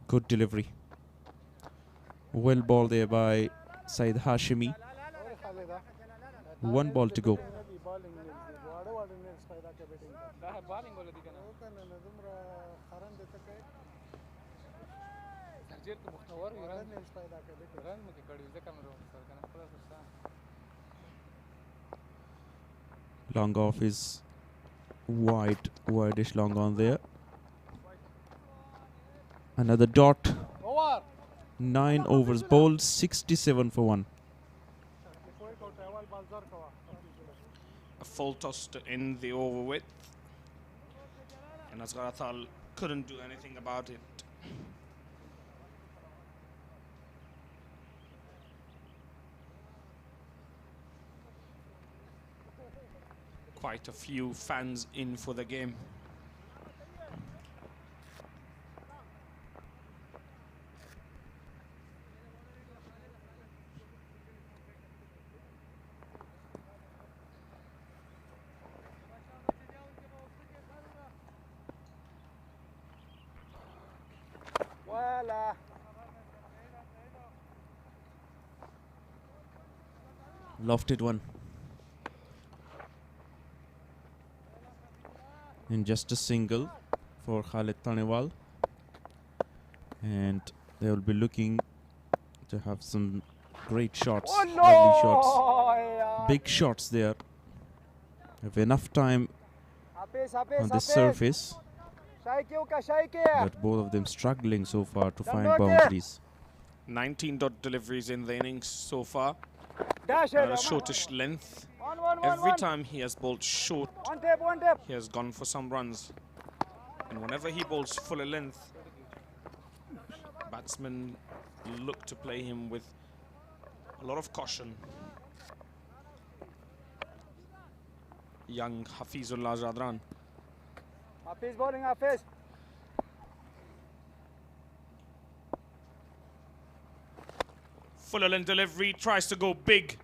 Good delivery. Well ball there by Said Hashimi. 1 ball to go. Long off is wide-ish long on there. Another dot. 9 overs bowled, 67 for 1. A full toss to end the over with. And Asghar Atal couldn't do anything about it. Quite a few fans in for the game. Lofted one. And just a single for Khalid Tanewal. And they will be looking to have some great shots, lovely shots, big shots there. Have enough time on this surface, but both of them struggling so far to find boundaries. 19 dot deliveries in the innings so far. A shortish length. Every time he has bowled short, he has gone for some runs. And whenever he bowls fuller length, batsmen look to play him with a lot of caution. Young Hafizullah Jadran. Hafiz bowling, Hafiz. Fuller length delivery, tries to go big.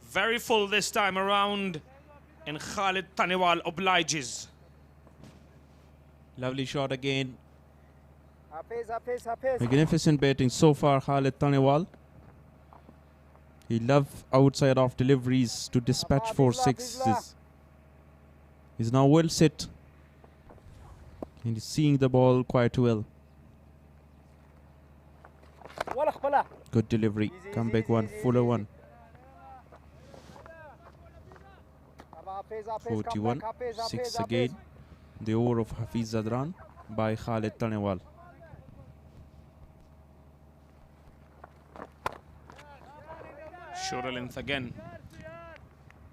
Very full this time around, and Khalid Tanewal obliges. Lovely shot again. Hafiz, Hafiz, Hafiz. Magnificent batting so far, Khalid Tanewal. He loves outside off deliveries to dispatch 4 sixes. He's now well set. And he's seeing the ball quite well. Good delivery. Comeback one, fuller one. 41, 6 again. The over of Hafiz Zadran by Khalid Tanewal. Shorter length again.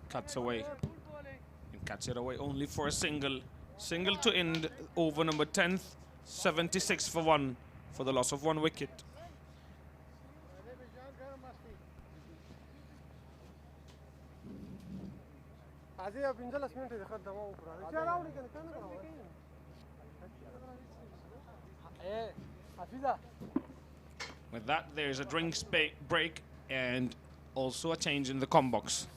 Cuts away. And cuts it away only for a single. Single to end over number 10th. 76 for 1 for the loss of 1 wicket. With that, there's a drink break and also a change in the comm box.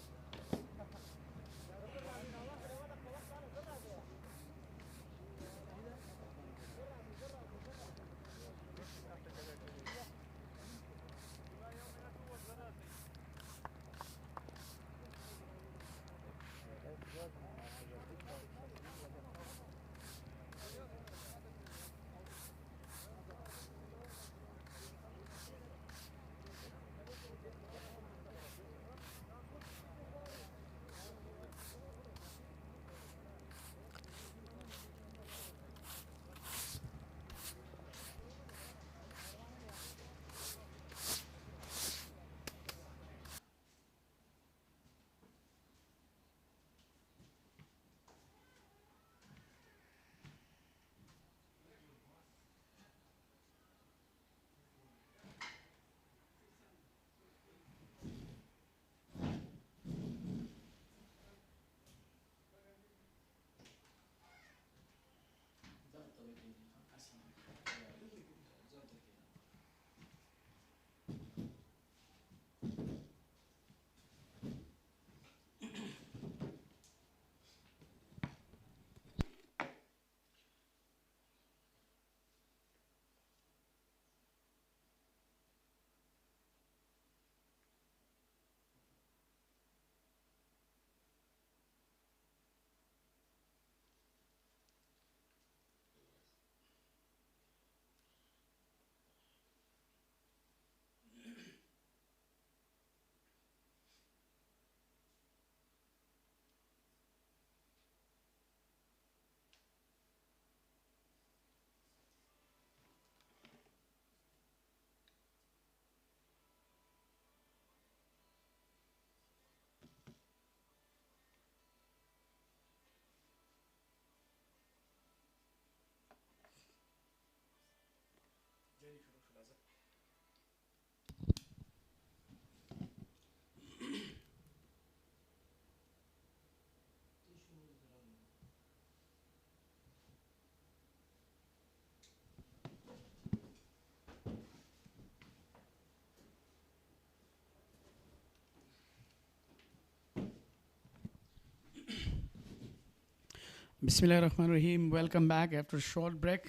Bismillahirrahmanirrahim. Welcome back after a short break.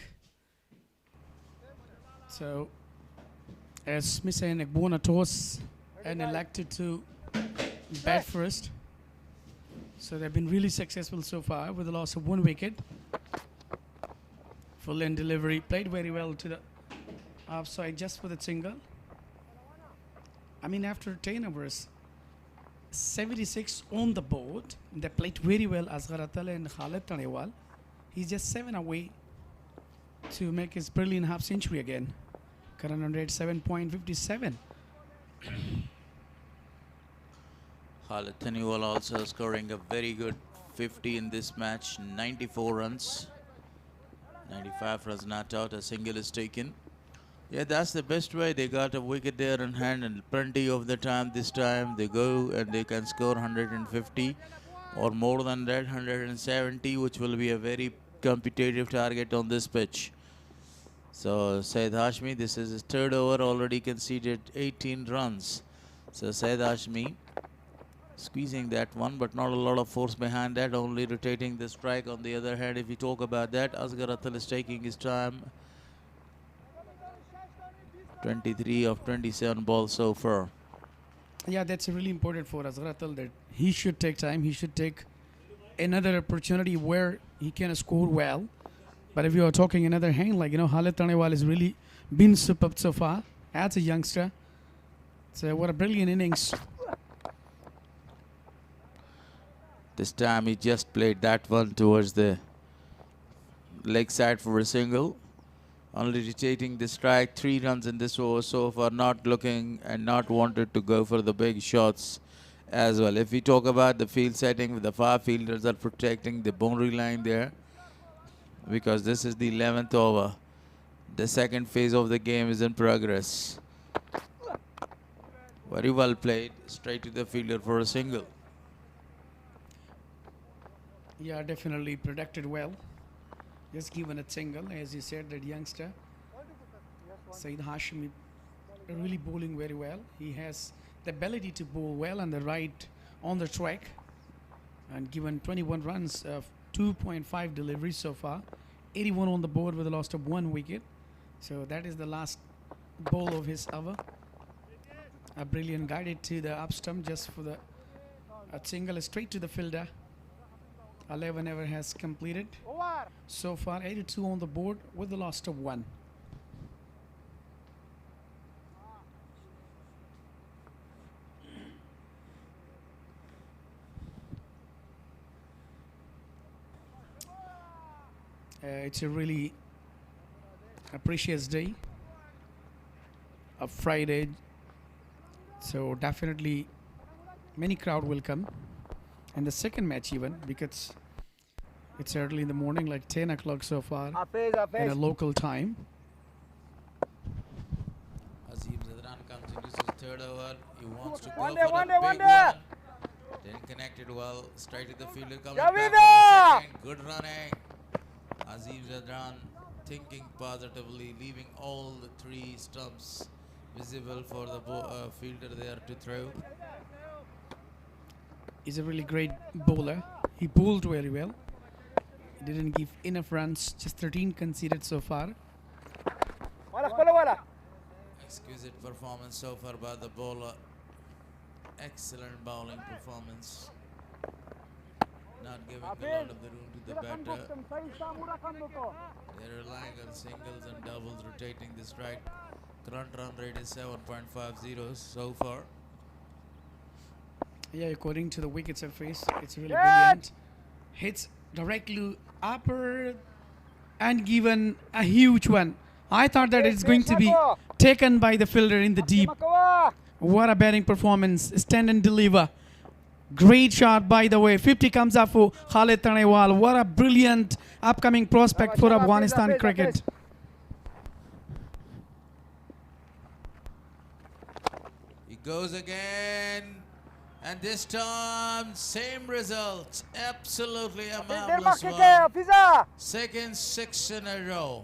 So, as Mis-e-Ainak won a toss and elected to bat first, so they've been really successful so far with a loss of 1 wicket. Full end delivery, played very well to the offside just for the single. I mean, after 10 overs, 76 on the board. They played very well, Asghar Atal and Khalid Tanewal. He's just 7 away to make his brilliant half century again. Current run rate 7.57. Khalid Tanewal also scoring a very good 50 in this match, 94 runs. 95 runs not out, a single is taken. Yeah, that's the best way. They got a wicket there in hand, and plenty of the time this time they go and they can score 150 or more than that, 170, which will be a very competitive target on this pitch. So Saeed Hashmi, this is his 3rd over, already conceded 18 runs. So Saeed Hashmi squeezing that one, but not a lot of force behind that, only rotating the strike. On the other hand, if you talk about that, Asghar Atal is taking his time. 23 of 27 balls so far. Yeah, that's really important for Asghar Atal, that he should take time. He should take another opportunity where he can score well. But if you are talking another hand, like, Khalid Tanewal has really been superb so far as a youngster. So what a brilliant innings. This time he just played that one towards the leg side for a single. Only rotating the strike, 3 runs in this over so far, not looking and not wanted to go for the big shots as well. If we talk about the field setting, the far fielders are protecting the boundary line there, because this is the 11th over. The second phase of the game is in progress. Very well played, straight to the fielder for a single. Yeah, definitely protected well. Just given a single, as you said, that youngster Saeed Hashmi really bowling very well. He has the ability to bowl well on the right on the track, and given 21 runs of 2.5 deliveries so far, 81 on the board with a loss of 1 wicket. So that is the last ball of his over. A brilliant guided to the up stump just for the single straight to the fielder. 11 ever has completed. So far 82 on the board with the loss of 1. It's a really precious day, a Friday, so definitely many crowd will come. And the second match even, because it's early in the morning, like 10 o'clock so far in a local time. Azim Zadran comes into his 3rd over. He wants to go for a big one. Didn't connect it well. Straight to the fielder. Coming back for the second. Good running. Azim Zadran thinking positively, leaving all the 3 stumps visible for the fielder there to throw. He's a really great bowler. He bowled very well. He didn't give enough runs, just 13 conceded so far. Exquisite performance so far by the bowler. Excellent bowling performance. Not giving a lot of the room to the batter. They're relying on singles and doubles, rotating the strike. Current run rate is 7.50 so far. Yeah, according to the wicket surface, it's really brilliant. Hits directly upper and given a huge one. I thought that it's going to be taken by the fielder in the deep. What a batting performance. Stand and deliver. Great shot, by the way. 50 comes up for Khalid Tanewal. What a brilliant upcoming prospect for Afghanistan cricket. He goes again. And this time, same result. Absolutely a marvelous one. Second 6 in a row.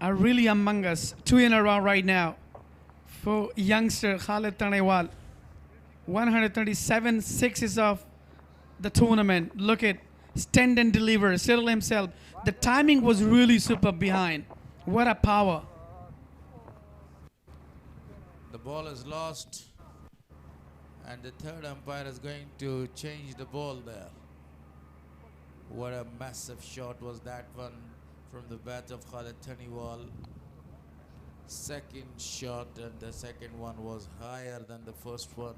Are really among us. 2 in a row right now for youngster Khalid Tanewal. 137 sixes of the tournament. Look at stand and deliver, settle himself. The timing was really super behind. What a power. The ball is lost, and the third umpire is going to change the ball there. What a massive shot was that one from the bat of Khalid Taniwal. Second shot, and the second one was higher than the first one.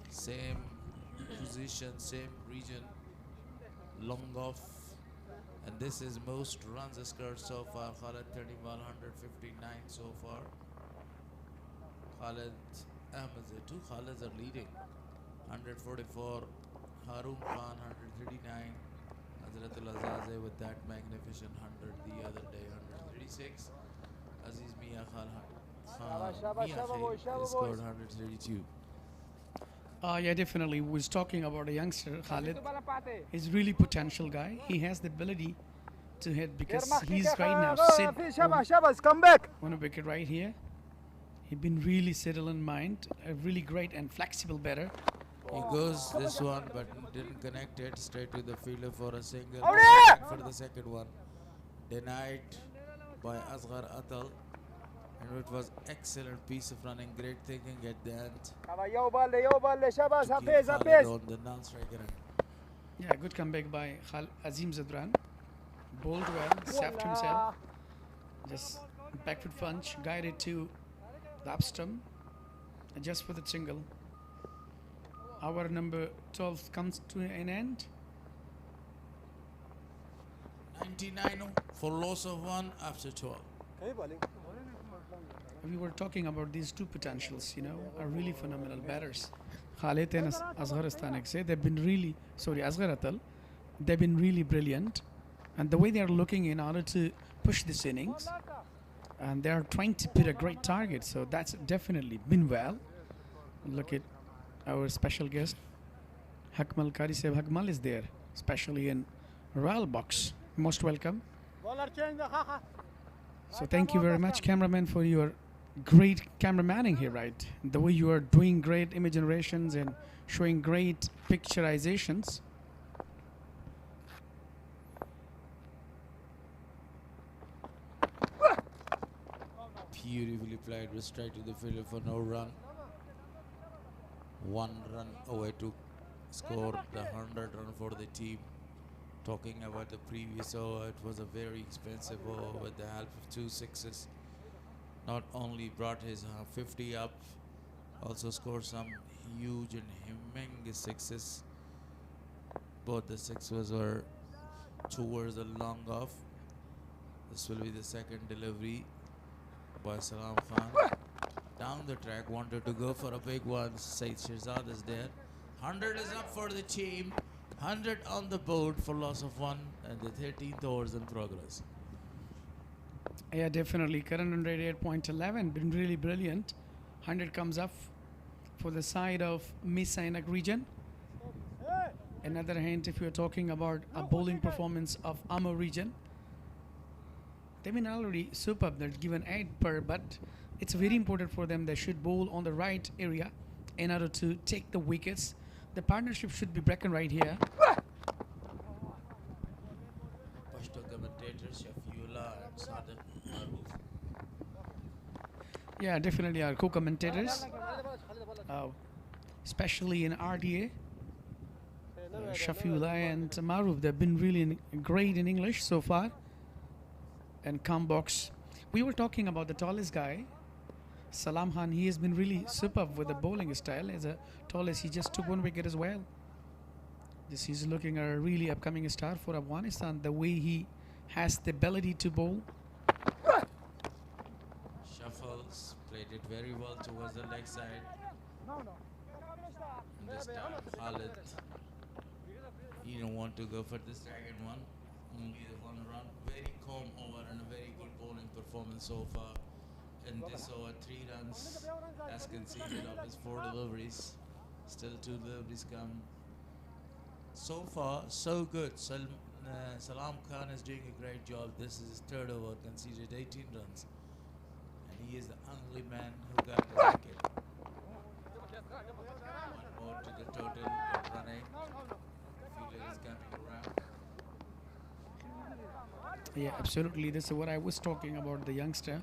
Same position, same region, long off. And this is most runs scored so far. Khalid Taniwal 159 so far. Khalid Ahmed, two Khalids are leading. 144, Harun Khan 139, Asghar Atal with that magnificent 100 the other day, 136. Aziz Mia Khan scored 132. Yeah, definitely. We was talking about a youngster, Khalid. He's really potential guy. He has the ability to hit because he's right now sit Come back. on a wicket right here. He's been really settled in mind, a really great and flexible batter. He goes this one, but didn't connect it straight to the fielder for a single. For the second one, denied by Asghar Atal, and it was excellent piece of running, great thinking at the end. To keep Khalid on the non-striker end. Yeah, good comeback by Azim Zadran. Bowled well, saved himself. Just back foot punch, guided to the up stump, and just for the single. Our number 12 comes to an end. 99 for loss of one after 12. We were talking about these two potentials, you know, are really phenomenal batters. Khalid and Asghar Atal, they've been really, Asghar Atal, they've been really brilliant. And the way they are looking in order to push this innings, and they are trying to put a great target, so that's definitely been well. Look at our special guest, Hakmal Kari Sahib. Hakmal is there, especially in Royal Box. Most welcome. So thank you very much, cameraman, for your great cameramanning here, right? The way you are doing great image generations and showing great picturizations. Beautifully played, was straight to the fielder for no run. 1 run away to score the 100 run for the team. Talking about the previous over, it was a very expensive over with the help of 2 sixes. Not only brought his 50 up, also scored some huge and humongous sixes. Both the sixes were towards the long off. This will be the second delivery by Salam Khan. Down the track, wanted to go for a big one. Said Shirzad is there. 100 is up for the team. 100 on the board for loss of one, and the 13th over is in progress. Yeah, definitely. Current 188.11, been really brilliant. 100 comes up for the side of Mis-e-Ainak region. Another hint, if you're talking about a bowling performance of Amo region, they've been already superb. They're given 8 per, but it's very important for them. They should bowl on the right area in order to take the wickets. The partnership should be broken right here. Pashto commentators Shafiullah and Sadiq Maruf. Yeah, definitely our co-commentators, especially in RDA. Shafiullah and Maruf, they've been really great in English so far. And Combox, we were talking about the tallest guy, Salam Khan. He has been really superb with the bowling style. As a tallest, he just took 1 wicket as well. He's looking a really upcoming star for Afghanistan. The way he has the ability to bowl. Shuffles, played it very well towards the leg side. And this time Khalid, he didn't want to go for the second one. Only the 1 run. Very calm over and a very good bowling performance so far. In this over, 3 runs as conceded of his 4 deliveries. Still 2 deliveries come. So far, so good. Salam Khan is doing a great job. This is his 3rd over, conceded 18 runs. And he is the only man who got the wicket. 1 more to the total. running. Fielder is coming around. Yeah, absolutely. This is what I was talking about, the youngster.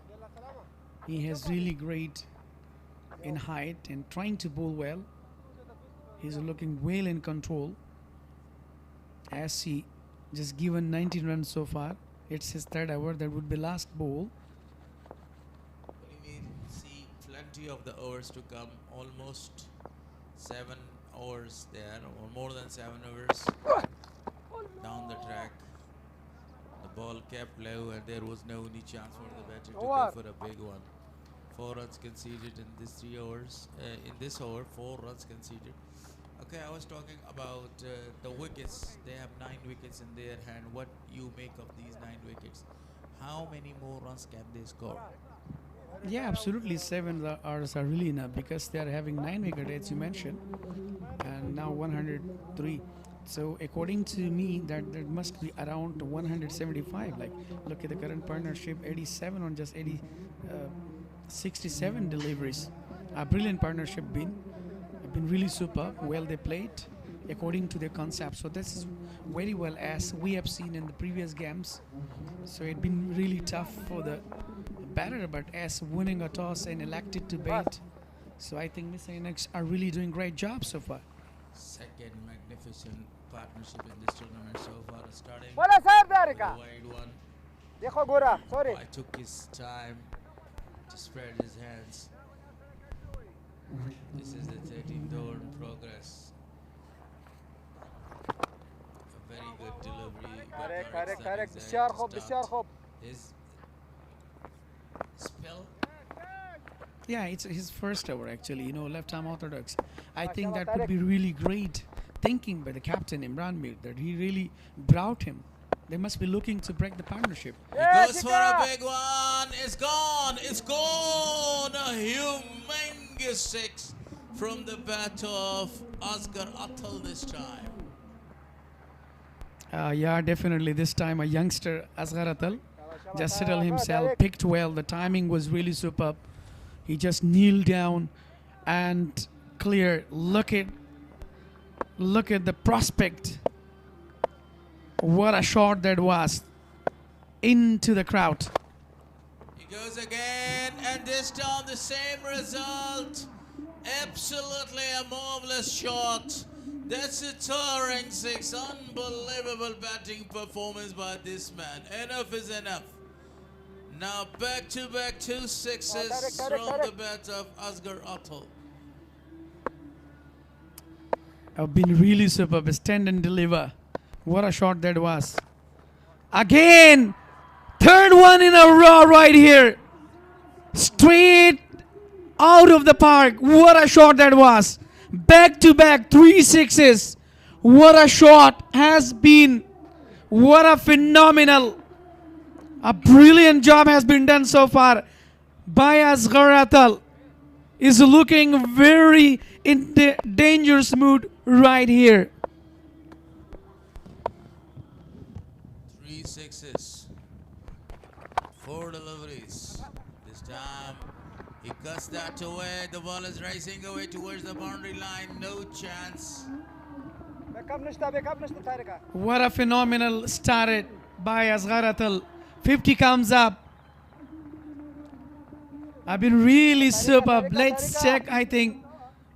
He has really great in height and trying to bowl well. He's looking well in control. As he just given 19 runs so far. It's his third over. That would be last ball. We will see plenty of the overs to come. Almost 7 overs there, or more than 7 overs down the track. The ball kept low, and there was no any chance for the batter to go for a big one. 4 runs conceded in this 3 overs. In this over, 4 runs conceded. Okay, I was talking about the wickets. They have 9 wickets in their hand. What you make of these 9 wickets? How many more runs can they score? Yeah, absolutely. 7 hours are really enough because they are having 9 wickets, as you mentioned, and now 103. So according to me, that there must be around 175. Like, look at the current partnership, 87 on just 67 deliveries. A brilliant partnership been really super. Well, they played according to their concept. So this is very well as we have seen in the previous games. So it's been really tough for the batter, but as winning a toss and elected to bat. So I think Mis-e-Ainak are really doing great job so far. Second magnificent partnership in this tournament so far. Starting Bola sahab with dari a ka. wide one. Dekho Gora, sorry. I took his time to spread his hands. This is the 13th over in progress. A very good delivery. but Correct. Moradi Bishar to khob, start bishar khob. his spell. Yeah, it's his first over actually, left arm orthodox. I think that would be really great thinking by the captain Imran Mir that he really brought him. They must be looking to break the partnership. He goes for a big one. It's gone. It's gone. A humongous 6 from the bat of Asghar Atal this time. Yeah, definitely this time a youngster, Asghar Atal, just settled himself, picked well. The timing was really superb. He just kneeled down and clear. Look at the prospect. What a shot that was into the crowd. He goes again, and this time the same result. Absolutely a marvelous shot. That's a towering 6. Unbelievable batting performance by this man. Enough is enough. Now back-to-back 2 sixes from the bat of Asghar Atal. Have been really superb. Stand and deliver. What a shot that was. Again, third one in a row right here. Straight out of the park. What a shot that was. Back to back 3 sixes. What a shot has been. What a phenomenal. A brilliant job has been done so far by Asghar Atal. Is looking very in the dangerous mood right here. 3 sixes. 4 deliveries. This time he cuts that away. The ball is racing away towards the boundary line. No chance. Backup nishta Tarika. What a phenomenal started by Asghar Atal. 50 comes up. I've been really superb. Let's check, I think,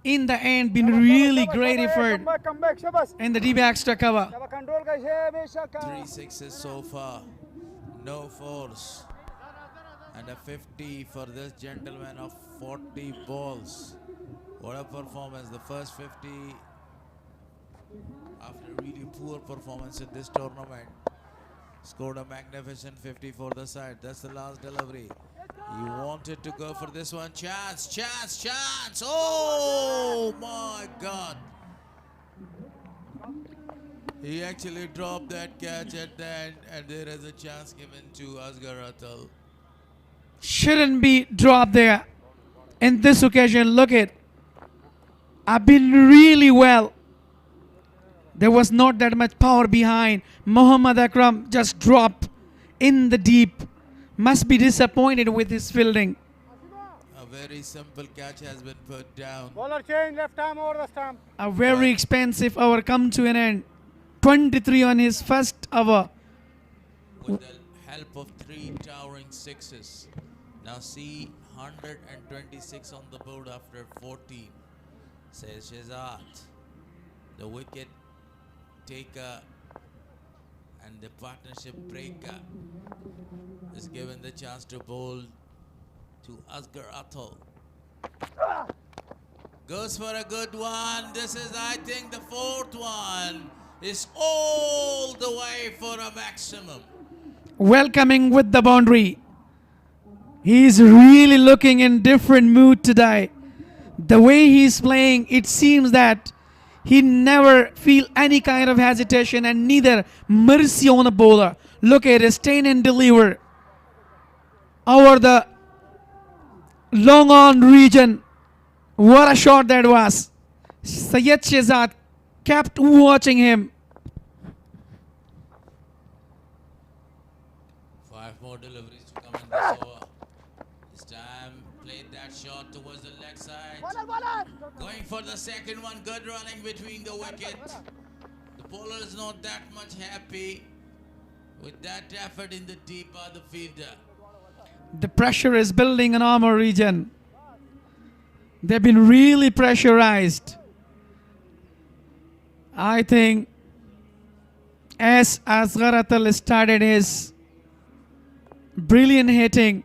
in the end, been really great effort. Come back, Shabas. And the deep extra cover. Shaba control ka hai, beshak. 3 sixes so far. No 4s. And a 50 for this gentleman of 40 balls. What a performance. The first 50 after a really poor performance in this tournament. Scored a magnificent 50 for the side. That's the last delivery. He wanted to go for this one. Chance. Oh my God. He actually dropped that catch at the end, and there is a chance given to Asghar Atal. Shouldn't be dropped there. In this occasion, look at. I've been really well. There was not that much power behind. Mohammad Akram just dropped in the deep. Must be disappointed with his fielding. A very simple catch has been put down. Bowler change, left arm over the stump. A very expensive over come to an end. 23 on his first over. With the help of 3 towering sixes. Now see 126 on the board after 14. Says Shehzad. The wicket taker and the partnership breaker is given the chance to bowl to Asghar Atal. Goes for a good one. This is, I think, the 4th one. Is all the way for a maximum. Welcoming with the boundary. He's really looking in different mood today. The way he's playing, it seems that he never feel any kind of hesitation and neither mercy on a bowler. Look at it, stain and deliver. Over the long on region. What a shot that was. Syed Shehzad kept watching him. 5 more deliveries to come in this over. This time played that shot towards the leg side. Going for the second one. Good running between the wicket. The bowler is not that much happy with that effort in the deep by the fielder. The pressure is building in Amo Region. They've been really pressurized. I think as Asghar Atal started his brilliant hitting,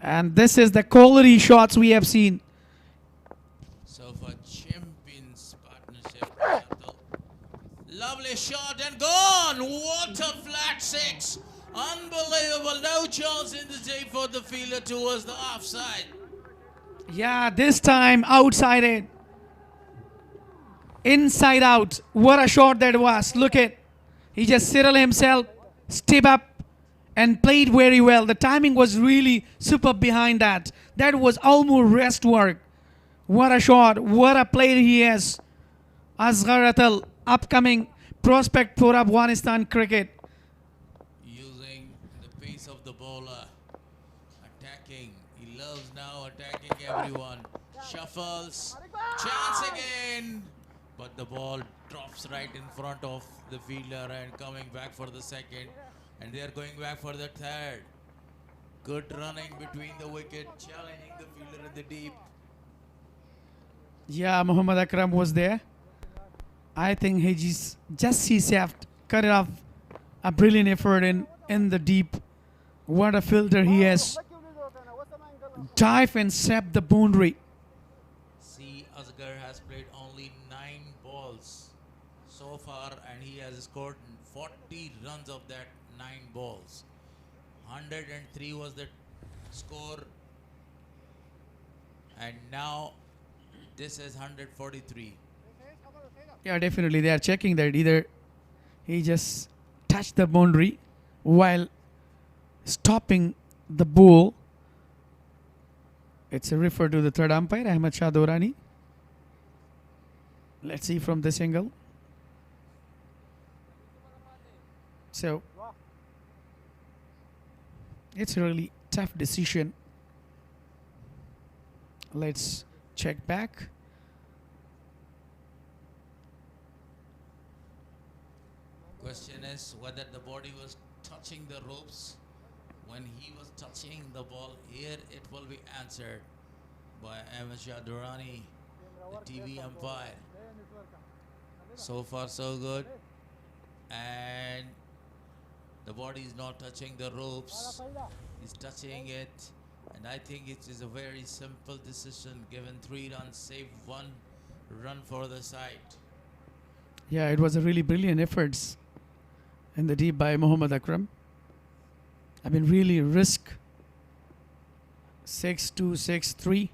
and this is the quality shots we have seen. So for champions partnership, Atal. Lovely shot and gone. What a flat 6. Unbelievable. No chance in the day for the fielder towards the offside. Yeah, this time outside it. Inside out. What a shot that was. Look at. He just settled himself, step up, and played very well. The timing was really superb behind that. That was almost rest work. What a shot. What a player he is. Asghar Atal, upcoming prospect for Afghanistan cricket. Using the pace of the bowler. Attacking. He loves now attacking everyone. Shuffles. Chance again. But the ball drops right in front of the fielder and coming back for the second. And they are going back for the third. Good running between the wicket. Challenging the fielder in the deep. Yeah, Muhammad Akram was there. I think he just himself cut it off. A brilliant effort in the deep. What a fielder he is. Dive and sap the boundary. See, Asghar has played only 9 balls so far and he has scored 40 runs of that 9 balls. 103 was the score and now this is 143. Yeah, definitely. They are checking that either he just touched the boundary while stopping the ball. It's a refer to the third umpire, Ahmed Shah Dorani. Let's see from this angle. So, it's a really tough decision. Let's check back. Question is whether the body was touching the ropes. When he was touching the ball, here it will be answered by Ahmed Shah Durrani, the TV umpire. So far so good. And the body is not touching the ropes. He's touching it. And I think it is a very simple decision. Given 3 runs, save 1 run for the side. Yeah, it was a really brilliant efforts in the deep by Muhammad Akram. I mean, really risk 6-2, 6-3.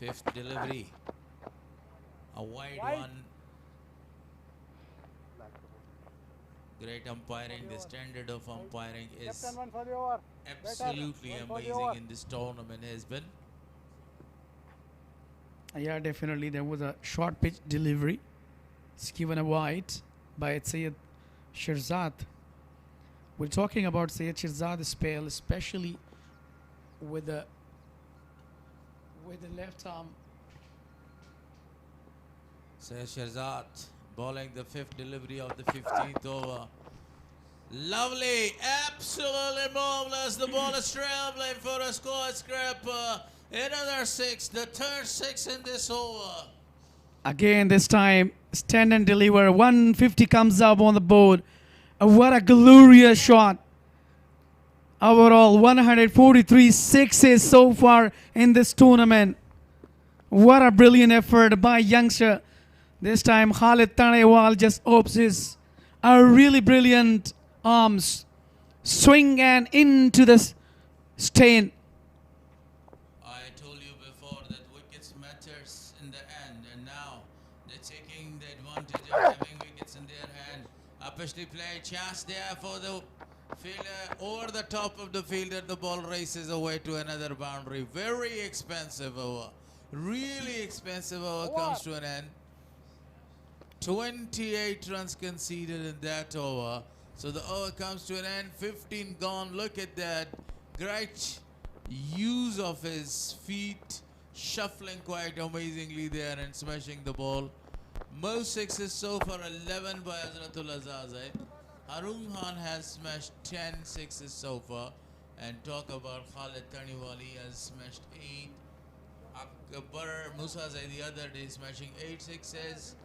5th delivery. A wide one. Great umpiring. The standard of umpiring is absolutely amazing in this tournament has been. Yeah, definitely. There was a short pitch delivery. It's given a wide by Syed Shehzad. We're talking about Syed Shehzad's spell, especially with the left arm. So Shahzad bowling the 5th delivery of the 15th over. Lovely, absolutely marvelous. The ball is traveling for a score scraper. Another 6, the third 6 in this over. Again, this time, stand and deliver. 150 comes up on the board. What a glorious shot. Overall, 143 sixes so far in this tournament. What a brilliant effort by youngster. This time, Khalid Tanewal just opts his a really brilliant arms. Swing and into the stain. I told you before that wickets matters in the end, and now they're taking the advantage of having wickets in their hand. Upishly play, chance there for the fielder over the top of the fielder. The ball races away to another boundary. Very expensive over. Really expensive over comes to an end. 28 runs conceded in that over. So the over comes to an end. 15 gone. Look at that. Great use of his feet. Shuffling quite amazingly there and smashing the ball. Most sixes so far, 11 by Azratul Azazai. Harun Khan has smashed 10 sixes so far. And talk about Khalid Tanewal, he has smashed 8. Akbar Musa Zai the other day smashing 8 sixes.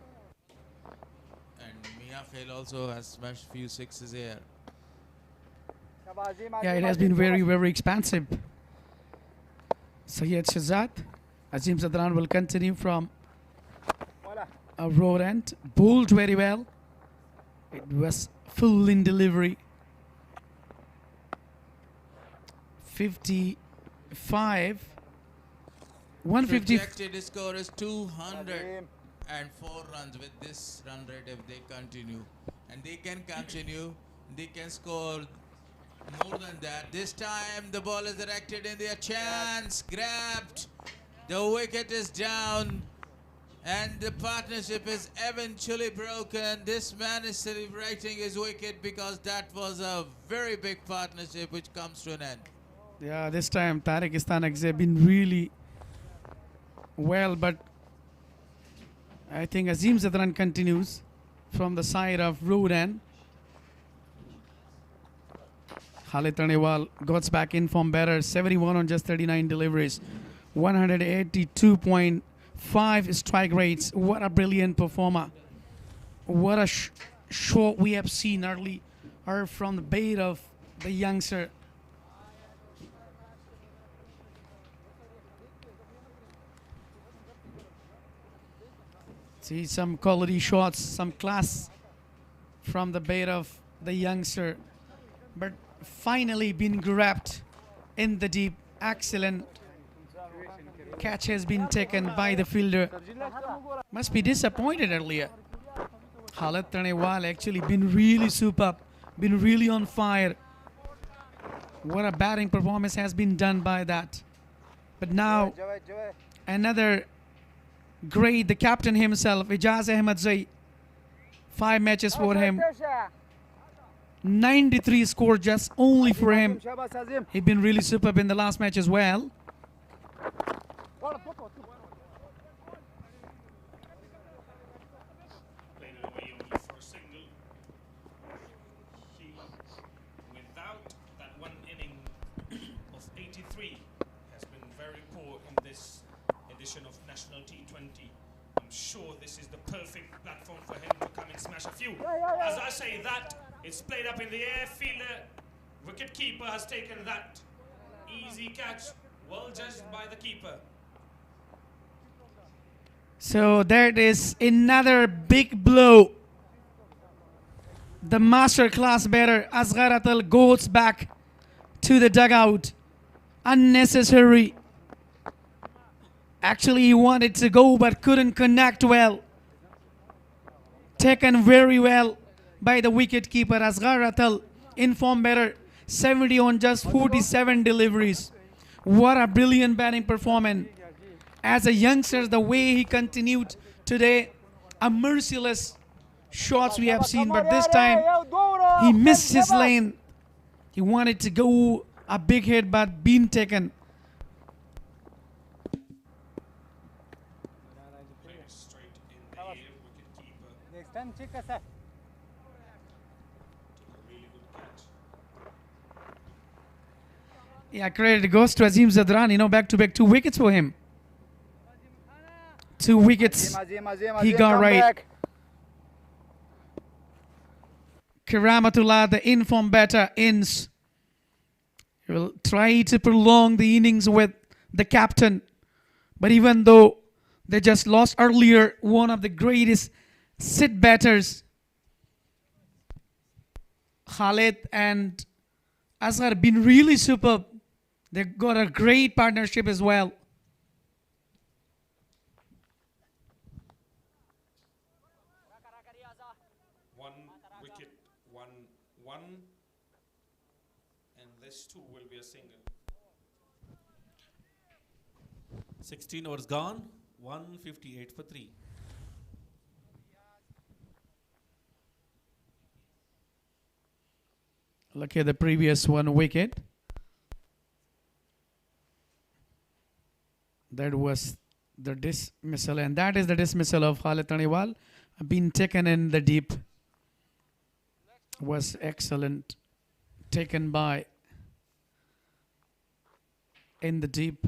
And Mia Khail also has smashed few sixes here. Yeah, it has been very, very expansive. Syed Shahzad, Azim Zadran will continue from a road end. Bowled very well. It was full in delivery. 55. 150. Projected score is 204 runs with this run rate if they continue. And they can continue. They can score more than that. This time the ball is directed in their chance. Grabbed. The wicket is down. And the partnership is eventually broken. This man is celebrating his wicket because that was a very big partnership which comes to an end. Yeah, this time Tariq Istanak have been really well, but I think Azim Zadran continues from the side of road end. Khalid Tanewal got back in from better, 71 on just 39 deliveries, 182.5 strike rates. What a brilliant performer. What a shot we have seen early from the bait of the youngster. See some quality shots, some class from the bait of the youngster. But finally been grabbed in the deep. Excellent catch has been taken by the fielder. Must be disappointed earlier. Khalid Tanewal actually been really superb, been really on fire. What a batting performance has been done by that. But now another great, the captain himself, Ijaz Ahmed Zai. 5 matches for him. 93 score just only for him. He's been really superb in the last match as well. Played it away only for a single. He, without that one inning of 83, has been very poor in this edition of National T20. I'm sure this is the perfect platform for him to come and smash a few. As I say that, it's played up in the air. Fielder, wicket keeper has taken that easy catch. Well judged by the keeper. So that is another big blow. The master class batter Asghar Atal goes back to the dugout. Unnecessary. Actually, he wanted to go but couldn't connect well. Taken very well by the wicket keeper Asghar Atal. Inform batter, 70 on just 47 deliveries. What a brilliant batting performance. As a youngster, the way he continued today, a merciless shots we have seen, but this time he missed his lane. He wanted to go a big hit but been taken young chica, sir. Really good catch. Yeah, credit goes to Azim Zadran. You know, back-to-back 2 wickets for him. 2 wickets he got right. Back. Karamatullah, the informed batter, ends. He will try to prolong the innings with the captain. But even though they just lost earlier, one of the greatest sit batters, Khalid and Asghar, been really superb. They've got a great partnership as well. One wicket, 1-1, and this too will be a single. 16 overs gone, 158 for 3. Look at the previous 1 wicket. That was the dismissal, and that is the dismissal of Khalid Taniwal. Been taken in the deep. Was excellent. Taken by in the deep.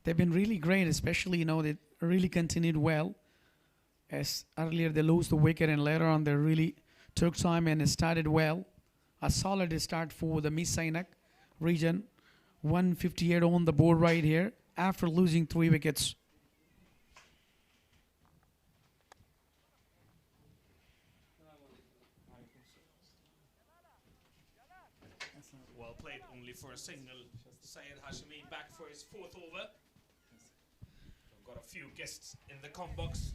They've been really great, especially, you know, they really continued well. As earlier they lose the wicket and later on they really took time and started well. A solid start for the Mis-e-Ainak region. 158 on the board right here after losing 3 wickets. Well played, only for a single. Syed Hashimi back for his 4th over. We've got a few guests in the com box.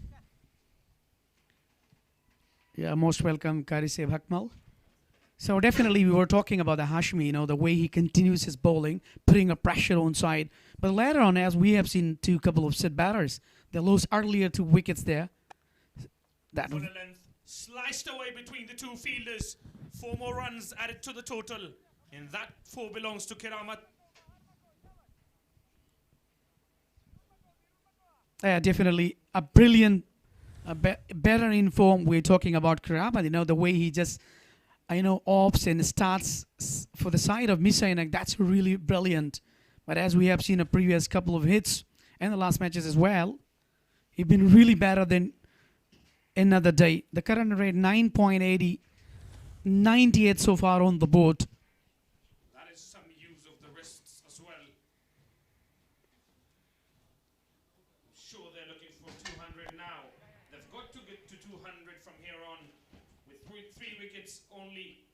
Yeah, most welcome, Kari Seb Hakmal. So definitely we were talking about the Hashmi, you know, the way he continues his bowling, putting a pressure on side. But later on, as we have seen 2 couple of sit batters, they lost earlier 2 wickets there. That For the length, sliced away between the 2 fielders. 4 more runs added to the total. And that 4 belongs to Kiramat. Yeah, definitely a brilliant, better informed. We're talking about Karamat, you know, the way he just, you know, opts and starts for the side of Mis-e-Ainak. That's really brilliant. But as we have seen a previous couple of hits and the last matches as well, he's been really better than another day. The current rate 9.80, 98 so far on the board. That is some use of the wrists as well. I'm sure they're looking for 200 now. They've got to get to 200 from here on with 3 wickets only.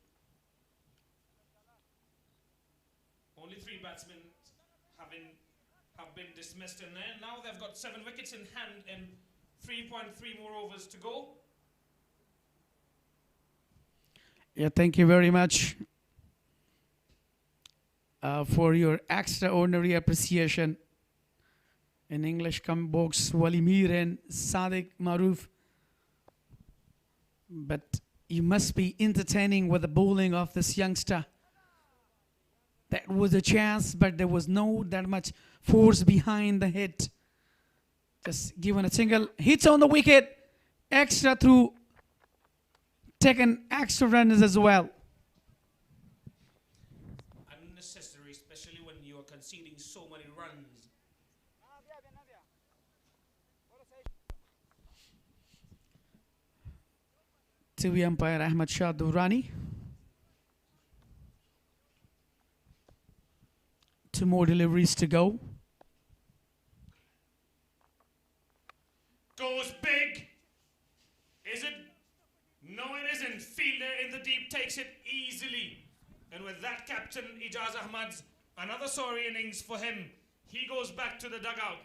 Only 3 batsmen have been dismissed, and then now they've got 7 wickets in hand and 3.3 more overs to go. Yeah, thank you very much for your extraordinary appreciation. In English, come box Walimir and Sadiq Maruf. But you must be entertaining with the bowling of this youngster. That was a chance, but there was no that much force behind the hit. Just given a single hit on the wicket, extra through, taken extra runs as well. Unnecessary, especially when you are conceding so many runs. TV umpire Ahmad Shah Durrani. 2 more deliveries to go. Goes big. Is it? No, it isn't. Fielder in the deep takes it easily. And with that, captain Ijaz Ahmad's another sorry innings for him. He goes back to the dugout.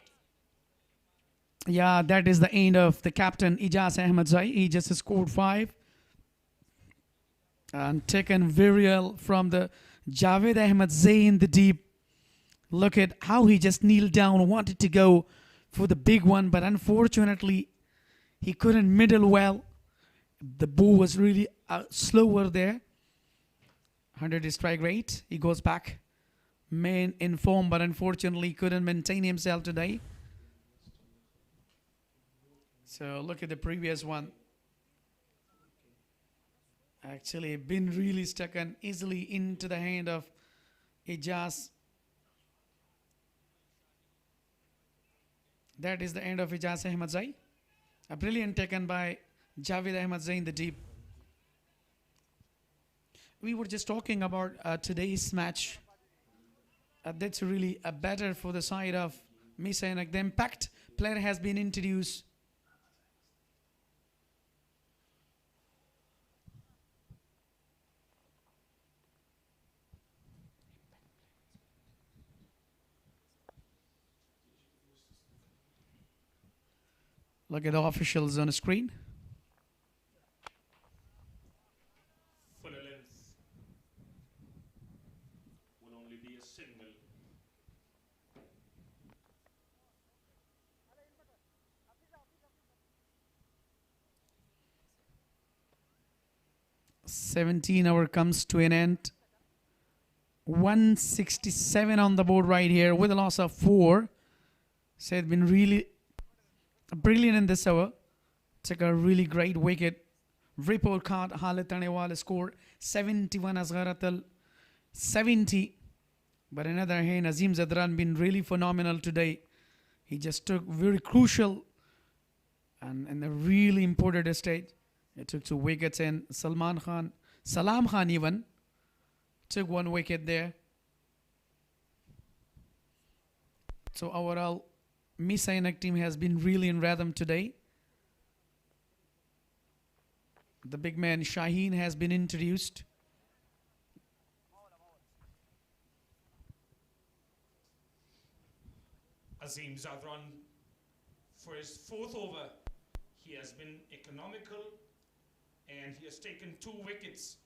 Yeah, that is the end of the captain Ijaz Ahmad Zai. He just scored 5. And taken very well from the Javed Ahmad Zai in the deep. Look at how he just kneeled down, wanted to go for the big one, but unfortunately he couldn't middle well. The ball was really slower there. 100 strike rate. He goes back. Man in form, but unfortunately couldn't maintain himself today. So look at the previous one. Actually, been really stuck and easily into the hand of Ijaz. That is the end of Ijaz Ahmed Zai. A brilliant taken by Javed Ahmed Zai in the deep. We were just talking about today's match. That's really better for the side of Mis-e-Ainak. The impact player has been introduced. Look at the officials on the screen. Full length will only be a single. Hour comes to an end. 167 on the board right here with a loss of 4. So it's been really brilliant in this over. Took a really great wicket. Report card, Khalid Tanewal scored 71, Asghar Atal 70. But on the other hand, Azim Zadran been really phenomenal today. He just took very crucial and in a really important stage. He took 2 wickets, and Salam Khan even took 1 wicket there. So overall, Mis-e-Ainak team has been really in rhythm today. The big man Shaheen has been introduced. Azim Zadran, for his 4th over, he has been economical and he has taken 2 wickets.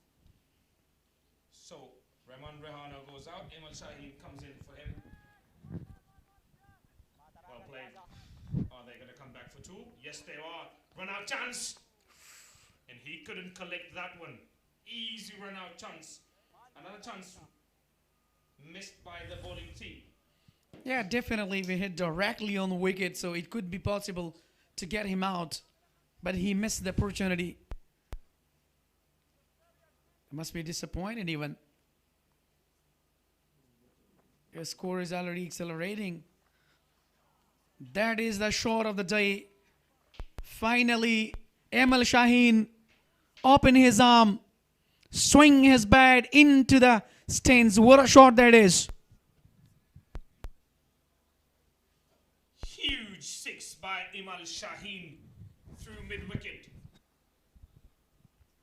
So Rahman Rehana goes out, Emil Shaheen comes in for him. Well played. Are they going to come back for 2? Yes, they are. Run out chance. And he couldn't collect that one. Easy run out chance. Another chance missed by the bowling team. Yeah, definitely we hit directly on the wicket, so it could be possible to get him out. But he missed the opportunity. Must be disappointed even. Your score is already accelerating. That is the shot of the day. Finally, Emil Shaheen open his arm, swing his bat into the stands. What a shot that is. Huge 6 by Emil Shaheen through mid-wicket.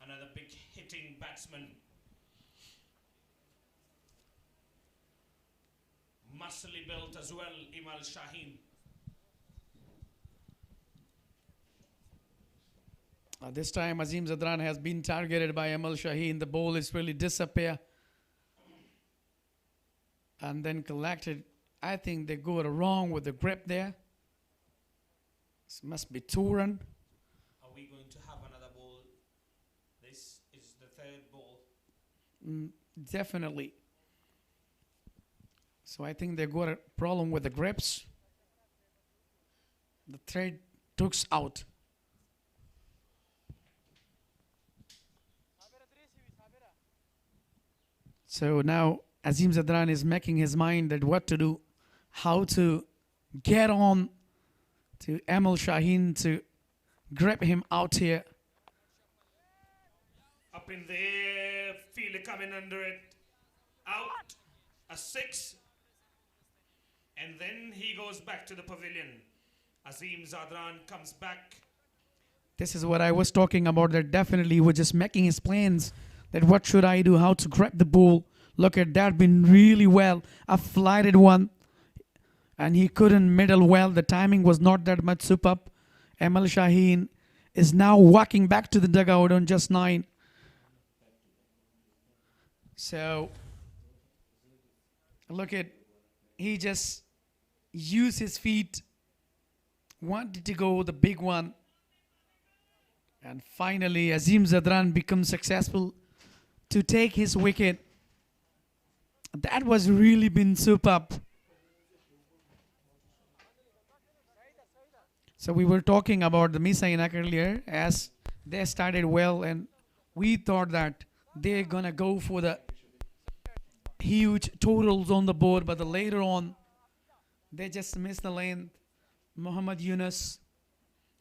Another big hitting batsman. Muscly built as well, Emil Shaheen. This time Azim Zadran has been targeted by Emil Shaheen. The ball is really disappear and then collected. I think they go wrong with the grip there. This must be 2 run. Are we going to have another ball? This is the 3rd ball. Definitely. So I think they got a problem with the grips. The thread took out. So now Azim Zadran is making his mind that what to do, how to get on to Emil Shaheen to grab him out here. Up in there, feel it coming under it. Out, a 6. And then he goes back to the pavilion. Azim Zadran comes back. This is what I was talking about, that definitely he was just making his plans, that what should I do, how to grab the ball. Look at that, been really well. A flighted one. And he couldn't middle well. The timing was not that much superb. Emil Shaheen is now walking back to the dugout on just 9. So, look at, he just used his feet, wanted to go the big one. And finally, Azim Zadran becomes successful to take his wicket. That was really been superb. So we were talking about the Mis-e-Ainak earlier, as they started well and We thought that they're gonna go for the huge totals on the board, but later on they just missed the lane. Muhammad Yunus,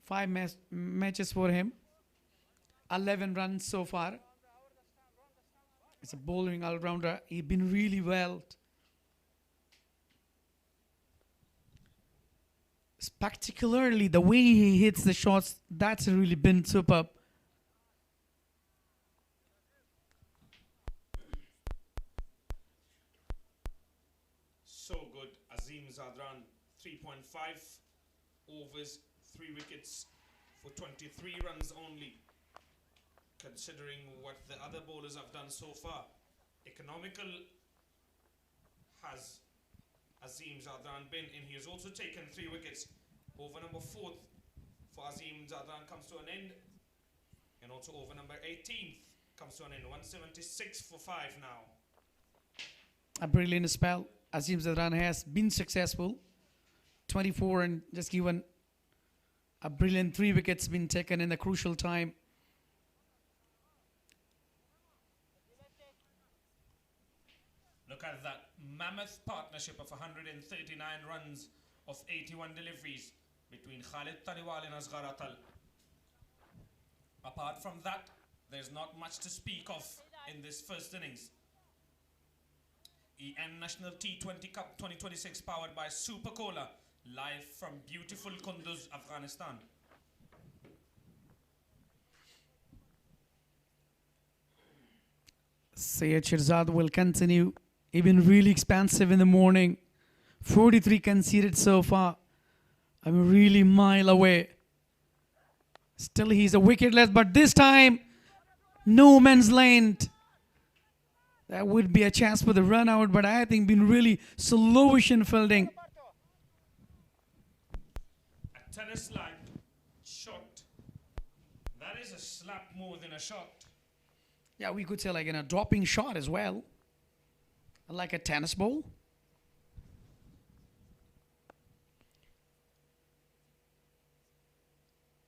5 matches for him, 11 runs so far. It's a bowling all-rounder. He's been really well. Particularly the way he hits the shots, that's really been superb. So good. Azim Zadran, 3.5 overs, 3 wickets for 23 runs only. Considering what the other bowlers have done so far, economical has Azim Zadran been, and he has also taken 3 wickets. Over number 4th for Azim Zadran comes to an end, and also over number 18th comes to an end. 176 for 5 now. A brilliant spell. Azim Zadran has been successful. 24 and just given a brilliant 3 wickets been taken in the crucial time. Look at that mammoth partnership of 139 runs of 81 deliveries between Khalid Taniwal and Asghar Atal. Apart from that, there's not much to speak of in this first innings. EN National T20 Cup 2026 powered by Super Cola, live from beautiful Kunduz, Afghanistan. Syed Shirzad will continue. Even really expansive in the morning. 43 conceded so far. I'm really mile away. Still he's a wicketless, but this time no man's land. That would be a chance for the run out, but I think been really slowish in fielding. A tennis-like shot. That is a slap more than a shot. Yeah, we could say like in a dropping shot as well. Like a tennis ball.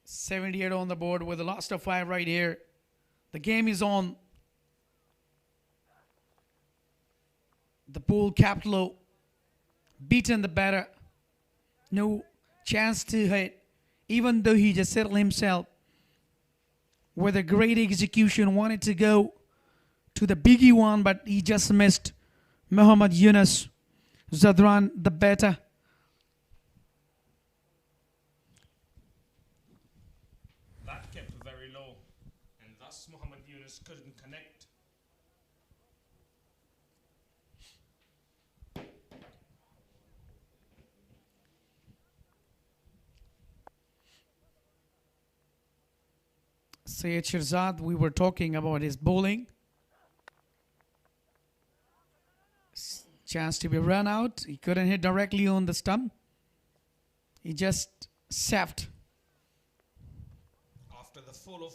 .78 on the board with the last of 5 right here. The game is on. The ball capped low. Beaten the batter. No chance to hit. Even though he just settled himself with a great execution. Wanted to go to the biggie one, but he just missed. Muhammad Yunus, Zadran the batter. That kept very low, and thus Muhammad Yunus couldn't connect. Syed Shirzad, we were talking about his bowling. Chance to be run out. He couldn't hit directly on the stump. He just sapped. After the fall of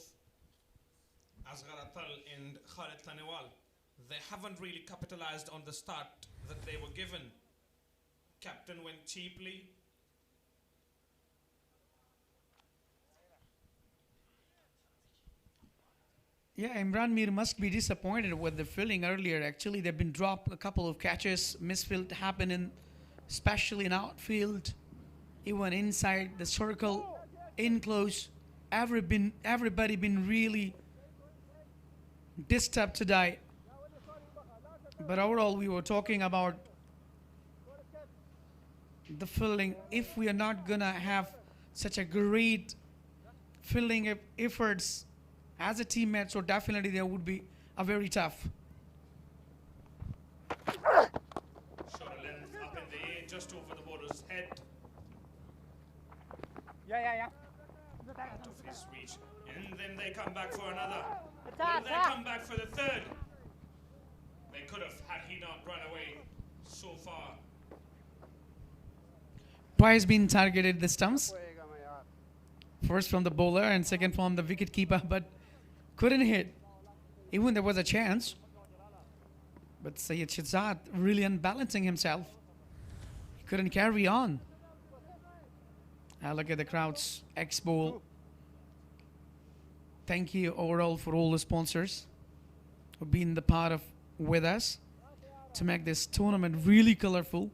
Asghar Atal and Khalid Taniwal, they haven't really capitalized on the start that they were given. Captain went cheaply. Yeah, Imran Mir must be disappointed with the fielding earlier. Actually, they've been dropped a couple of catches. Misfield happening, especially in outfield, even inside the circle, in close. Everybody been really disturbed today. But overall, we were talking about the fielding. If we are not gonna have such a great fielding efforts as a teammate, so definitely there would be a very tough. Short length up in the air, just over the bowler's head. Yeah. Out of his reach. And then they come back for another. Will they come back for the third? They could have had he not run away so far. Twice been targeted the stumps. First from the bowler and second from the wicket keeper, but couldn't hit. Even there was a chance. But Syed Shirzad really unbalancing himself. He couldn't carry on. Look at the crowd's ex-bowl. thank you overall for all the sponsors who've been the part of with us to make this tournament really colorful.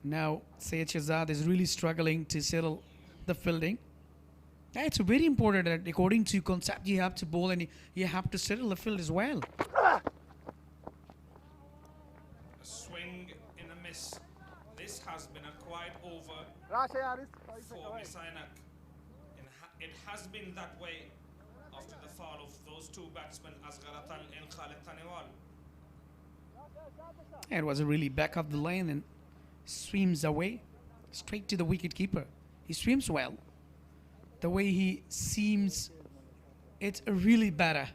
Now Syed Shahzad is really struggling to settle the fielding. It's very important that according to concept you have to bowl and you have to settle the field as well. A swing in a miss. This has been a quiet over for Mis-e-Ainak. It has been that way after the fall of those two batsmen, Asghar Atal and Khalid Taniwal. It was a really back of the lane and swims away straight to the wicket keeper. He swims well. The way he seems, it's really better.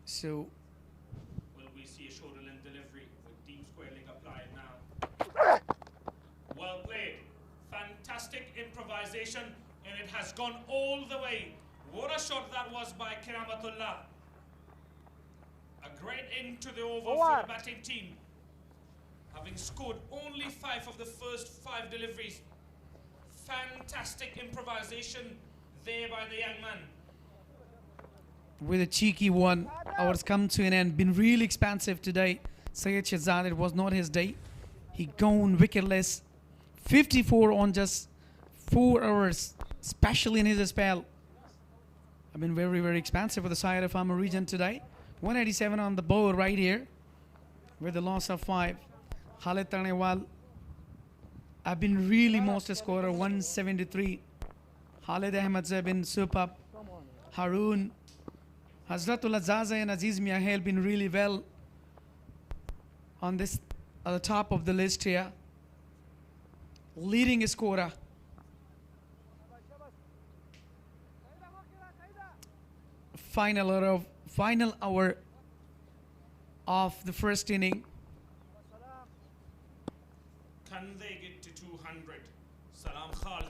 So Will we see a shoulder length delivery with deep square leg applied now? Well played. Fantastic improvisation, and it has gone all the way. What a shot that was by Kiramatullah. A great end to the over for the batting team. Having scored only 5 of the first 5 deliveries. Fantastic improvisation there by the young man. with a cheeky one, ours come to an end. Been really expansive today. Syed Shahzad, it was not his day. He gone wicketless. 54 on just 4 hours, especially in his spell. I've been very, very expansive for the side of Amo Region today. 187 on the board right here with a loss of 5. Khalid Taniwal, I've been really most scorer, 173. Khalid Ahmed's have been superb. Haroon, Hazratullah Zaza and Aziz Miahel been really well on this, at the top of the list here. Leading scorer. Final hour of the first inning. Can they get to 200? Salam Khan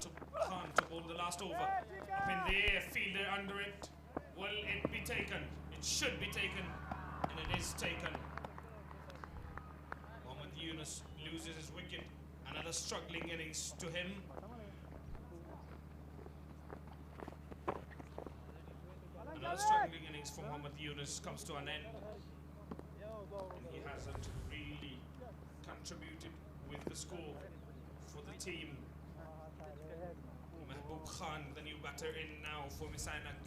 to bowl the last over. Up in the air, fielder under it. Will it be taken? It should be taken, and it is taken. Mohammad Yunus loses his wicket. Another struggling innings to him. Another struggling innings for Mohammad Yunus comes to an end. And he hasn't really contributed with the score for the team. Mahbub Khan, the new batter, in now for Mis-e-Ainak.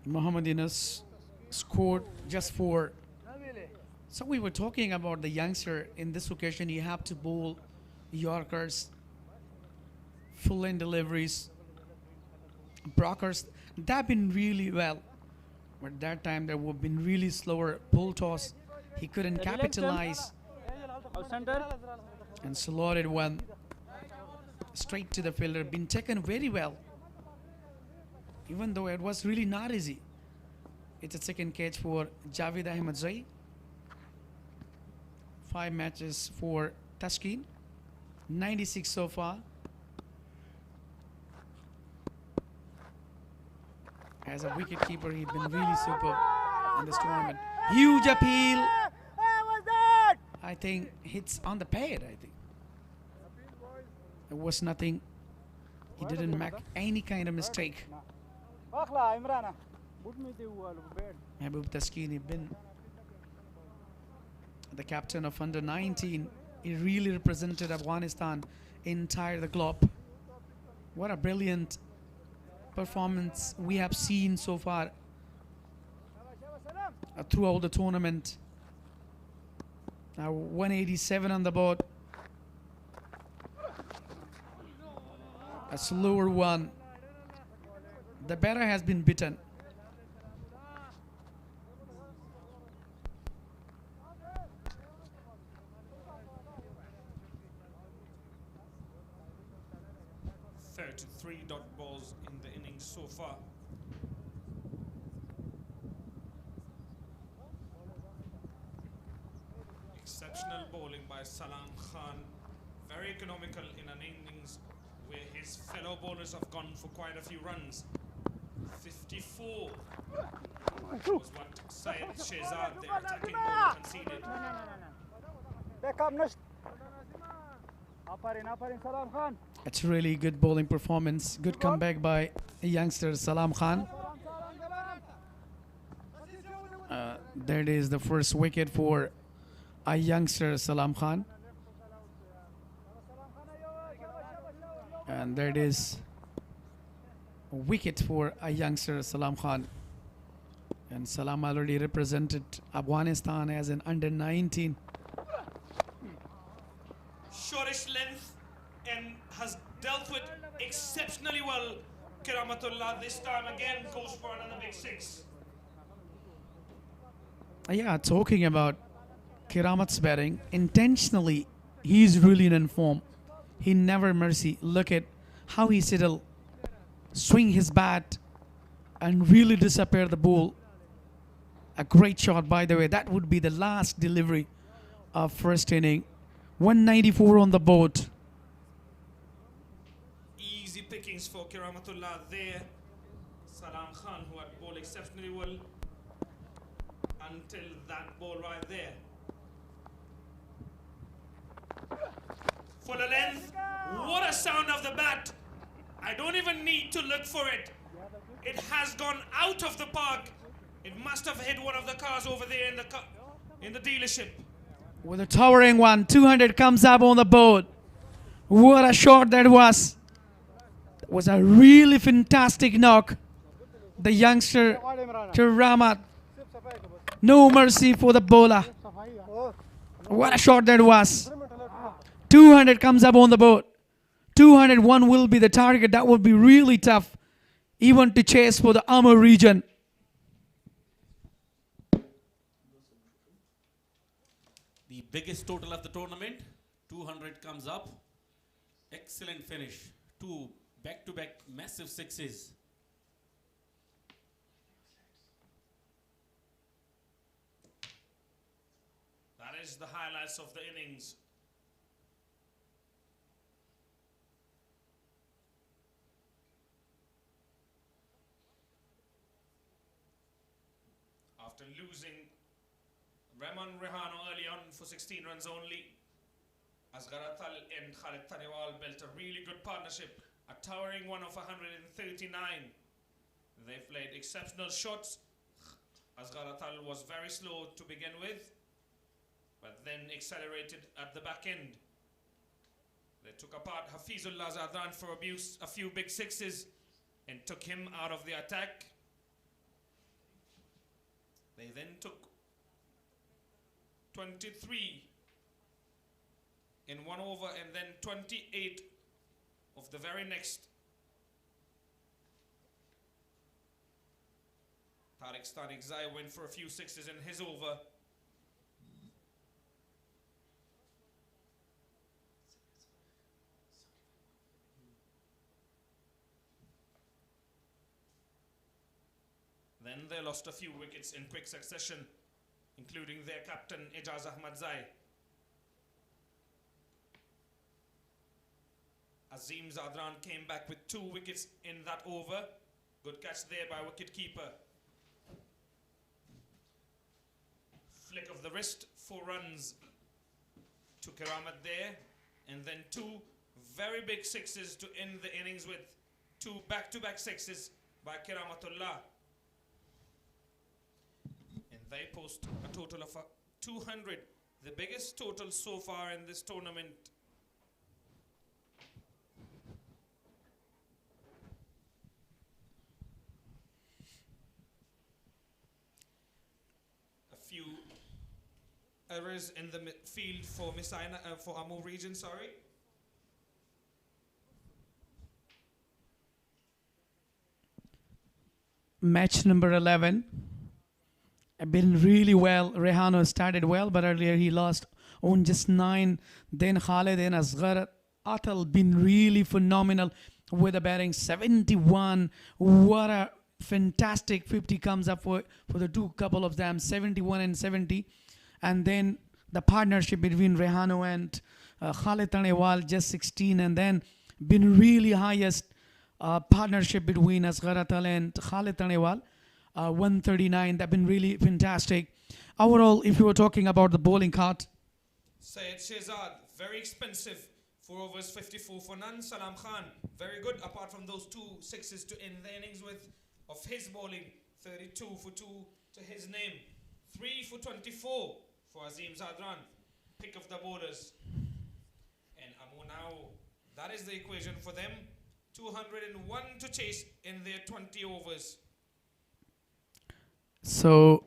Mohammad Yunus scored just 4. So we were talking about the youngster. In this occasion, you have to bowl Yorkers, full-end deliveries, Brockers. They've been really well. But that time there would have been really slower pull toss. He couldn't capitalize and slotted one straight to the fielder. Been taken very well, even though it was really not easy. It's a second catch for Javed Ahmed Zai. 5 matches for Tashkent. 96 so far. As a wicket-keeper, he's been really superb in this tournament. Huge appeal. I think hits on the pad, I think. It was nothing. He didn't make any kind of mistake. Mahbub Taskini been the captain of under 19. He really represented Afghanistan entire the globe. What a brilliant performance we have seen so far throughout the tournament. Now 187 on the board. A slower one. The batter has been beaten. Three dot balls in the innings so far. Exceptional bowling by Salam Khan. Very economical in an innings where his fellow bowlers have gone for quite a few runs. 54 was what Syed Shahzad, the attacking bowler, conceded. It's really good bowling performance. Good comeback by youngster Salam Khan. That is the first wicket for a youngster Salam Khan. And that is a wicket for a youngster Salam Khan. And Salam already represented Afghanistan as an under 19. Shortish length and has dealt with exceptionally well. Kiramatullah this time again goes for another big six. Yeah, talking about Kiramat's batting, intentionally, he's really in form. He never mercy. Look at how he settle, swing his bat, and really disappear the ball. A great shot, by the way. That would be the last delivery of first inning. 194 on the board. Easy pickings for Kiramatullah there. Salam Khan, who had bowled exceptionally well until that ball right there. For the length, what a sound of the bat. I don't even need to look for it. It has gone out of the park. It must have hit one of the cars over there in the dealership. With a towering one, 200 comes up on the board. What a shot that was. It was a really fantastic knock. The youngster, Kiramat. No mercy for the bowler. What a shot that was. 200 comes up on the board. 201 will be the target. That would be really tough, even to chase for the Amo Region. The biggest total of the tournament, 200 comes up. Excellent finish. Two back-to-back massive sixes. That is the highlights of the innings. After losing Rahman Rehano early on for 16 runs only, Asghar Atal and Khalid Taniwal built a really good partnership, a towering one of 139. They played exceptional shots. Asghar Atal was very slow to begin with, but then accelerated at the back end. They took apart Hafizullah Zadran for abuse, a few big sixes, and took him out of the attack. They then took 23 in one over and then 28 of the very next. Tariq Stanikzai went for a few sixes in his over. Then they lost a few wickets in quick succession, including their captain Ijaz Ahmadzai. Azim Zadran came back with 2 wickets in that over. Good catch there by wicketkeeper. Flick of the wrist, 4 runs to Kiramat there, and then 2 very big sixes to end the innings with. 2 back-to-back sixes by Kiramatullah. And they post a total of 200, the biggest total so far in this tournament. A few errors in the field for Mis-e-Ainak, for Amo Region, sorry. Match number 11. Been really well. Rehano started well, but earlier he lost on just 9. Then Khalid and Asghar Atal been really phenomenal with the batting. 71. What a fantastic 50 comes up for the couple of them. 71 and 70. And then the partnership between Rehano and Khalid Tanewal, just 16. And then been really highest partnership between Asghar Atal and Khalid Tanewal. 139, that's been really fantastic. Overall, if you were talking about the bowling card, Syed Shehzad, very expensive. 4 overs, 54 for none. Salam Khan, very good, apart from those 2 sixes to end the innings with of his bowling. 32 for 2 to his name. 3 for 24 for Azim Zadran, pick of the bowlers. And Amo now, that is the equation for them. 201 to chase in their 20 overs. So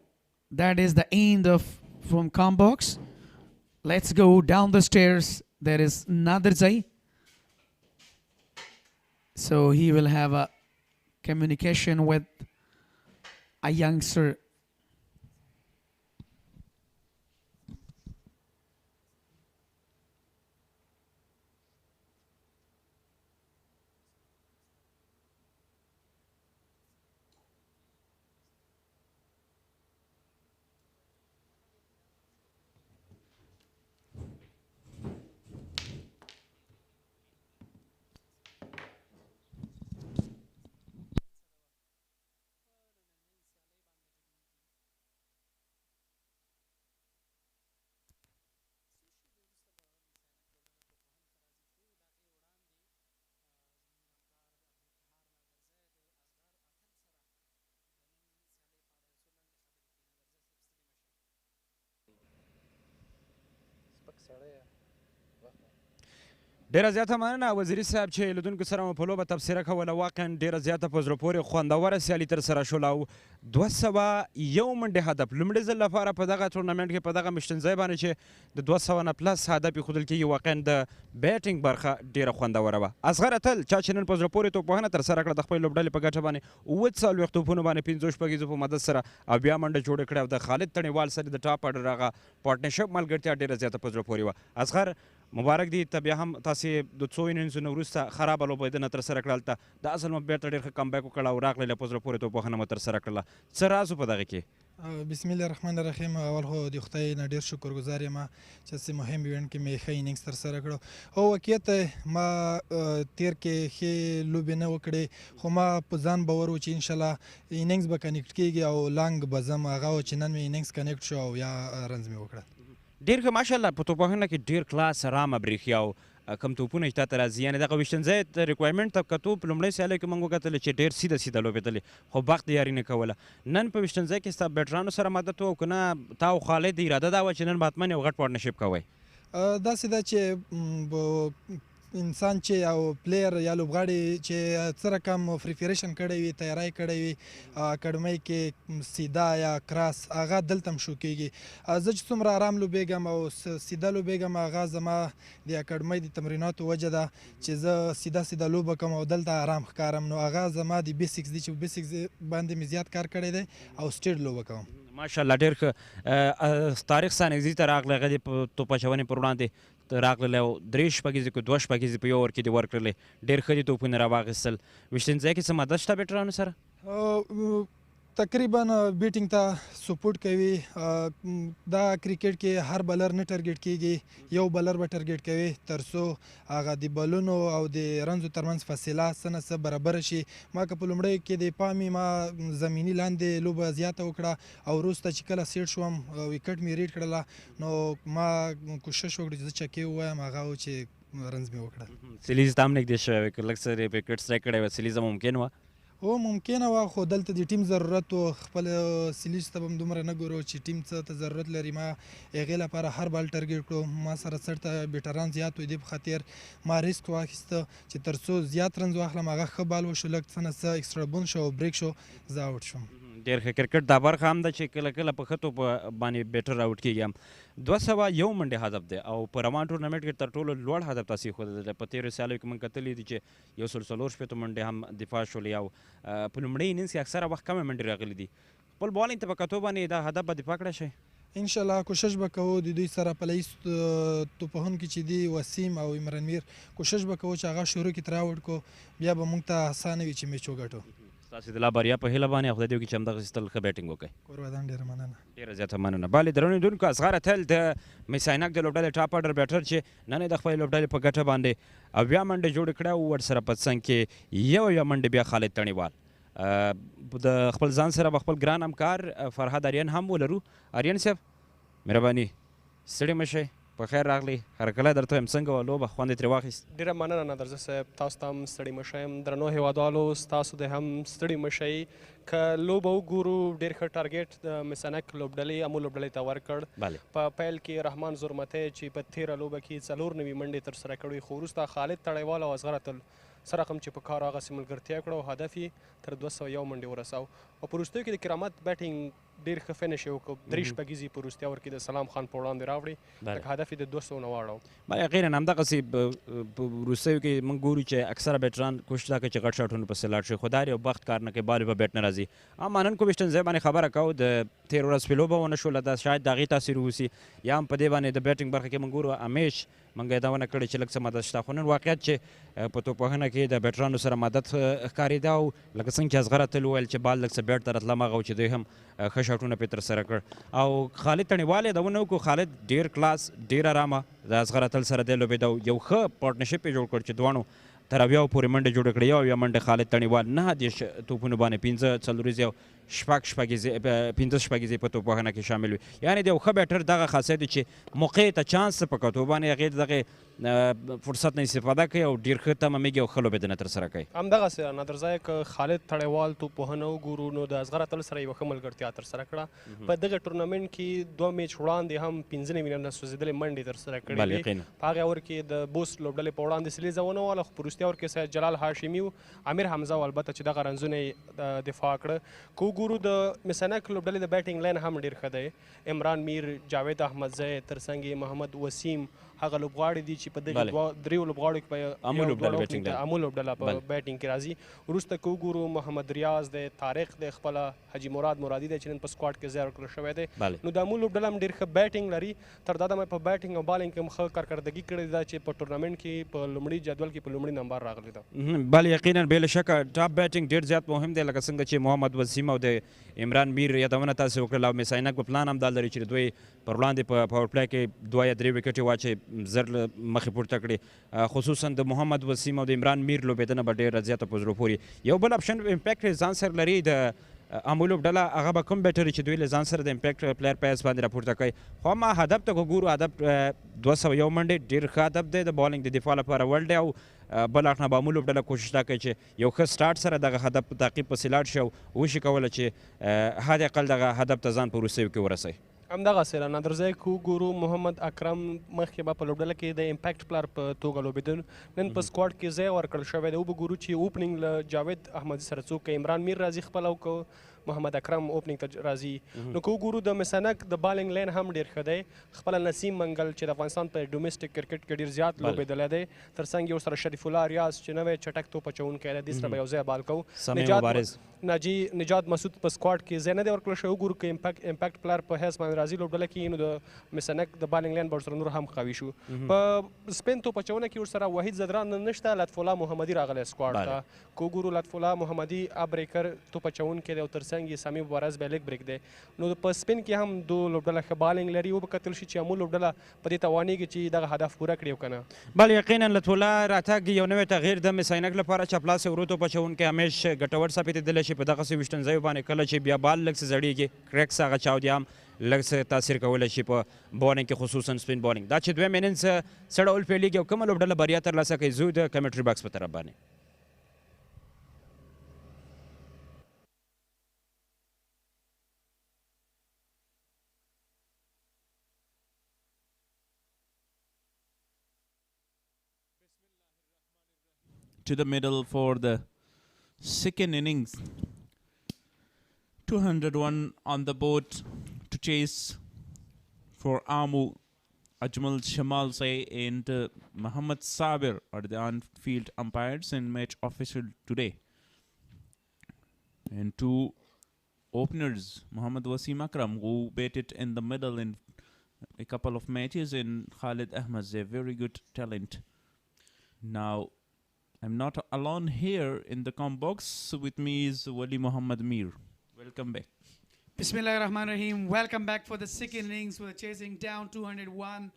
that is the end of from Combox. Let's go down the stairs. There is Naderzai. So he will have a communication with a youngster. ډیره زیاته مننه وزیري صاحب چې لیدونکو سره مو په لوبه تبصره کوله واقعا ډیره زیاته په زړه پورې خوندوره سیالي ترسره شوله او 201 منډې هدف لومړي ځل لپاره په دغه ټورنمنټ کې په دغه مشتنځای باندې چې د 200 نه پلس هدف ایښودل کېږي واقعا د بیټینګ برخه ډیره خوندوره وه اصغر اتل چا چې نن په زړه پورې توپوهنه ترسره کړه د خپلې لوبډلې په ګټه باندې 40 توپونو باندې 50 شپږیزو په مدد سره او بیا منډه جوړه کړه او د خالد تڼیوال سره د ټاپ اډر هغه پارټنرشپ ملګرتیا ډیره زیاته په زړه پورې وه اصغر مبارک دی ته بیا هم تاسې د څو انینګزونو وروسته خرابه لوبېدنه ترسره کړه هلته د اصل مو بیرته ډېر ښه کمبیک وکړه او راغلی په زړه پورې توپوهنه مو ترسره کړله څه راز په دغه کې بسم الله الرحمن الرحیم اول خو د خدای نه ډېر شکرګزار یم چې داسې مهم ایونټ کې مې ښه انینګز ترسره کړو او واقعیت ما تیر کې ښې لوبې نه وکړې خو ما په ځان باور و چې انشاءالله انینګز به کنیکټ کېږي او لانګ به ځم هغه و چې نن مې انینګز کنیکټ شو او یا رنز مې وکړه ډېر ښه ماشاءالله په توپوهنه کې ډېر کلاس ارامه برېښي او کم توپونه چې تا ته راځي یعنې دغه ویشتنځای ته ریکوایرمنټ ته کتو په لومړۍ سیالیو کې موږ وکتلې چې ډېر سیده سیده لوبېدلې خو بخت یاري نه کوله نن په ویشتنځای کې ستا بیټرانو سره مدد و او که نه تا او خالد اراده دا وه چې نن به حتما یو غټ پارټنرشپ کوئ داسې ده چې انسان چې او پلیر یا لوبغاړی چې څه رقم پریپریشن کړی وي تیاری کړی وي اکاډمۍ کې سیده یا کراس هغه دلته هم شو کېږي زه چې څومره ارام لوبېږم او سیده لوبېږم هغه زما د اکاډمۍ د تمریناتو وجه ده چې زه سیده سیده لوبه کوم او دلته ارام ښکارم نو هغه زما د بیسکس دي چې بیسکس باندې مې زیات کار کړی دی او سټیډ لوبه کوم ماشاءالله ډېر ښه طارق سانګزي ته راغلی هغه د توپ اچونې پر وړاندې راغلی او 3 شپږیزې کې 2 شپږیزې په یو اوور کې دې ورکړلې ډېر ښه دي توپونه راواخیستل ویشتنځای کې څه مدد شته بیټرانو سره تقریبا بیټینګ ته سپورټ کوي دا کرکټ کې هر بلر نه ټارګېټ کېږي یو بلر به ټارګېټ کوي تر څو هغه د بالونو او د رنزو ترمنځ فاصله څه نه څه برابره شي ما که په لومړۍ کې د پامې ما زمیني لاندې لوبه زیاته وکړه او وروسته چې کله سیټ شوم ویکټ مې ریډ کړله نو ما کوشش وکړه چې زه چکې ووایم هغه و چې رنز مې وکړه سیلیز ته هم نږدې شوی که لږ څه ویکټ سټرایک کړی وه سیلیزه ممکن وه هو ممکنه وه خو دلته د ټیم ضرورت و خپل سیلیز ته به هم دومره نه ګورو چې ټیم څه ته ضرورت لري ما هغې لپاره هر بال ټارګېټ کړو ما سره سر ته بیټران زیات وي دې په خاطر ما ریسک واخیسته چې تر څو زیات رنز واخلم هغه ښه بال وشو لږ څه نه څه ایکسټرا بون شو او بریک شو زه آوټ شوم ډېر ښه کرکټ دا برخه هم ده چې کله کله په ښه توپ باندې بیټر آوټ کېږي هم 201 منډې هدف دی او په روان ټورنمنټ کې تر ټولو لوړ هدف تاسې ایښودلی دی په تېرو سیالیو کې موږ کتلي دي چې 140 منډې هم دفاع شولې او په لومړۍ انینګز کې اکثره وخت کمې منډې راغلي دي خپل بالینګ ته په کتو باندې دا هدف به دفاع کړی شئ انشاءالله کوشش به کوو د دوی سره په لایس توپوهونکي چې دي وسیم او عمران میر کوشش به کوو چې هغه شروع کې تر راوړ کړو بیا به موږ ته اسانه وي چې میچ وګټو ستاسې د لا بریا په هیله باندې او خدای دې وکړي چې همدغسې تل ښه بیټینګ وکړئ قربان ډېره مننه ډېره زیاته مننه بالي درنو لیدونکو اصغر اتل د میس-e-Ainak د لوبډلې ټاپ اډر بیټر چې نن یې د خپلې لوبډلې په ګټه باندې اویا منډې جوړې کړه او ورسره په څنګ کې یوه منډې بیا خالد تڼیوال د خپل ځان سره به خپل ګران همکار فرهاد اریان هم ولرو اریان صاحب مهرباني ستړي مه شئ په خیر راغلی هرکلی درته وایم څنګه وه لوبه خوند یې ترې واخیست ډېره مننه نادرزه صاحب تاسو ته هم ستړي مه شئ درنو هیوادوالو ستاسو د هم ستړي مه شئ که لوبه وګورو ډېر ښه ټارګېټ د مس-e-Ainak لوبډلې امو لوبډلې ته ورکړ په پیل کې رحمان زرمتی چې په تېره لوبه کې 4 نوي منډې ترسره کړې خو وروسته خالد تړیوال او اصغر اتل سره هم چې په کار هغسې ملګرتیا کړه او هدف یې تر 201 منډې ورساو او په وروستیو کې د کرامت بیټینګ ډېر ښه فینش یې وکړو 3 شپږیزې په وروستیا ور کې د سلام خان په وړاندې راوړې لکه هدف یې د 200 نه واړو بله یقینا همدغسې په وروستیو کې موږ ګورو چې اکثره بیټران کوشش دا کوي چې غټ شاټونو پسې لاړ شي خو دا یو وخت کار نه کوي بال په بیټ نه راځي اما نن کوبیشتن ځای باندې خبره کوو د تېر ورځ پې لوبه ونه شوله دا شاید د هغې تاثیر ووسي یا هم په دې باندې د بیټینګ برخه کې موږ ګورو همیش موږ یې دا ونه کړې چې لږ څه مدد شته خو نن واقعیت چې په توپوهنه کې د بیټرانو سره مدد ښکارېده او لکه څنګه چې اصغر اتل وویل چې بال لږ څه بیټ ته راتله مغه و چې دوی هم ښه شاټونه پرې ترسره کړ او خالد تڼیوال یې دا ونه وکړو خالد ډېر کلاس ډېر ارامه د اصغر اتل سره دی لوبېده یو ښه پارټنرشپ یې جوړ کړ چې دواړو تر اویاو پورې منډې جوړې کړې یو منډه خالد تڼیوال 9 توپونو باندې 5 څلوریزې او پنځه شپږیزې په توپوهنه کې شامل وي یعنې د یو ښه بیټر دغه خاصیت دی چې موقع ته چانس په کتو باندې هغې دغې فرصت نه استفاده کوي او ډېر ښه تمه میږي او ښه لوبېدنه ترسره کوي همدغسې نادرزی که خالد تړیوال توپوهنه وګورو نو د اصغر اتل سره یوه ښه ملګرتیا ترسره کړه په دغه ټورنمنټ کې 2 میچ وړاندې هم 15 نوي نه سوځېدلې منډې ترسره کړې وې په هغې اور کې د بوست لوبډلې په وړاندې سلیزه ونه واله خو په وروستیا اور کې سید جلال هاشمي و امیر حمزه و البته چې دغه رنزونه یې دفاع کړه که وګورو د مس-e-Ainak لوبډلې د بیټینګ لاین هم ډېر ښه دی عمران میر جاوید احمدزی ترڅنګ یې محمد وسیم هغه لوبغاړي دي چې په دغه دریو لوبغاړو کې په امو لوبډله په بیټینګ کې راځي وروسته که وګورو محمد ریاض دی طارق دی خپله حاجي مرادي دی چې نن په سکواډ کې ځای ورکړل شوی دی نو د امو لوبډله هم ډېر ښه بیټینګ لري تر دا دمه په بیټینګ او بالینګ کې هم ښه کارکردګي کړې ده چې په ټورنمنټ کې په لومړي جدول کې په لومړي نمبر راغلی ده بله یقینا بې له شکه ټاپ بیټینګ ډېر زیات مهم دی لکه څنګه چې محمد وسیم او د عمران میر یادونه تاسې وکړل او مس-e-Ainak په پلان هم دا لري چې دوی پر وړاندې په پاورپلای کې 2 یا 3 وکټې واچوي زر مخې پورته کړي خصوصا د محمد وسیم او د عمران میر لوبېدنه به ډېره زیاته په زړه پورې یو بل اپشن امپیکټ ځان سره لري د امو لوبډله هغه به کوم بیټر چې دوی له ځان سره د امپیکټ پلیر په حیث باندې راپورته کوي خو اما هدف ته که ګورو هدف 201 منډې ډېر ښه هدف دی د بالینګ د دفاع لپاره وړ دی او بل اړخ نه به امو لوبډله کوشش دا کوي چې یو ښه سټارټ سره دغه هدف په تعقیب پسې لاړ شي او وشي کولی چې حد اقل دغه هدف ته ځان په وروستیو کې ورسوي همدغسې را نادرزی که وګورو محمد اکرم مخکې به په لوبډله کې د امپیکټ پلر په توګه لوبېده نن په سکواډ کې ځای ورکړل شوی دی وبه ګورو چې اوپننګ له جاوید احمدي سره څوک عمران میر راځي خپله او محمد اکرم اوپننګ ته راځي نو که وګورو د مس-e-Ainak د بالینګ لین هم ډېر ښه دی خپله نسیم منګل چې د افغانستان په ډومestic کرکټ کې ډېر زیات لوبېدلی دی ترڅنګ یې ورسره شریف الله ریاض چې نوی چټک توپ اچوونکی دی دې سره به یو ځای بال کوو نجات مسعود په سکواډ کې ځای نه دی ورکړل شوی وګورو که امپیکټ پلر په حیث باندې راځي لوبډله کې نو د مس-e-Ainak د بالینګ لین به ورسره نور هم قوي شو په سپین توپ اچونه کې ورسره وحید زدران نشته لطف الله محمدي راغلی سکواډ ته که وګورو لطف الله محمدي ابریکر توپ اچوونکی دی او ترڅنګ یې سامي مبارز به لیګ بریک دی نو په سپین کې هم دو لوبډله ښه بالینګ لري وبکتل شي چې امو لوبډله په دې توانیږي چې دغه هدف پوره کړي او که نه بله یقینا لطف الله راتګ یو نوی تغییر د مس-e-Ainak لپاره چپلاس ورو توپ اچوونکی همیش ګټور ثابتېدلی شي په دغسې ویشتنځیو باندې کله چې بیا بال لږ څه زړېږي کرکس هغه چاودي هم لږ څه تاثیر کولی شي په بالینګ کې خصوصا سپین بالینګ دا چې دویم اننګز څه ډول پیلېږي او کومه لوبډله بریا ترلاسه کوي زه د کمنټري باکس په طرف باندې to the middle for the second innings. 201 on the board to chase for Amo. Ajmal Shamal Say and Muhammad Sabir are the on-field umpires and match official today. And two openers, Muhammad Wasim Akram, who batted in the middle in a couple of matches, and Khalid Ahmad, a very good talent. Now, I'm not alone here in the com box. With me is Wali Muhammad Mir. Welcome back. Bismillahirrahmanirrahim. Welcome back for the second innings. We're chasing down 201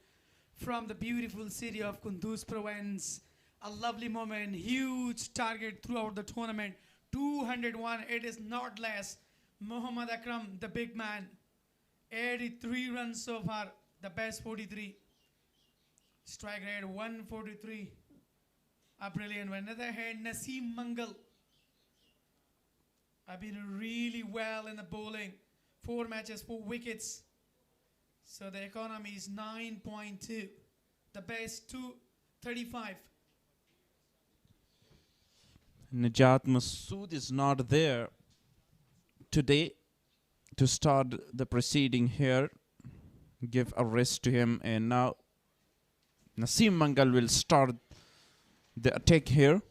from the beautiful city of Kunduz province. A lovely moment, huge target throughout the tournament. 201, it is not less. Muhammad Akram, the big man, 83 runs so far, the best 43. Strike rate 143. A brilliant one. Another hand, Naseem Mangal. I've been really well in the bowling. 4 matches, 4 wickets. So the economy is 9.2. The best 235. Najat Masood is not there today to start the proceeding here. Give a rest to him, and now Naseem Mangal will start the attack here.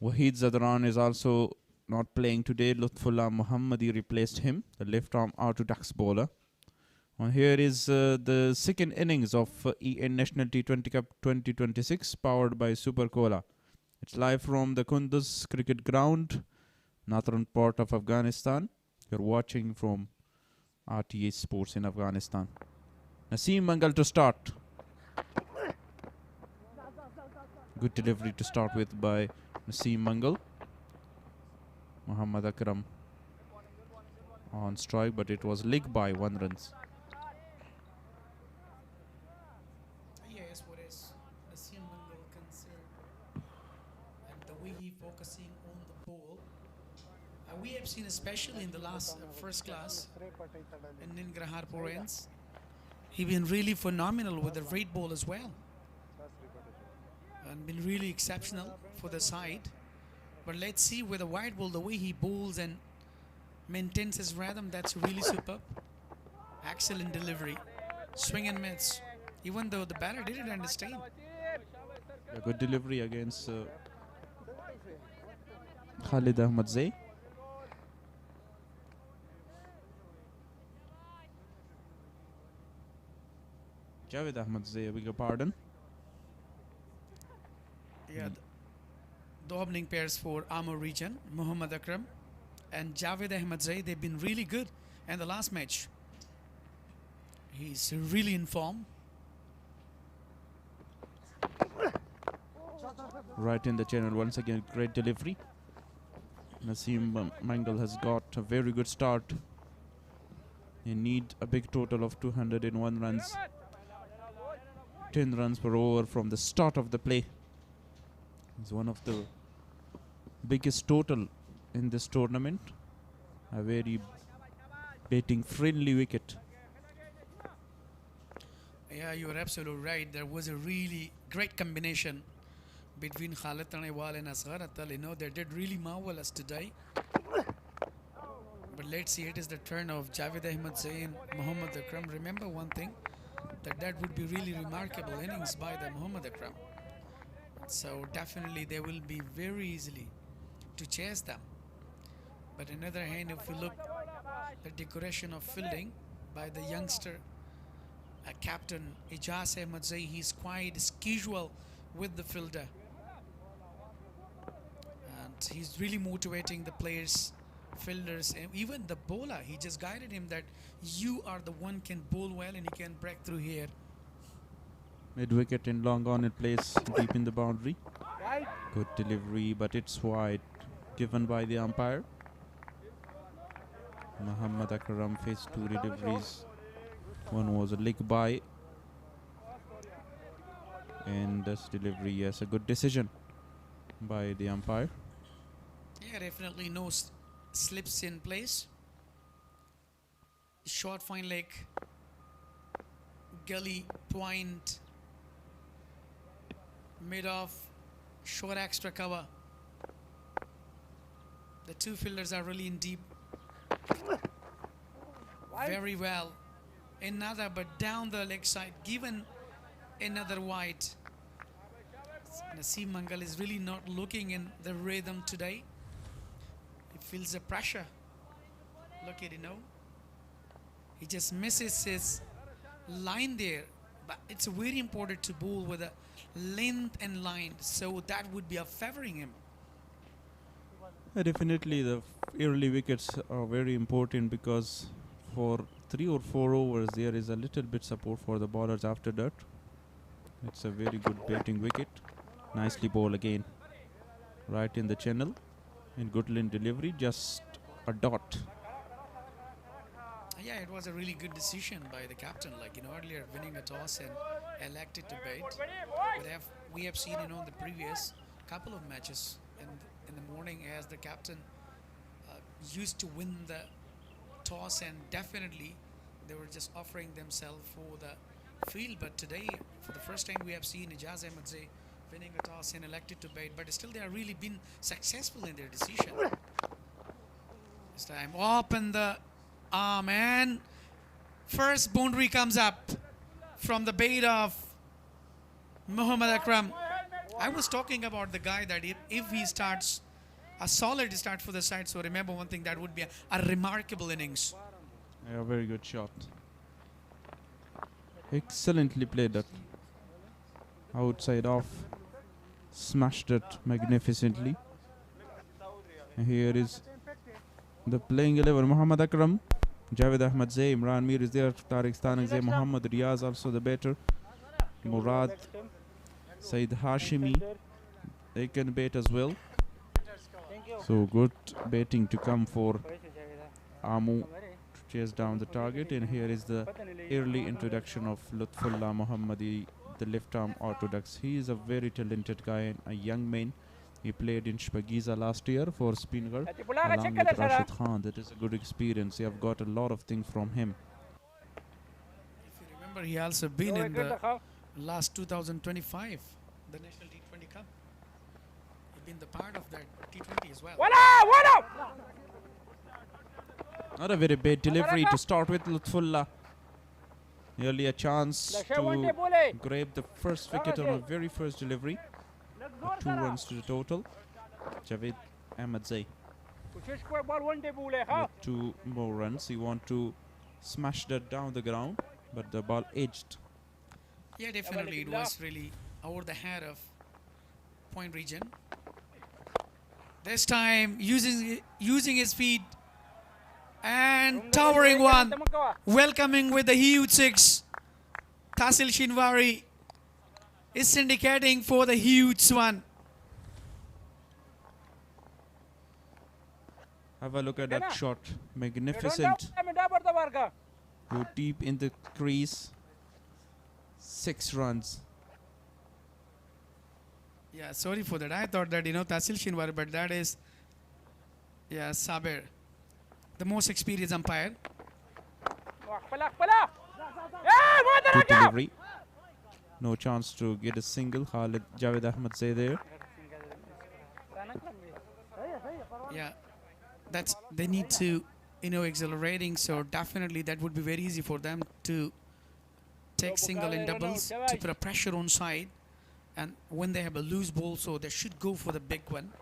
Wahid Zadran is also not playing today. Lutfullah Muhammadi replaced him, the left arm orthodox bowler. Here is the second innings of EN National T20 Cup 2026 powered by Super Cola. It's live from the Kunduz cricket ground, northern part of Afghanistan. You're watching from RTA Sports in Afghanistan. Naseem Mangal to start. Good delivery to start with by Naseem Mangal. Muhammad Akram on strike, but it was leg by 1 run. Yes, what is Naseem Mangal concerned and the way he focusing on the ball. We have seen, especially in the last first class in Ningraharpur ends, he been really phenomenal with the red ball as well, and been really exceptional for the side. But let's see with the wide ball, the way he bowls and maintains his rhythm, that's really superb. Excellent delivery, swing and miss, even though the batter didn't understand. A good delivery against Khalid Ahmadzai. Javed Ahmadzai, I beg your pardon. Yeah, the opening pairs for Amo Region, Muhammad Akram and Javed Ahmadzai, they've been really good. And the last match, he's really in form. Right in the channel once again, great delivery. Naseem Mangal has got a very good start. They need a big total of 201 runs. 10 runs per over from the start of the play. It's one of the biggest total in this tournament. A very batting friendly wicket. Yeah, you are absolutely right. There was a really great combination between Khalid Tanewal and Asghar Atal. You know, they did really marvelous today. But let's see, it is the turn of Javed Ahmadzai and Muhammad Akram. Remember one thing, that would be really remarkable innings by the Muhammad Akram. So definitely they will be very easily to chase them. But on the other hand, if we look the decoration of fielding by the youngster captain Ijaz Ahmadzai, he's quite casual with the fielder. And he's really motivating the players, fielders, and even the bowler. He just guided him that you are the one can bowl well and he can break through here. Mid wicket in long on, it plays deep in the boundary. Good delivery, but it's wide, given by the umpire. Muhammad Akram faced 2 deliveries. One was a leg by, and this delivery, yes, a good decision by the umpire. Yeah, definitely no slips in place. Short fine leg, gully point, mid off, short extra cover. The 2 fielders are really in deep. Very well. Another, but down the leg side, given another wide. Naseem Mangal is really not looking in the rhythm today. He feels the pressure. Look at it, he just misses his line there. But it's very important to bowl with a length and line, so that would be favoring him. Definitely the early wickets are very important, because for 3 or 4 overs there is a little bit support for the bowlers after that. It's a very good batting wicket. Nicely bowled again, right in the channel, in good line delivery, just a dot. Yeah, it was a really good decision by the captain. Like, earlier winning a toss and elected to bait. But we have seen, in the previous couple of matches in the morning, as the captain used to win the toss, and definitely they were just offering themselves for the field. But today, for the first time, we have seen Ijaz Ahmadzai winning a toss and elected to bait. But still, they have really been successful in their decision. This time, open the arm, and first boundary comes up from the bait of Muhammad Akram. I was talking about the guy that if he starts a solid start for the side, so remember one thing, that would be a remarkable innings. Yeah, very good shot. Excellently played that. Outside off. Smashed it magnificently. And here is the playing 11. Muhammad Akram, Javed Ahmadzai, Imran Mir is there, Tariq Stanakzai, Muhammad Riyaz also the batter. Murad, Said Hashimi, they can bait as well. So good batting to come for Amo to chase down the target. And here is the early introduction of Lutfullah Muhammadi, the left arm orthodox. He is a very talented guy and a young man. He played in Shpagiza last year for Spingar along with Rashid Khan. That is a good experience. You have got a lot of things from him. If you remember, he also been in the last 2025, the National T20 Cup. He's been the part of that T20 as well. Not a very bad delivery to start with Lutfullah. Nearly a chance to grab the first wicket on a very first delivery. 2 runs to the total. Javed Ahmadzai with 2 more runs. He want to smash that down the ground, but the ball edged. Yeah, definitely. It was really over the head of Point Region. This time using his feet and towering one, welcoming with the huge 6. Tasil Shinwari is syndicating for the huge one. Have a look at that shot. Magnificent. Go deep in the crease. 6 runs. Yeah, sorry for that. I thought that, Tasil Shinwari, but that is, yeah, Saber, the most experienced umpire. Good delivery. No chance to get a single. Khalid Javed Ahmadzai there. Yeah, they need to, accelerating. So definitely that would be very easy for them to take single and doubles to put a pressure on side. And when they have a loose ball, so they should go for the big one.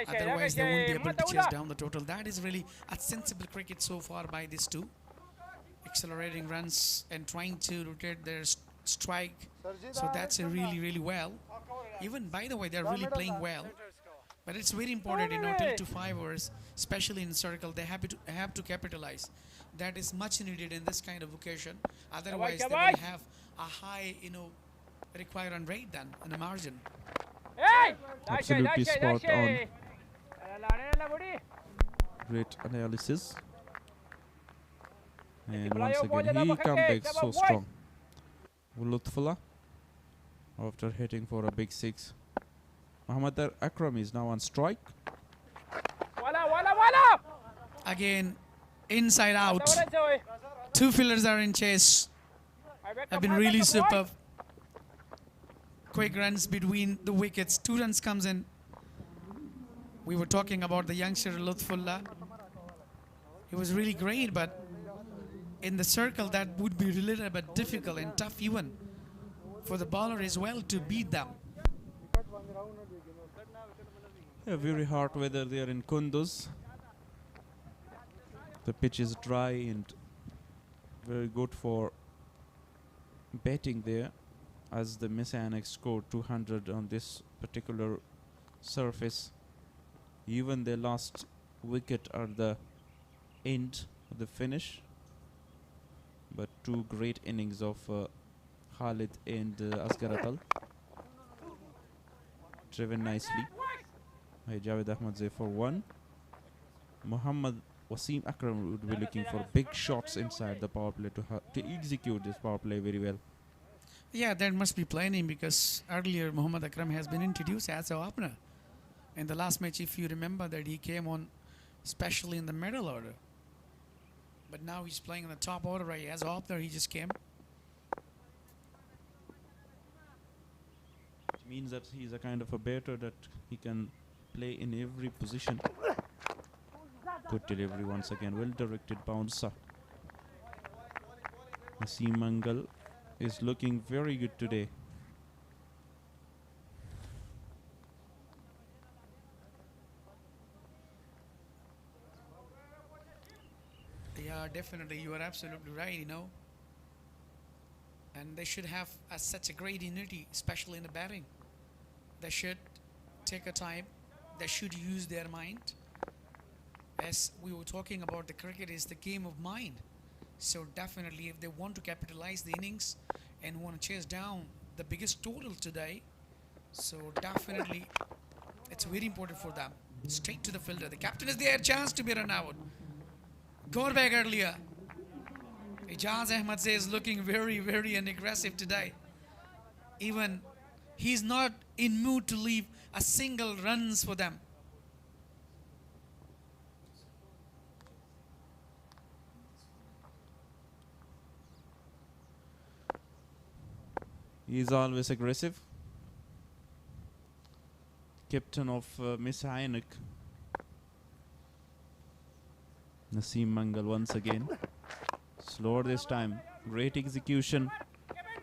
Otherwise, they won't be able to chase down the total. That is really a sensible cricket so far by these two. Accelerating runs and trying to rotate their strike. So that's really, really well. Even, by the way, they're really playing well. But it's very important, till to 5 overs, especially in circle, they have to capitalize. That is much needed in this kind of occasion. Otherwise, they will have a high, required run rate then in the margin. Absolutely spot on. Great analysis. And once again, he comes back so strong. Lutfullah, after hitting for a big 6. Muhammad Akram is now on strike. Again, inside out. 2 fielders are in chase. Have been really superb. Quick runs between the wickets. 2 runs comes in. We were talking about the youngster Lutfullah. He was really great, but in the circle that would be a little bit difficult and tough even for the bowler as well to beat them. Yeah, very hard weather there in Kunduz. The pitch is dry and very good for batting there, as the Mis-e-Ainak scored 200 on this particular surface. Even their last wicket at the end of the finish. But 2 great innings of Khalid and Asghar Atal. Driven nicely by Javed Ahmadzai for 1. Muhammad Wasim Akram would be looking for big shots inside the power play to execute this power play very well. Yeah, that must be planning because earlier Muhammad Akram has been introduced as an opener. In the last match, if you remember that he came on especially in the middle order. But now he's playing in the top order, right? As an opener, he just came. Which means that he's a kind of a batter that he can play in every position. Good delivery once again, well directed bouncer. Naseem Mangal is looking very good today. Yeah, definitely. You are absolutely right, you know. And they should have such a great unity, especially in the batting. They should take a time. They should use their mind. As we were talking about, the cricket is the game of mind. So definitely, if they want to capitalize the innings and want to chase down the biggest total today, so definitely it's very important for them. Straight to the fielder. The captain is there, chance to be run out. Got back earlier. Ijaz Ahmed is looking very, very aggressive today. Even he's not in mood to leave a single runs for them. He's always aggressive. Captain of Mis-e-Ainak. Naseem Mangal once again. Slower this time. Great execution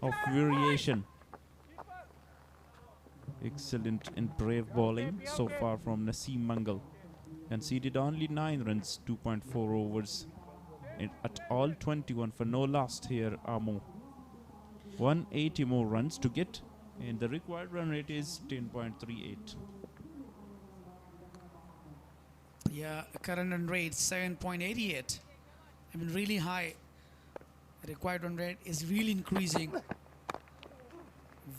of variation. Excellent and brave bowling so far from Naseem Mangal. Conceded only 9 runs, 2.4 overs. At all 21 for no loss here, Amo. 180 more runs to get, and the required run rate is 10.38. Yeah, current run rate 7.88. I mean, really high. The required run rate is really increasing.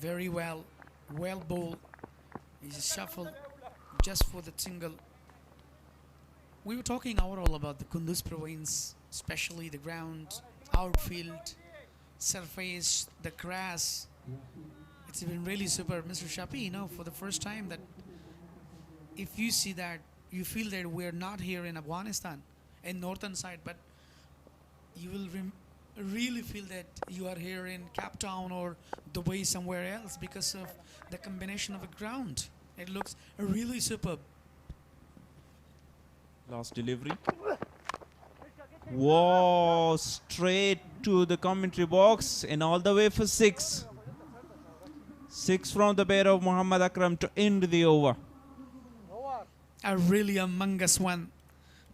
Very well. Well bowled. He's a shuffle just for the single. We were talking overall about the Kunduz province, especially the ground, outfield, surface, the grass. It's been really super. Mr. Shafi, you know, for the first time that if you see that, you feel that we're not here in Afghanistan, in northern side, but you will really feel that you are here in Cape Town or Dubai, somewhere else, because of the combination of the ground. It looks really superb. Last delivery. Whoa, straight to the commentary box and all the way for 6. 6 from the bat of Muhammad Akram to end the over. A really humongous one.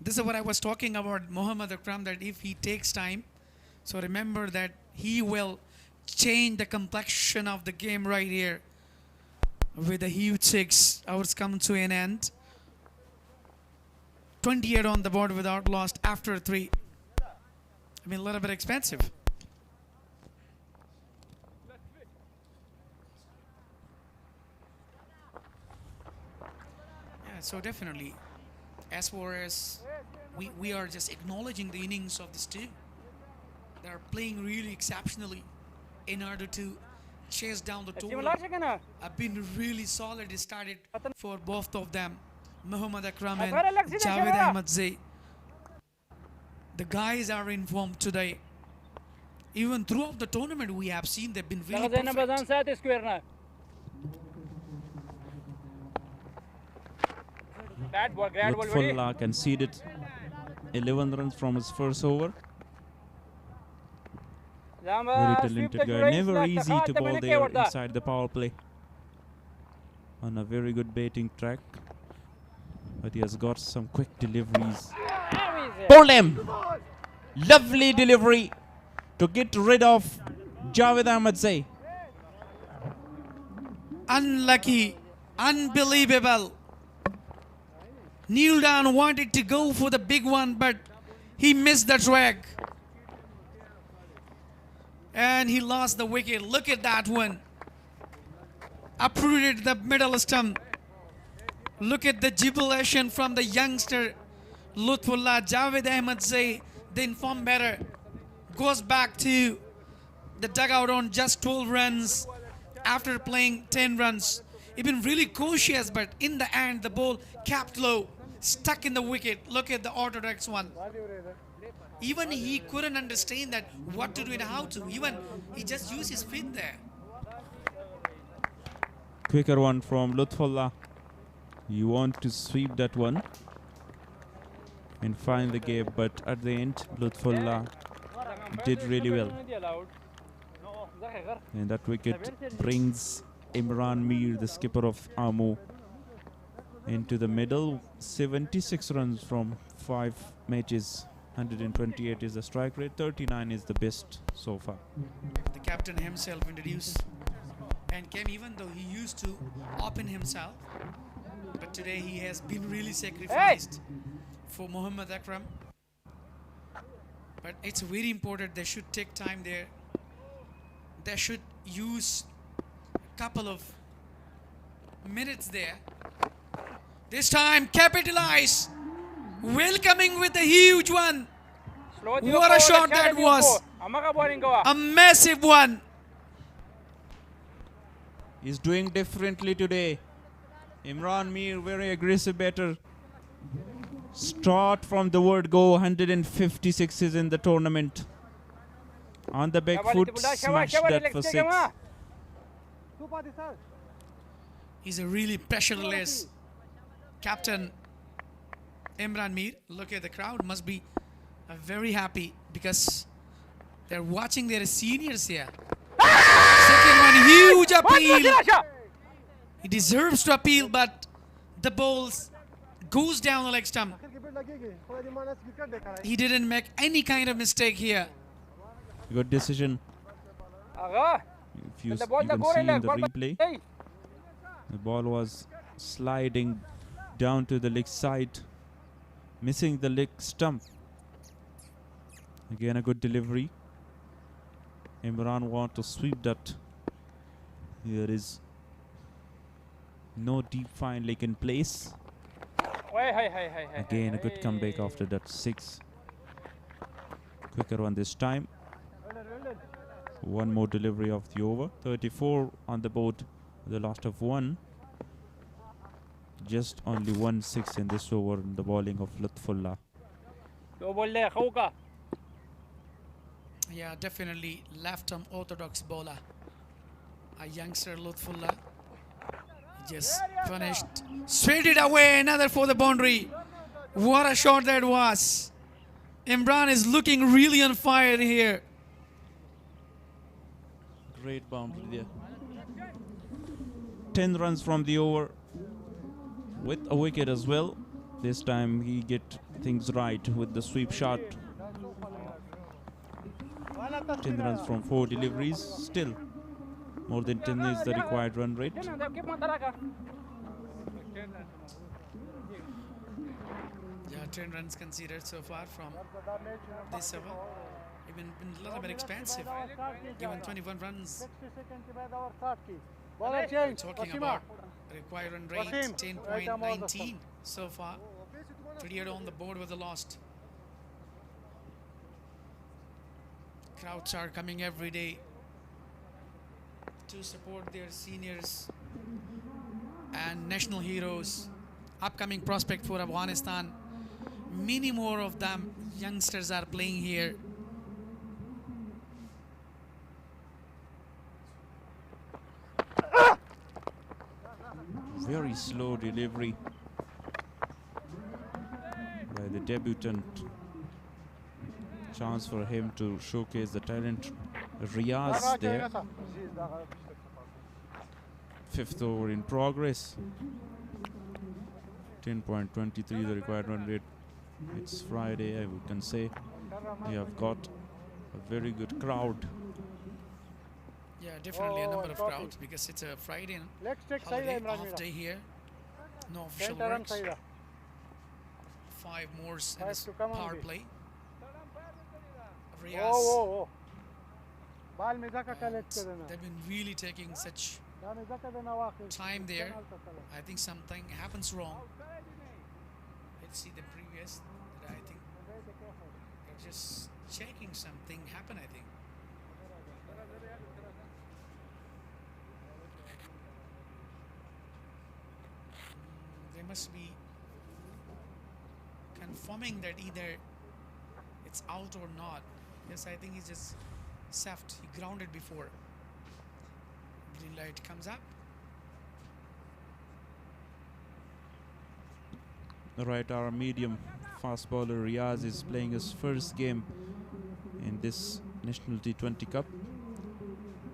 This is what I was talking about Muhammad Akram, that if he takes time, so remember that he will change the complexion of the game right here. With a huge 6, hours come to an end. 28 on the board without lost after 3. I mean, a little bit expensive. Yeah, so definitely, as far as we are just acknowledging the innings of this team. They are playing really exceptionally in order to chase down the total. Have been really solid. It started for both of them, Muhammad Akram and Javed Ahmed Zay. The guys are in form today. Even throughout the tournament, we have seen they've been really perfect. Lutfullah conceded 11 runs from his first over. Very talented guy. Never easy to bowl there inside the power play. On a very good batting track. But he has got some quick deliveries. Bowled him! Lovely delivery to get rid of Javed Ahmed Zay. Unlucky. Unbelievable. Neil Down wanted to go for the big one, but he missed the track. And he lost the wicket. Look at that one. Uprooted the middle stump. Look at the jubilation from the youngster Lutfullah, Javed Ahmed say the informed batter goes back to the dugout on just 12 runs after playing 10 runs. He's been really cautious, but in the end, the ball capped low, stuck in the wicket. Look at the orthodox one. Even he couldn't understand that what to do and how to. Even he just used his feet there. Quicker one from Lutfullah. You want to sweep that one and find the gap, but at the end, Lutfullah did really well. And that wicket brings Imran Mir, the skipper of Amo, into the middle. 76 runs from 5 matches. 128 is the strike rate. 39 is the best so far. The captain himself introduced and came, even though he used to open himself. But today he has been really sacrificed for Muhammad Akram. But it's very important. They should take time there. They should use a couple of minutes there. This time capitalize. Welcoming with a huge one. What a shot that was. A massive one. He's doing differently today. Imran Mir, very aggressive batter. Start from the word go. 156 is in the tournament. On the back foot, smashed that for 6. He's a really pressureless captain, Imran Mir. Look at the crowd, must be very happy because they're watching their seniors here. Second one, huge appeal. He deserves to appeal, but the ball goes down the leg stump. He didn't make any kind of mistake here. Good decision. If you can see in the replay, the ball was sliding down to the leg side, missing the leg stump. Again, a good delivery. Imran want to sweep that. There is no deep fine leg in place. Again, a good comeback after that 6. Quicker one this time. One more delivery of the over. 34 on the board. The last of 1. Just only 1 6 in this over in the bowling of Lutfullah. Yeah, definitely left-arm orthodox bowler. A youngster Lutfullah just finished. Straight it away, another for the boundary. What a shot that was. Imran is looking really on fire here. Great boundary there. 10 runs from the over with a wicket as well. This time he get things right with the sweep shot. 10 runs from 4 deliveries. Still, more than 10 is the required run rate. Yeah, 10 runs considered so far from this over. Even been a little bit expensive, given 21 runs. We're talking about required run rate 10.19 so far. 38 on the board with the lost. Crowds are coming every day to support their seniors and national heroes. Upcoming prospect for Afghanistan. Many more of them youngsters are playing here. Very slow delivery by the debutant. Chance for him to showcase the talent. Riyaz there. 5th over in progress. 10.23 the required run rate. It's Friday, I can say. We have got a very good crowd. Yeah, definitely a number of crowds because it's a Friday and holiday, off day here. No official works. 5 more in this power play. Riyaz. They've been really taking such time there. I think something happens wrong. Let's see the previous. happen, I think. They must be confirming that either it's out or not. Yes, I think he's just seft. He grounded before. Green light comes up. The right arm medium fast bowler Riaz is playing his first game in this National T20 Cup.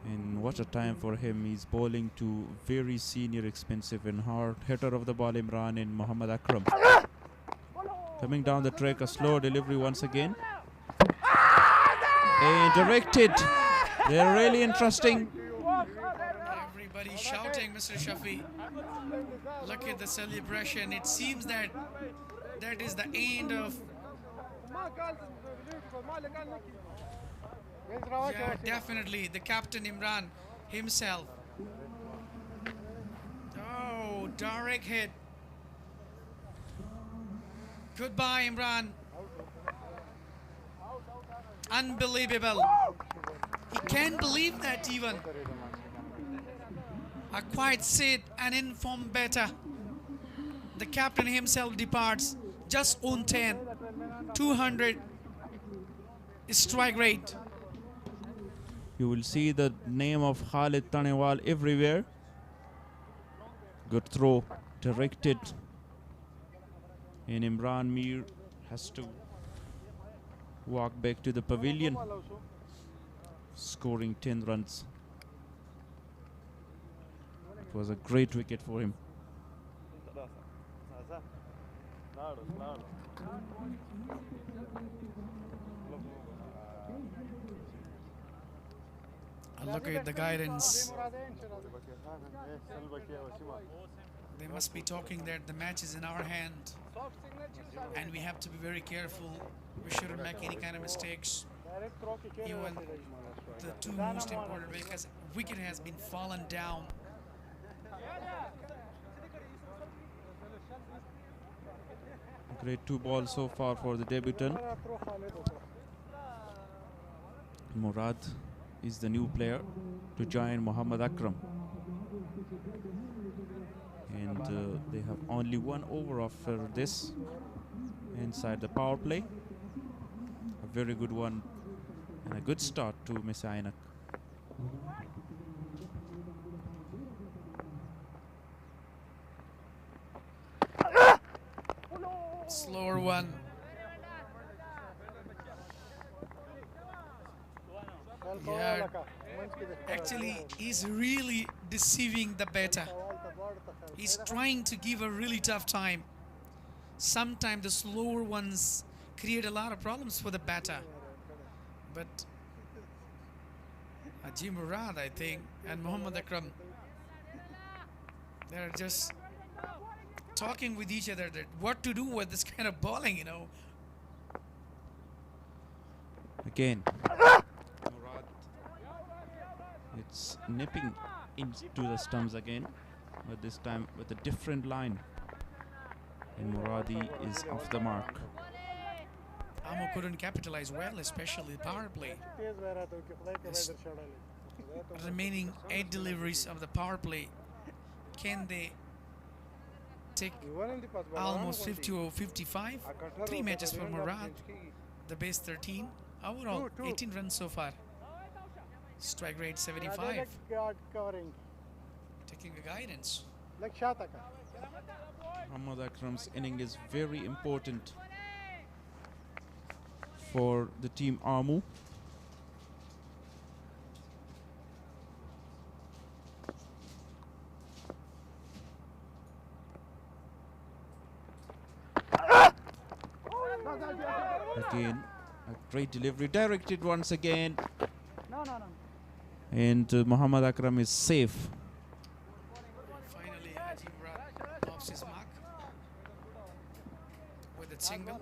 And what a time for him. He's bowling to very senior, expensive and hard hitter of the ball Imran and Muhammad Akram. Coming down the track, a slow delivery once again. And directed. They're really interesting. Everybody shouting, Mr. Shafi. Look at the celebration. It seems that that is the end of... Yeah, definitely. The captain Imran himself. Oh, direct hit. Goodbye, Imran. Unbelievable. He can't believe that even. A quiet sit and informed better. The captain himself departs just on 10. 200 strike rate. You will see the name of Khalid Tanewal everywhere. Good throw, directed. And Imran Mir has to walk back to the pavilion, scoring 10 runs. It was a great wicket for him. Look at the guidance. They must be talking that the match is in our hand and we have to be very careful. We shouldn't make any kind of mistakes. Even the two most important because wicket has been fallen down. Great 2 balls so far for the debutant. Morad is the new player to join Muhammad Akram. And they have only 1 over after this inside the power play. A very good one and a good start to Mis-e-Ainak. Slower one. Yeah, actually he's really deceiving the batter. He's trying to give a really tough time. Sometimes the slower ones create a lot of problems for the batter. But Haji Murad, I think, and Muhammad Akram, they're just talking with each other that what to do with this kind of bowling, you know. Again, Murad, it's nipping into the stumps again, but this time with a different line. And Moradi is off the mark. Amo couldn't capitalize well, especially the power play. This remaining 8 deliveries of the power play, can they take almost 50 or 55? 3 matches for Morad, the base 13. Overall, 18 runs so far. Strike rate 75. Taking the guidance. Muhammad Akram's inning is very important for the team Amo. Again, a great delivery, directed once again. And Muhammad Akram is safe. Finally, Haji Murad offs his mark with a single.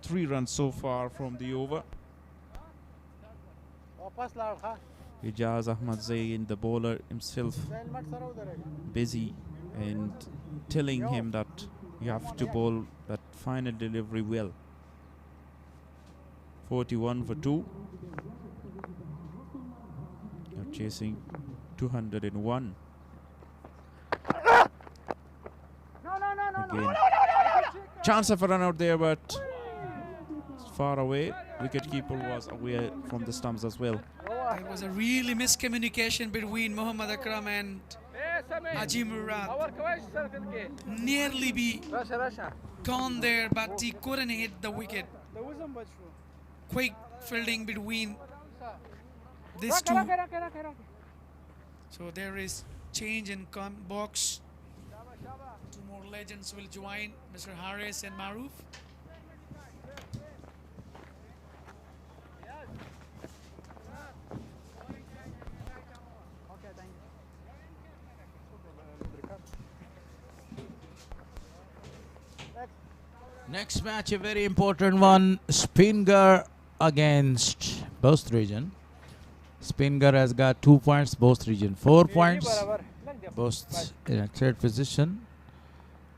Three runs so far from the over. Ijaz Ahmad Zain, the bowler himself, busy and telling him that you have to bowl that final delivery well. 41 for 2. You're chasing 201. Again, chance of a run out there, but it's far away. Wicketkeeper was away from the stumps as well. There was a really miscommunication between Muhammad Akram and Haji Murad. Nearly be gone there, but he couldn't hit the wicket. Quick fielding between these two. So there is change in box. Two more legends will join, Mr. Haris and Maruf. Next match, a very important one. Spinger against Both Region. Spinger has got 2 points, Both Region 4 points. Both in a third position.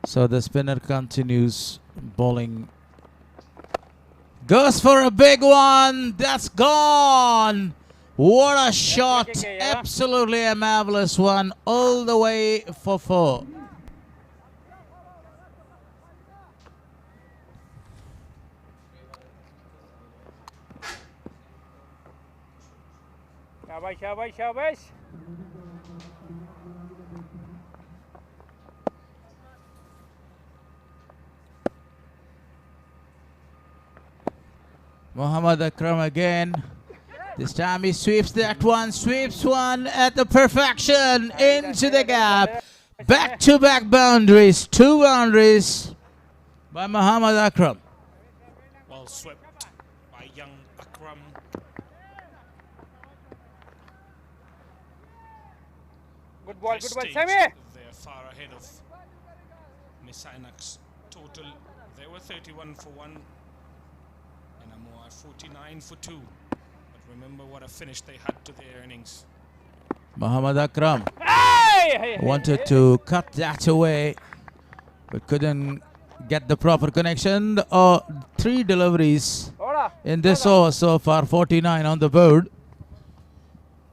So the spinner continues bowling. Goes for a big one. That's gone. What a shot. Absolutely a marvelous one. All the way for 4. Shabash, shabash, shabash. Muhammad Akram again. This time he sweeps that one, sweeps one at the perfection into the gap. Back-to-back boundaries, 2 boundaries by Muhammad Akram. Well swept by young Akram. Good ball, This good ball. stage, Sami! they're far ahead of Mis-e-Ainak's total. They were 31 for 1 and Amo at 49 for 2. But remember what a finish they had to their innings. Muhammad Akram Hey! wanted to cut that away, but couldn't get the proper connection. 3 deliveries in this over so far, 49 on the board.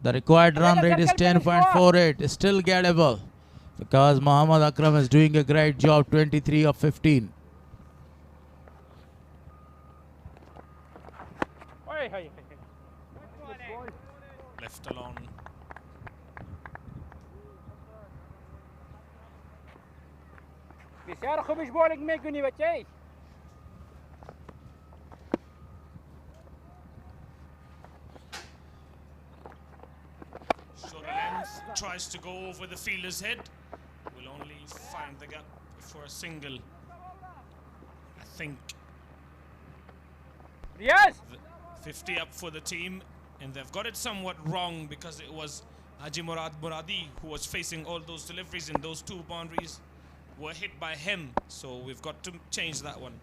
The required run rate is 10.48. Still gettable because Muhammad Akram is doing a great job, 23 of 15. Left alone. بسیار خوبش بولینگ میکنی بچه. Short length, tries to go over the fielder's head. Will only find the gap for a single. I think Yes! 50 up for the team, and they've got it somewhat wrong because it was Haji Moradi who was facing all those deliveries, and those 2 boundaries were hit by him. So we've got to change that one.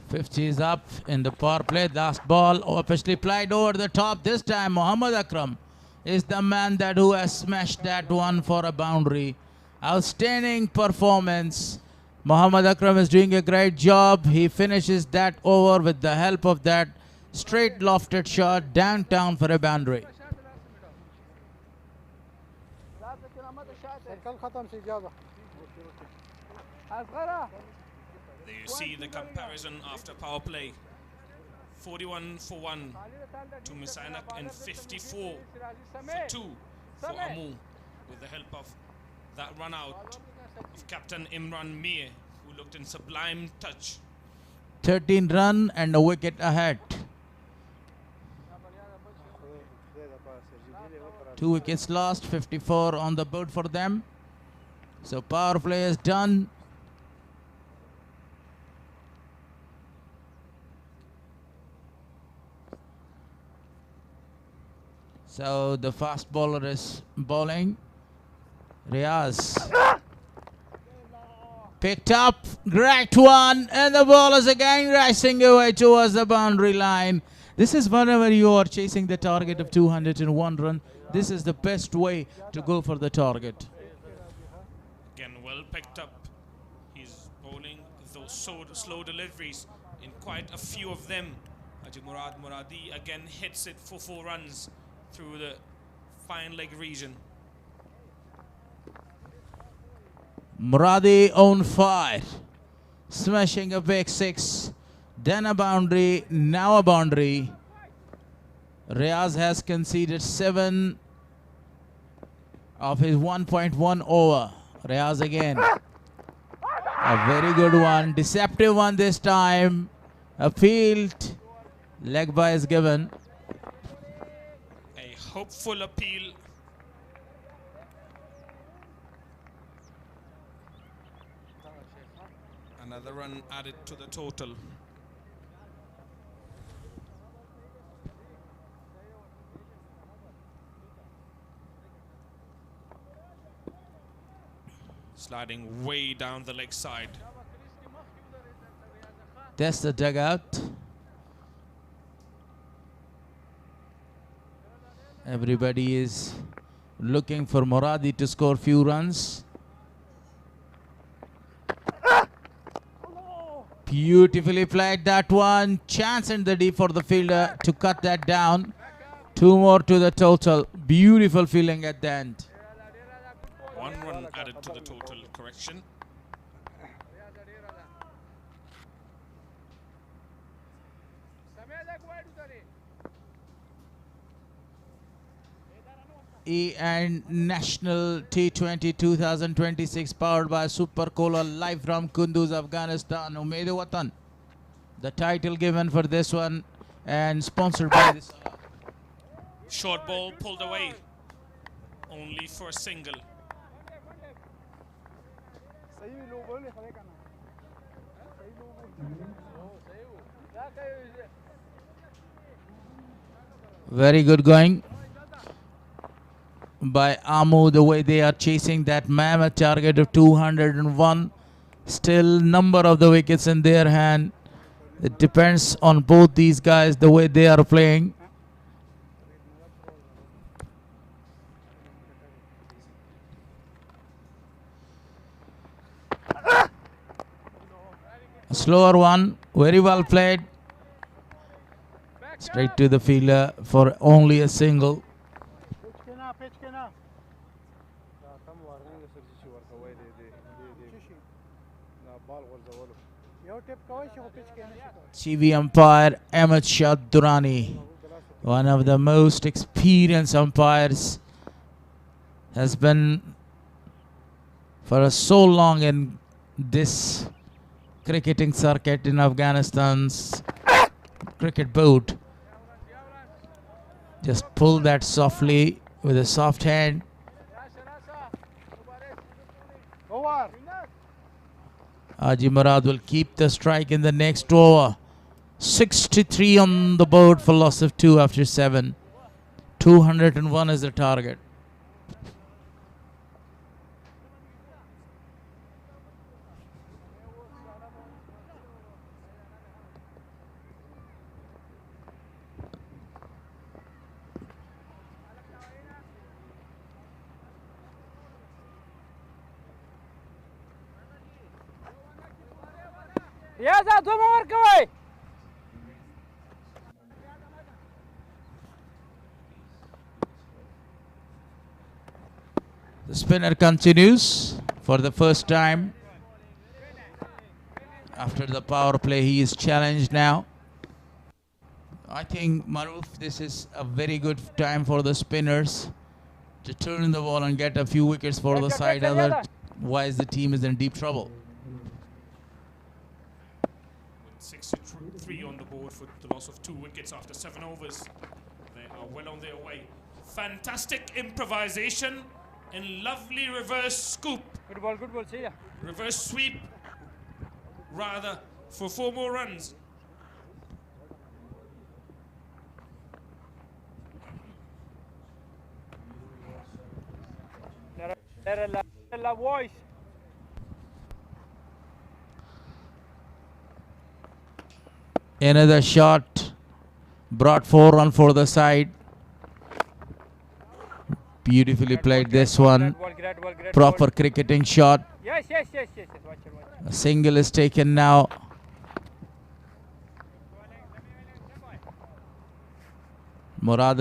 50 is up in the power play. Last ball officially played over the top. This time Muhammad Akram is the man that who has smashed that one for a boundary. Outstanding performance. Muhammad Akram is doing a great job. He finishes that over with the help of that straight lofted shot downtown for a boundary. There you see the comparison after power play. 41 for 1 to Mis-e-Ainak and 54 for 2 for Amo, with the help of that run out of Captain Imran Mir, who looked in sublime touch. 13 run and a wicket ahead. 2 wickets lost, 54 on the board for them. So power play is done. So the fast bowler is bowling. Riaz. Picked up, great one, and the ball is again racing away towards the boundary line. This is whenever you are chasing the target of 201 run, this is the best way to go for the target. Again, well picked up. He's bowling those slow deliveries in quite a few of them. Moradi again hits it for 4 runs through the fine leg region. Moradi on fire, smashing a big 6, then a boundary, now a boundary. Riaz has conceded 7 of his 1.1 over. Riaz again, a very good one, deceptive one this time. Appealed, leg by is given. A hopeful appeal. Another run added to the total. Sliding way down the leg side. That's the dugout. Everybody is looking for Moradi to score few runs. Beautifully played that one. Chance in the deep for the fielder to cut that down. 2 more to the total. Beautiful feeling at the end. 1 run added to the total, correction. And National T20 2026 powered by Super Cola live from Kunduz, Afghanistan. Umeed Watan. The title given for this one and sponsored by this. Short ball pulled away. Only for a single. Very good going by Amo, the way they are chasing that mammoth target of 201. Still number of the wickets in their hand. It depends on both these guys, the way they are playing. A slower one, very well played. Straight to the fielder for only a single. TV umpire Ahmed Shah Durrani, one of the most experienced umpires, has been for so long in this cricketing circuit in Afghanistan's cricket board. Just pull that softly with a soft hand. Haji Murad will keep the strike in the next over. 63 on the board for loss of 2 after 7. 201 is the target. The spinner continues for the first time. After the power play, he is challenged now. I think, Maruf, this is a very good time for the spinners to turn the ball and get a few wickets for the side. Otherwise, the team is in deep trouble. 63 on the board for the loss of 2 wickets after 7 overs. They are well on their way. Fantastic improvisation and lovely reverse scoop. Good ball, see ya. Reverse sweep, rather, for 4 more runs. La voice. Another shot brought 4 runs for the side. Beautifully played this one. Proper cricketing shot. Yes. Watch it. A single is taken now. Morad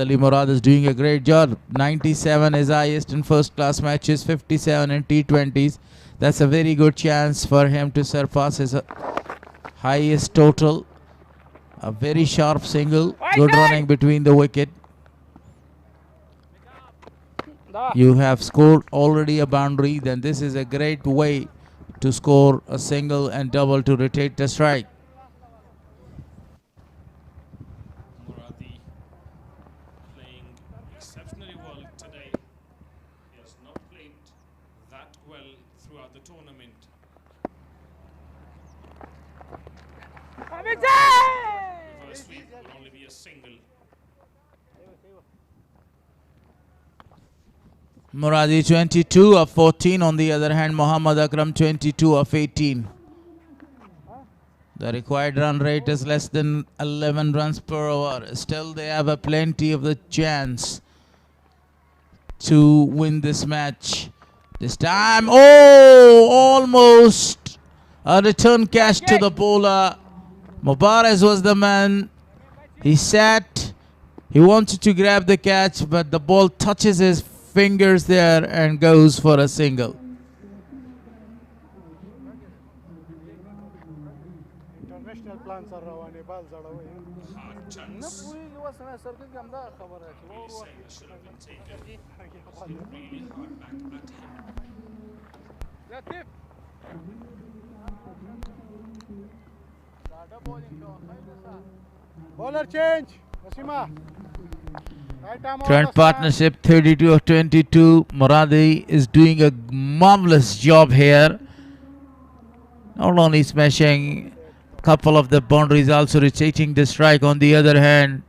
is doing a great job. 97 is highest in first class matches, 57 in T20s. That's a very good chance for him to surpass his highest total. A very sharp single. Good running between the wicket. You have scored already a boundary, then this is a great way to score a single and double to rotate the strike. Moradi playing exceptionally well today. He has not played that well throughout the tournament. Reverse sweep will only be a single. Moradi 22 of 14. On the other hand, Muhammad Akram 22 of 18. The required run rate is less than 11 runs per over. Still, they have a plenty of the chance to win this match. This time, almost a return catch to the bowler. Mubarak was the man. He sat. He wanted to grab the catch, but the ball touches his fingers there and goes for a single. International plans are rawani ball zadawi. Hard chance. Should have been taken. Really hard back at him. Bowler change. Wasima. Current partnership 32 of 22. Moradi is doing a marvelous job here. Not only smashing a couple of the boundaries, also rotating the strike. On the other hand,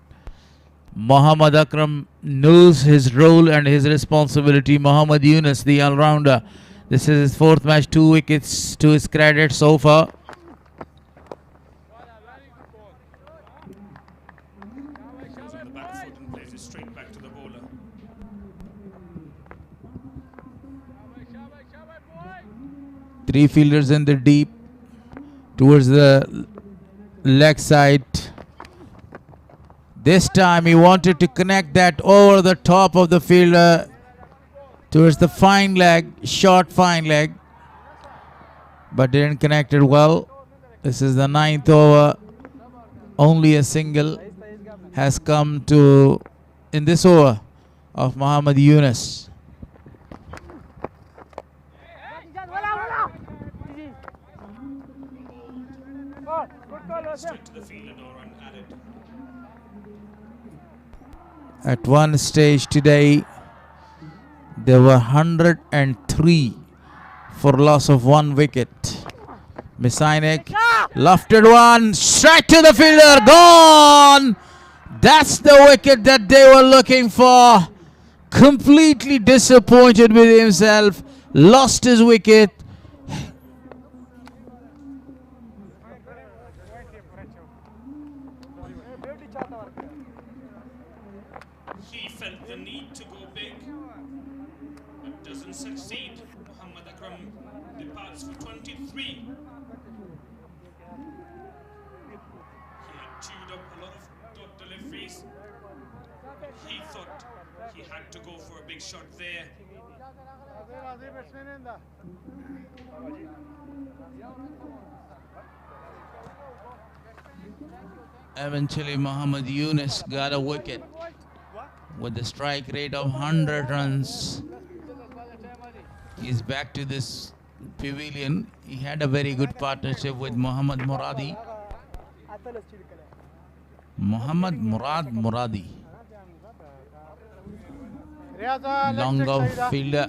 Muhammad Akram knows his role and his responsibility. Muhammad Yunus, the all-rounder. This is his 4th match, 2 wickets to his credit so far. Goes on the back foot and plays it straight back to the bowler. Three fielders in the deep towards the leg side. This time he wanted to connect that over the top of the fielder towards the fine leg, short fine leg, but didn't connect it well. This is the 9th over. Only a single has come to in this over of Muhammad Yunus. Straight to the fielder, no run added. At one stage today, there were 103 for loss of 1 wicket. Mis-e-Ainak lofted one, straight to the fielder, gone! That's the wicket that they were looking for. Completely disappointed with himself, lost his wicket. He felt the need to go big, but doesn't succeed. Muhammad Akram departs for 23. He had chewed up a lot of dot deliveries. He thought he had to go for a big shot there. Eventually, Muhammad Yunus got a wicket with a strike rate of 100 runs. He's back to this pavilion. He had a very good partnership with Muhammad Moradi. Muhammad Moradi. Long off fielder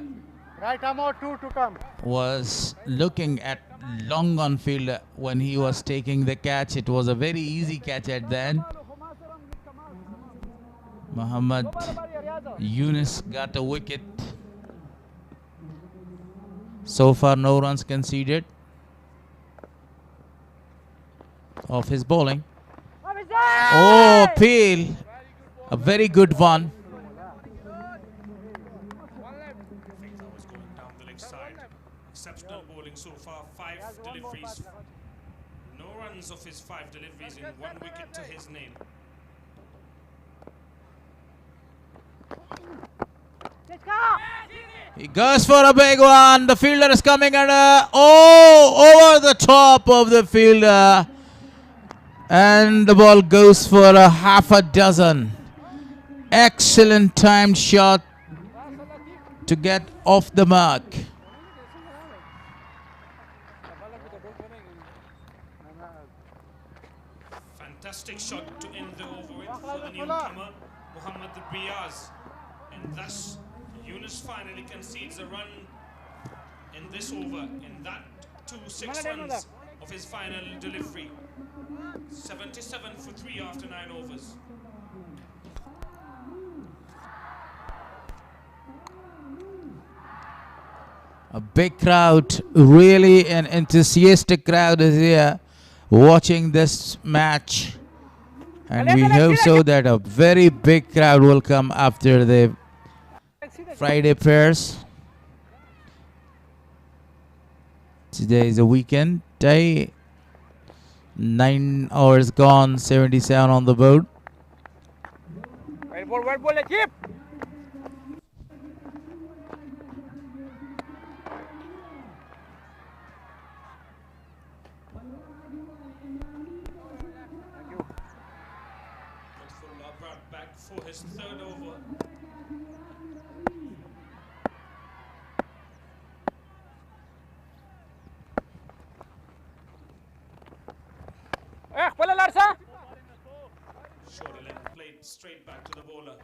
Right, Amo, 2 to come. was looking at long on field when he was taking the catch. It was a very easy catch at the end. Muhammad Yunus got a wicket. So far, no runs conceded off his bowling. Oh, appeal. A very good one. Things I was going down the leg side. Exceptional bowling so far. 5 deliveries. No runs of his 5 deliveries in 1 wicket to his name. He goes for a big one. The fielder is coming under. Oh, over the top of the fielder. And the ball goes for a half a dozen. Excellent timed shot to get off the mark. Fantastic shot to end the over with for the newcomer, Mohammad Biaz. And thus, Yunus finally concedes a run in this over. In that 6 runs of his final delivery. 77 for 3 after 9 overs. A big crowd, really an enthusiastic crowd is here watching this match. And we hope so that a very big crowd will come after the Friday prayers. Today is a weekend day. 9 hours gone, 77 on the board. Well ball, keep. Brought back for his 3rd over. Shorter length played straight back to the bowler.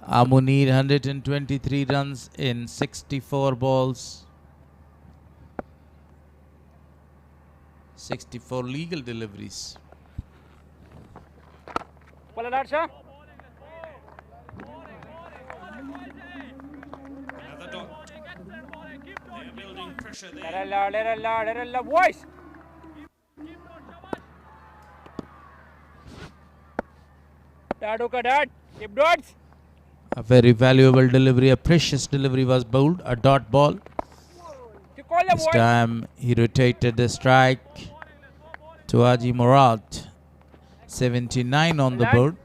Amo need 123 runs in 64 balls. 64 legal deliveries. Another dot. They're building pressure there. Let Allah, boys. Dad, keep dots. A very valuable delivery, a precious delivery was bowled, a dot ball. This time he rotated the strike to Haji Murad. 79 on the board.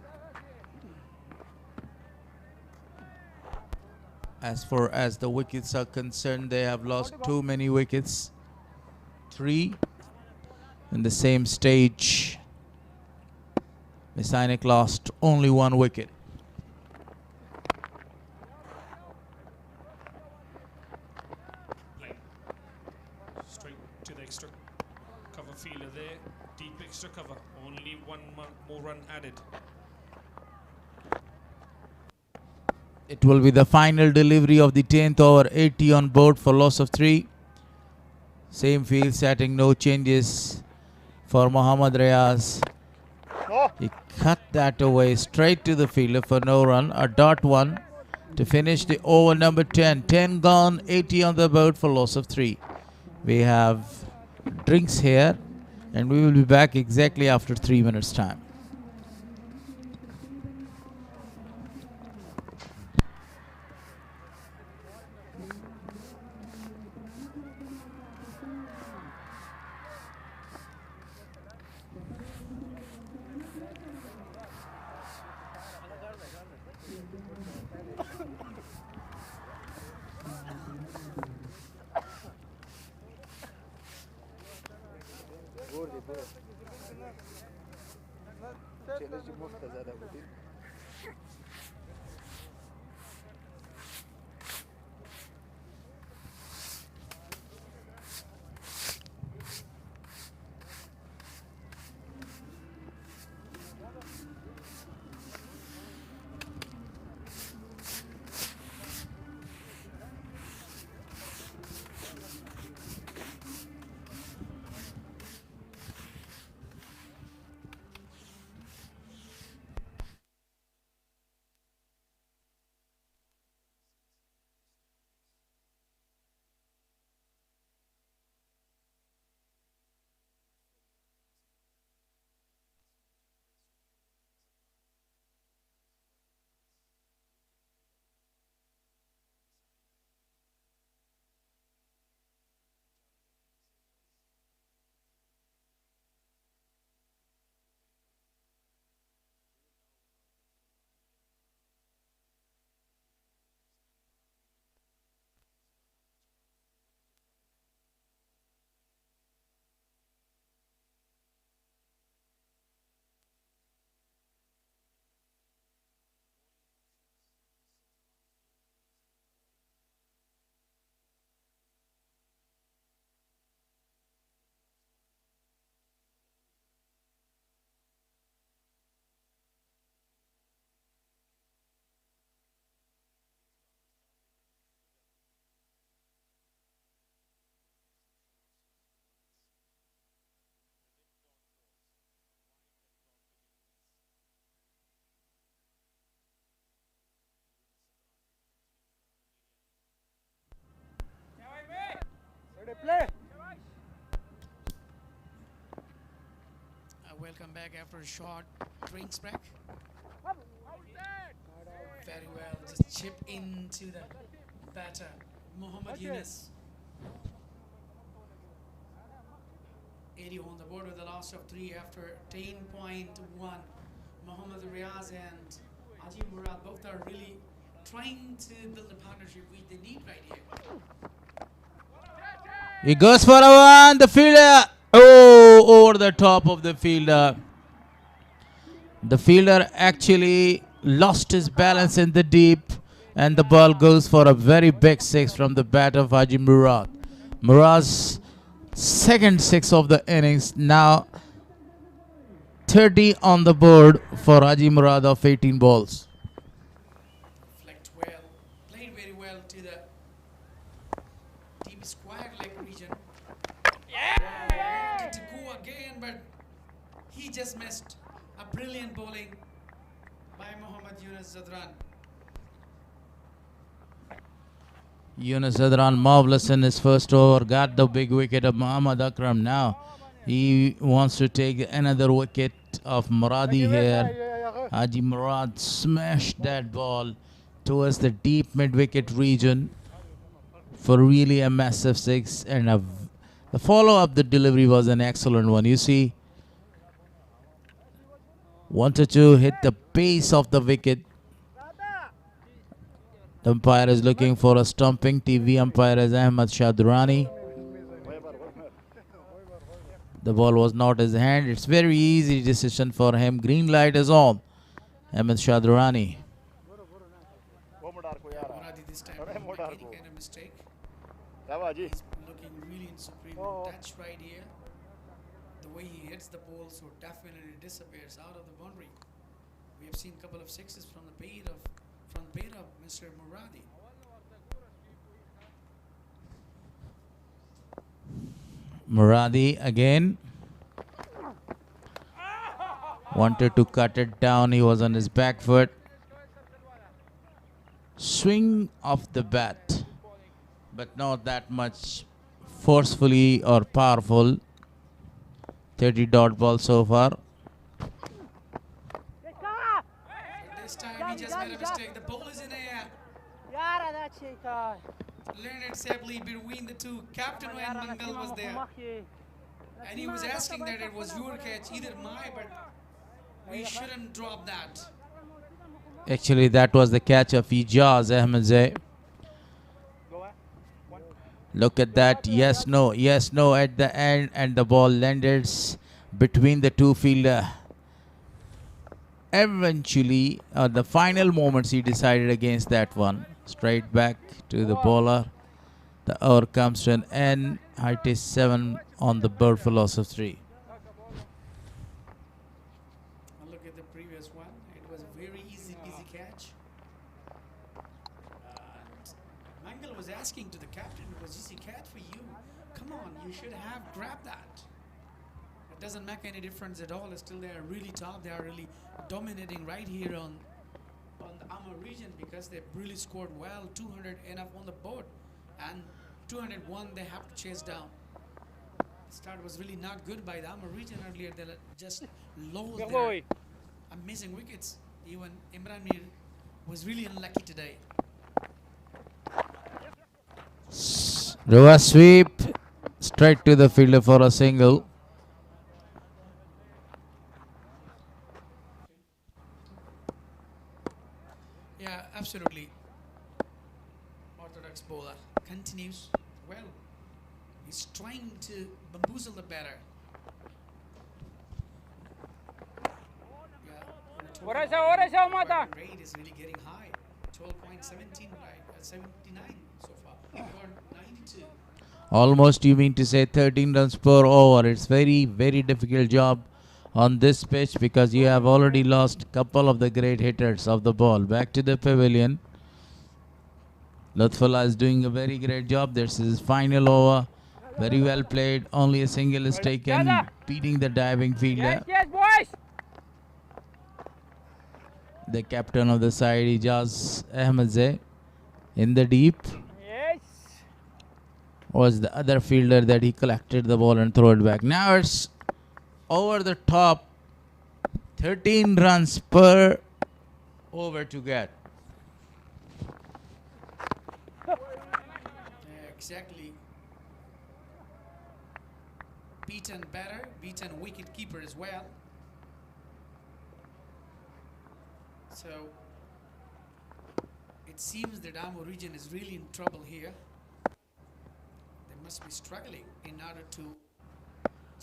As far as the wickets are concerned, they have lost too many wickets. 3 in the same stage. Mis-e-Ainak lost only 1 wicket. Straight to the extra cover fielder there. Deep extra cover. Only 1 more run added. It will be the final delivery of the 10th over, 80 on board for loss of 3. Same field setting, no changes for Mohammad Riyaz. He cut that away straight to the fielder for no run. A dot 1 to finish the over number 10. 10 gone, 80 on the board for loss of 3. We have drinks here and we will be back exactly after 3 minutes time. welcome back after a short drinks break. Very well, just chip into the batter, Muhammad Yunus. 80 on the board with a loss of 3 after 10.1. Muhammad Riaz and Ajib Murad both are really trying to build a partnership which they need right here. He goes for a one. The fielder, over the top of the fielder. The fielder actually lost his balance in the deep, and the ball goes for a very big six from the bat of Haji Murad. Murad's second six of the innings. Now 30 on the board for Haji Murad of 18 balls. Reflect well, played very well to the deep square leg region. Wanted to go again, but he just missed. A brilliant bowling by Muhammad Yunus Zadran. Yunus Zadran marvelous in his first over. Got the big wicket of Muhammad Akram. Now he wants to take another wicket of Moradi here. Haji Murad smashed that ball towards the deep mid-wicket region for really a massive six. And the follow-up, the delivery was an excellent one. You see, wanted to hit the base of the wicket. The umpire is looking for a stumping. TV umpire is Ahmed Shadurani. The ball was not his hand. It's very easy decision for him. Green light is on. Ahmed Shadurani. Moradi this time didn't make any kind of mistake. He's looking really in supreme touch right here. The way he hits the ball so definitely disappears out of the boundary. We have seen a couple of sixes from the bait of Mr. Moradi. Moradi again. Wanted to cut it down. He was on his back foot. Swing of the bat, but not that much forcefully or powerful. 30 dot ball so far. This time he just made a mistake. The ball is in air. Landed safely between the two. Captain and Mangal was there. And he was asking that it was your catch, either my, but we shouldn't drop that. Actually, that was the catch of Ijaz Ahmedzai. Look at that. Yes, no at the end, and the ball landed between the two fielder. Eventually, the final moments, he decided against that one. Straight back to the bowler. The over comes to an end. Height is 7 on the bird for loss of 3. Look at the previous one. It was a very easy catch. Mangal was asking to the captain, it was easy catch for you. Come on, you should have grabbed that. It doesn't make any difference at all. Still, they are really top. They are really dominating right here on the Amo region because they really scored well. 200 enough on the board, and 201 they have to chase down. The start was really not good by the Amo region earlier. They just lost their amazing wickets. Even Imran Mir was really unlucky today. Reverse sweep straight to the fielder for a single. Yeah, absolutely. Orthodox bowler continues well. He's trying to bamboozle the batter. Yeah, rate is really getting high. 12.17 right, 79 so far. Got 92. Almost, you mean to say 13 runs per over. It's very, very difficult job on this pitch because you have already lost a couple of the great hitters of the ball. Back to the pavilion. Lutfullah is doing a very great job. This is his final over. Very well played. Only a single is taken, beating the diving fielder. Yes, boys. The captain of the side, Ijaz Ahmedzai, in the deep. Yes. Was the other fielder that he collected the ball and threw it back. Now it's over the top 13 runs per over to get. Exactly. Beaten batter, beaten wicket keeper as well. So it seems that Amo Region is really in trouble here. They must be struggling in order to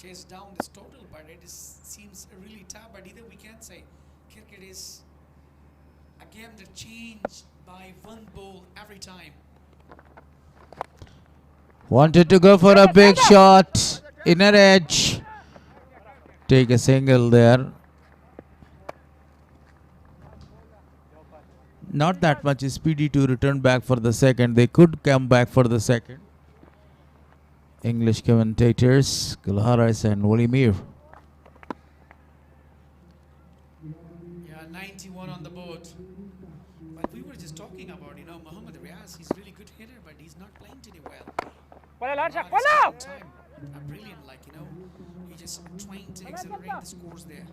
chase down this total, but seems really tough. But either we can't say cricket is a game that changed by one ball every time. Wanted to go for a big shot, inner edge. Take a single there. Not that much speedy to return back for the second. They could come back for the second. English commentators, Gulharis and Walimir. Yeah, 91 on the board. But we were just talking about, Mohammad Riaz, he's a really good hitter, but he's not playing today well. Brilliant, he just trying to accelerate the scores there.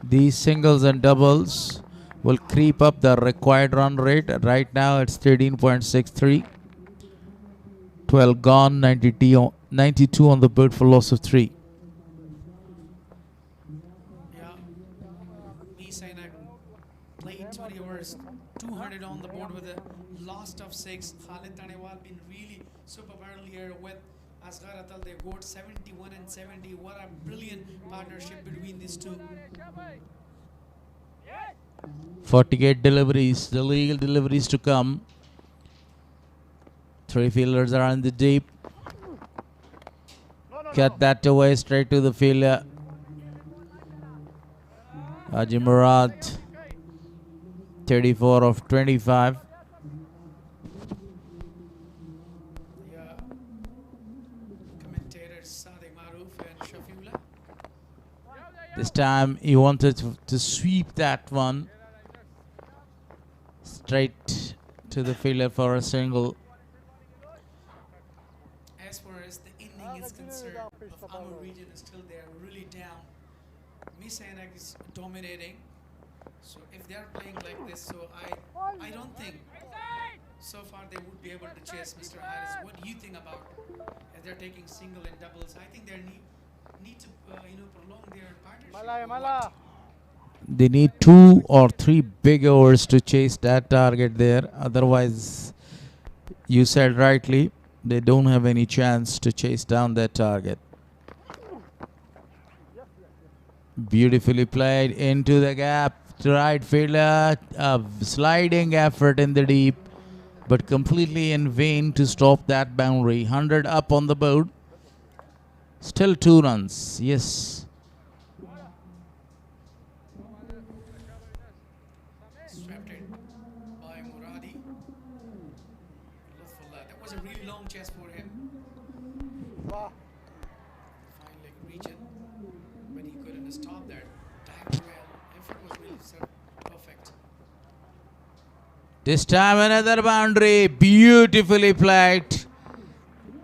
These singles and doubles will creep up the required run rate. Right now it's 13.63. 12 gone, 92 on the board for loss of 3. Yeah. Mis-e-Ainak played 20 overs, 200 on the board with a loss of 6. Khalid Tanewal been really superb earlier with Asghar Atal. They got 71 and 70. What a brilliant partnership between these two. 48 deliveries, the legal deliveries to come. 3 fielders are in the deep. Cut that away straight to the fielder. Haji Murad, 34 of 25. This time he wanted to sweep that one straight to the fielder for a single. As far as the inning is concerned, of Amo Region is still there, really down. Mis-e-Ainak is dominating. So if they are playing like this, so I don't think so far they would be able to chase Mr. Harris. What do you think about if they're taking single and doubles? I think they need to prolong their partnership. They need 2 or 3 big overs to chase that target there. Otherwise, you said rightly, they don't have any chance to chase down that target. Beautifully played into the gap. Right fielder, a sliding effort in the deep, but completely in vain to stop that boundary. 100 up on the board. Still 2 runs. Yes. Swept it by Moradi. That was a really long chase for him. Fine leg region, but he couldn't stop that. Tagged well. Effort was really perfect. This time another boundary. Beautifully played.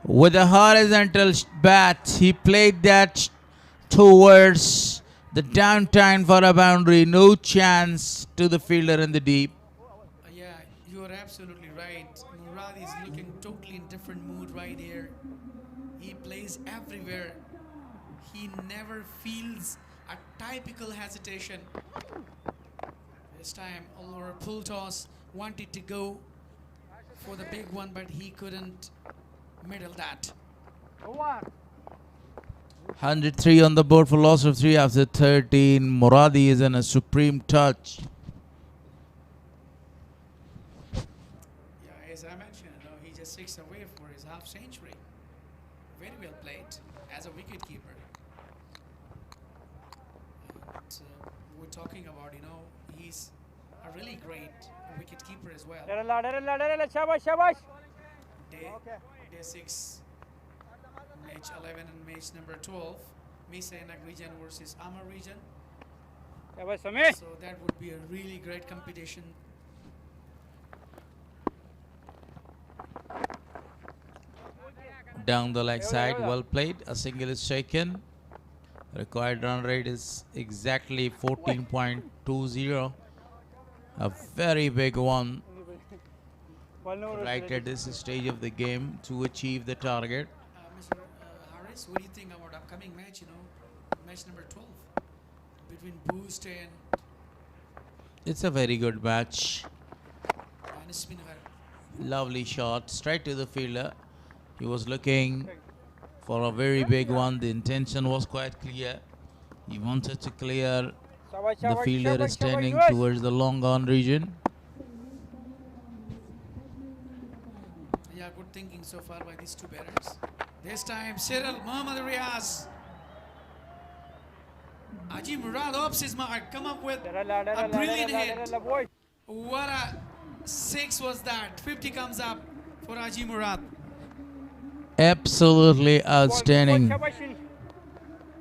With a horizontal bat, he played that towards the downtown for a boundary. No chance to the fielder in the deep. Yeah, you are absolutely right. Moradi is looking totally in different mood right here. He plays everywhere. He never feels a typical hesitation. This time, Allura pull toss wanted to go for the big one, but he couldn't middle that. 103 on the board for loss of 3 after 13. Moradi is in a supreme touch. Yeah, as I mentioned, he just 6 away for his half century. Very well played as a wicket keeper. And, we're talking about, he's a really great wicket keeper as well. Day 6, match 11 and match number 12, Mis-e-Ainak region versus Amo region. So that would be a really great competition. Down the leg side, well played. A single is taken. Required run rate is exactly 14.20. A very big one right at this stage of the game to achieve the target. Mr. Harris, what do you think about upcoming match, match number 12 between Boost and It's a very good match. Mis-e-Ainak? Lovely shot straight to the fielder. He was looking for a very big one. The intention was quite clear. He wanted to clear the fielder standing towards the long on region. Yeah, good thinking so far by these two batters. This time, Cyril Mohammad Riaz. Haji Murad opts his mark, come up with a brilliant hit. What a six was that? 50 comes up for Haji Murad. Absolutely outstanding.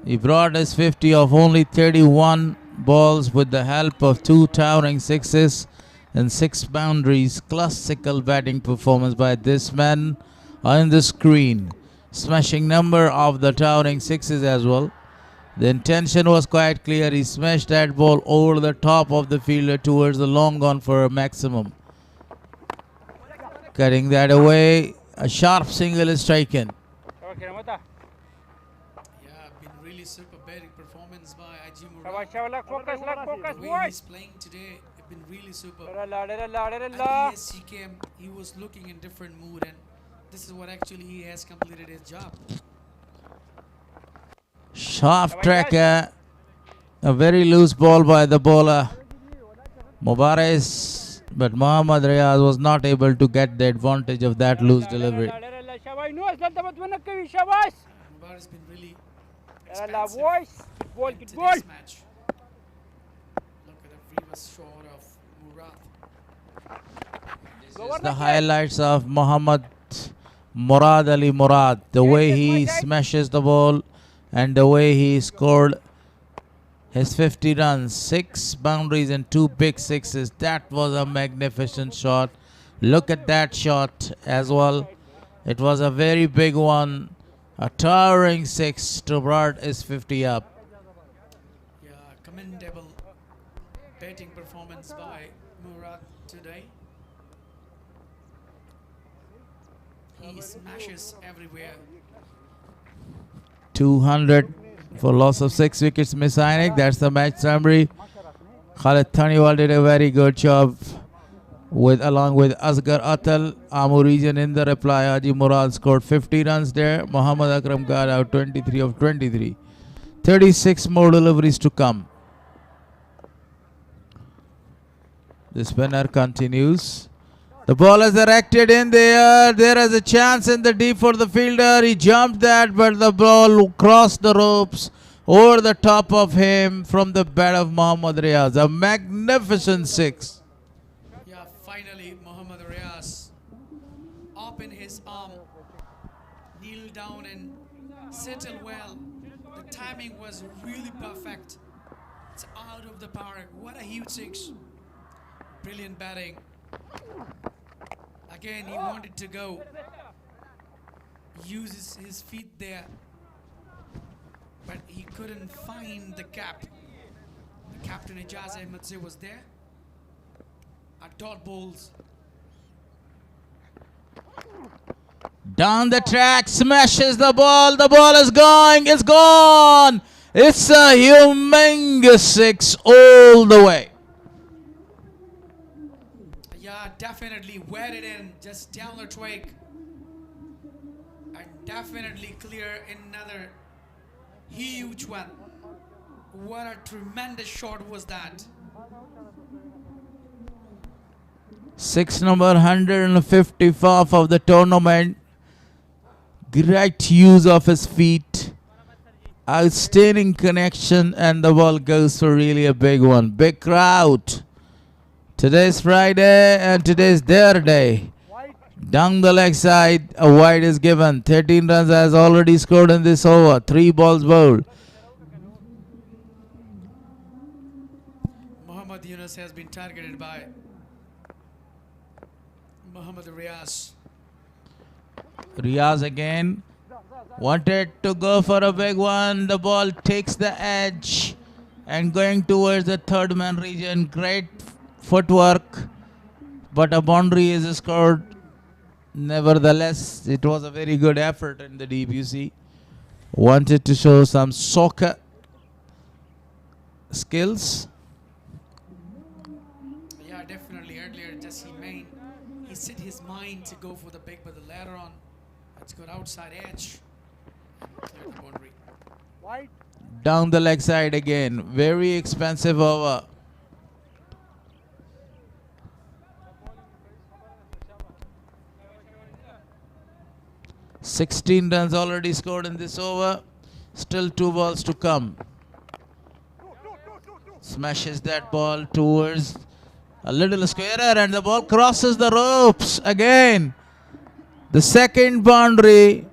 He brought his 50 of only 31 balls with the help of 2 towering sixes and 6 boundaries. Classical batting performance by this man on the screen. Smashing number of the towering sixes as well. The intention was quite clear. He smashed that ball over the top of the fielder towards the long on for a maximum. Cutting that away. A sharp single is taken. Yeah, been really super batting performance by Haji Murad. The way he's playing today, it's been really super. At ES, he was looking in different mood, and this is what actually he has completed his job. Sharp tracker. A very loose ball by the bowler Mubarak, but Mohammad Riaz was not able to get the advantage of that loose delivery. Mubarak's been really expensive into this match. Look at the previous shot of Murad. This is the highlights of Murad Ali Murad. The way he smashes the ball and the way he scored his 50 runs, 6 boundaries and 2 big sixes. That was a magnificent shot. Look at that shot as well. It was a very big one. A towering 6 to brought his 50 up. Yeah, commendable batting performance by Murad today. He smashes everywhere. 200 for loss of 6 wickets. Mis-e-Ainak. That's the match summary. Khalid Thaniwal did a very good job along with Asghar Atal. Amo Region in the reply. Haji Murad scored 50 runs there. Muhammad Akram got out 23 of 23. 36 more deliveries to come. The spinner continues. The ball is erected in the air. There is a chance in the deep for the fielder. He jumped that, but the ball crossed the ropes over the top of him from the bat of Mohammad Riaz. A magnificent 6. Yeah, finally Mohammad Riaz up in his arm, kneel down and settle well. The timing was really perfect. It's out of the park. What a huge 6. Brilliant batting. Again, he wanted to go. Uses his feet there. But he couldn't find the cap. The captain Ijaz Ahmed was there. At dot balls. Down the track, smashes the ball. The ball is going. It's gone. It's a humongous 6 all the way. Yeah, definitely wear it in, just down the track. And definitely clear another huge one. What a tremendous shot was that. 6 number 155 of the tournament. Great use of his feet. Outstanding connection, and the ball goes for really a big one. Big crowd. Today's Friday and today's their day. Down the leg side, a wide is given. 13 runs has already scored in this over. 3 balls bowled. Muhammad Yunus has been targeted by Muhammad Riaz. Riaz again. Wanted to go for a big one. The ball takes the edge and going towards the third man region. Great footwork, but a boundary is scored. Nevertheless, it was a very good effort in the deep, you see. Wanted to show some soccer skills. Yeah, definitely. Earlier, just he set his mind to go for the big, but the later on, it's got outside edge. Clear the boundary. Down the leg side again. Very expensive over. $16 runs already scored in this over. Still 2 balls to come. Smashes that ball towards a little squarer and the ball crosses the ropes again. The second boundary.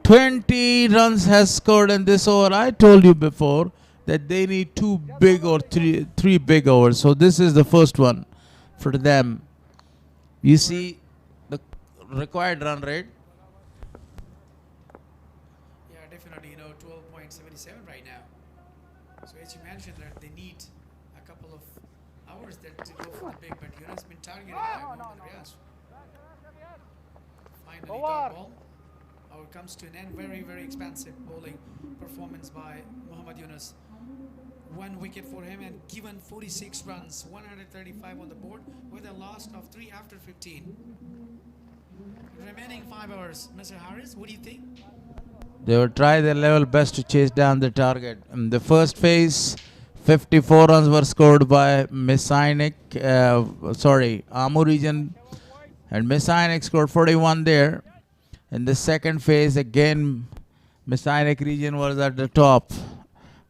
20 runs has scored in this over. I told you before that they need 2 big or 3 big overs. So this is the first one for them. You see the required run rate. Yeah, definitely. 12.77 right now. So as you mentioned that they need a couple of hours that to go for the big, but Yunus been targeted by Mohammad Riaz. Finally, dot ball. Now it comes to an end. Very, very expensive bowling performance by Muhammad Yunus. 1 wicket for him and given 46 runs, 135 on the board with a loss of 3 after 15. Remaining 5 hours. Mr. Harris, what do you think? They will try their level best to chase down the target. In the first phase, 54 runs were scored by Mis-e-Ainak, Amo Region, and Mis-e-Ainak scored 41 there. In the second phase, again, Mis-e-Ainak region was at the top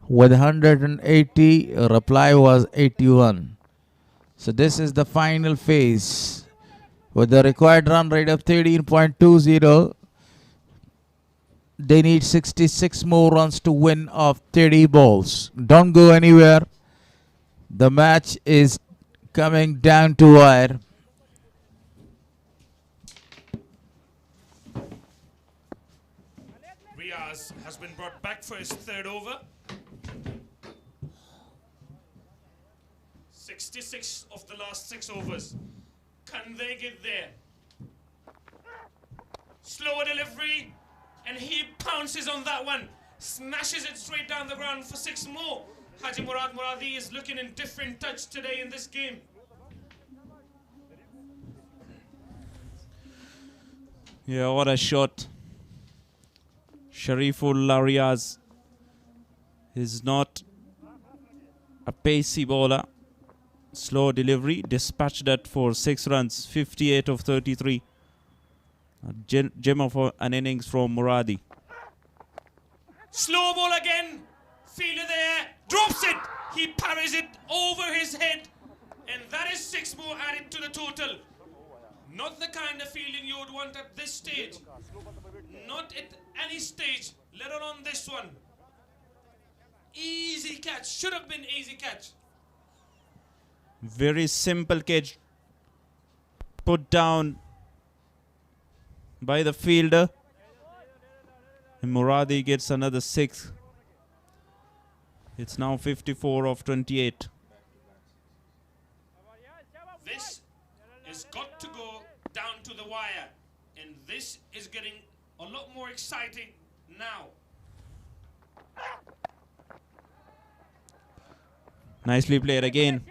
with 180. Reply was 81. So this is the final phase with the required run rate of 13.20. They need 66 more runs to win of 30 balls. Don't go anywhere. The match is coming down to wire. Has been brought back for his 3rd over. 66 of the last 6 overs. Can they get there? Slower delivery, and he pounces on that one. Smashes it straight down the ground for 6 more. Haji Moradi is looking in different touch today in this game. Yeah, what a shot. Shariful Riaz is not a pacey bowler. Slow delivery, dispatched that for 6 runs, 58 of 33. A gem of an innings from Moradi. Slow ball again. Fielder there, drops it. He parries it over his head. And that is 6 more added to the total. Not the kind of fielding you would want at this stage. Not at any stage, let alone this one. Easy catch, should have been easy catch. Very simple catch. Put down by the fielder. And Moradi gets another 6. It's now 54 of 28. This has got to go down to the wire. And this is getting a lot more exciting now. Nicely played again.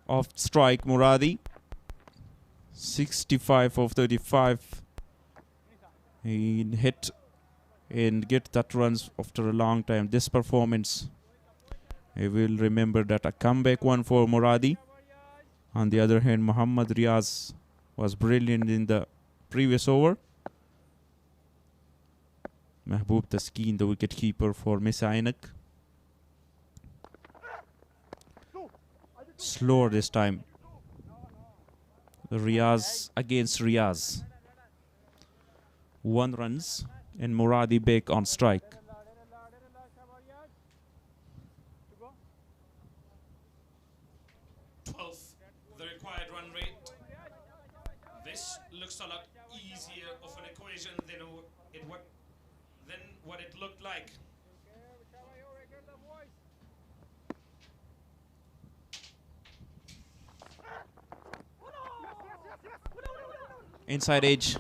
Off strike, Moradi. 65 of 35. He hit and get that runs after a long time. This performance, I will remember that a comeback one for Moradi. On the other hand, Muhammad Riaz was brilliant in the previous over. Mahbub Taskeen, the wicketkeeper for Mis-e-Ainak. Slower this time. Riaz against Riaz. 1 runs and Moradi back on strike. The required run rate. This looks a lot easier of an equation than what what it looked like. Inside edge.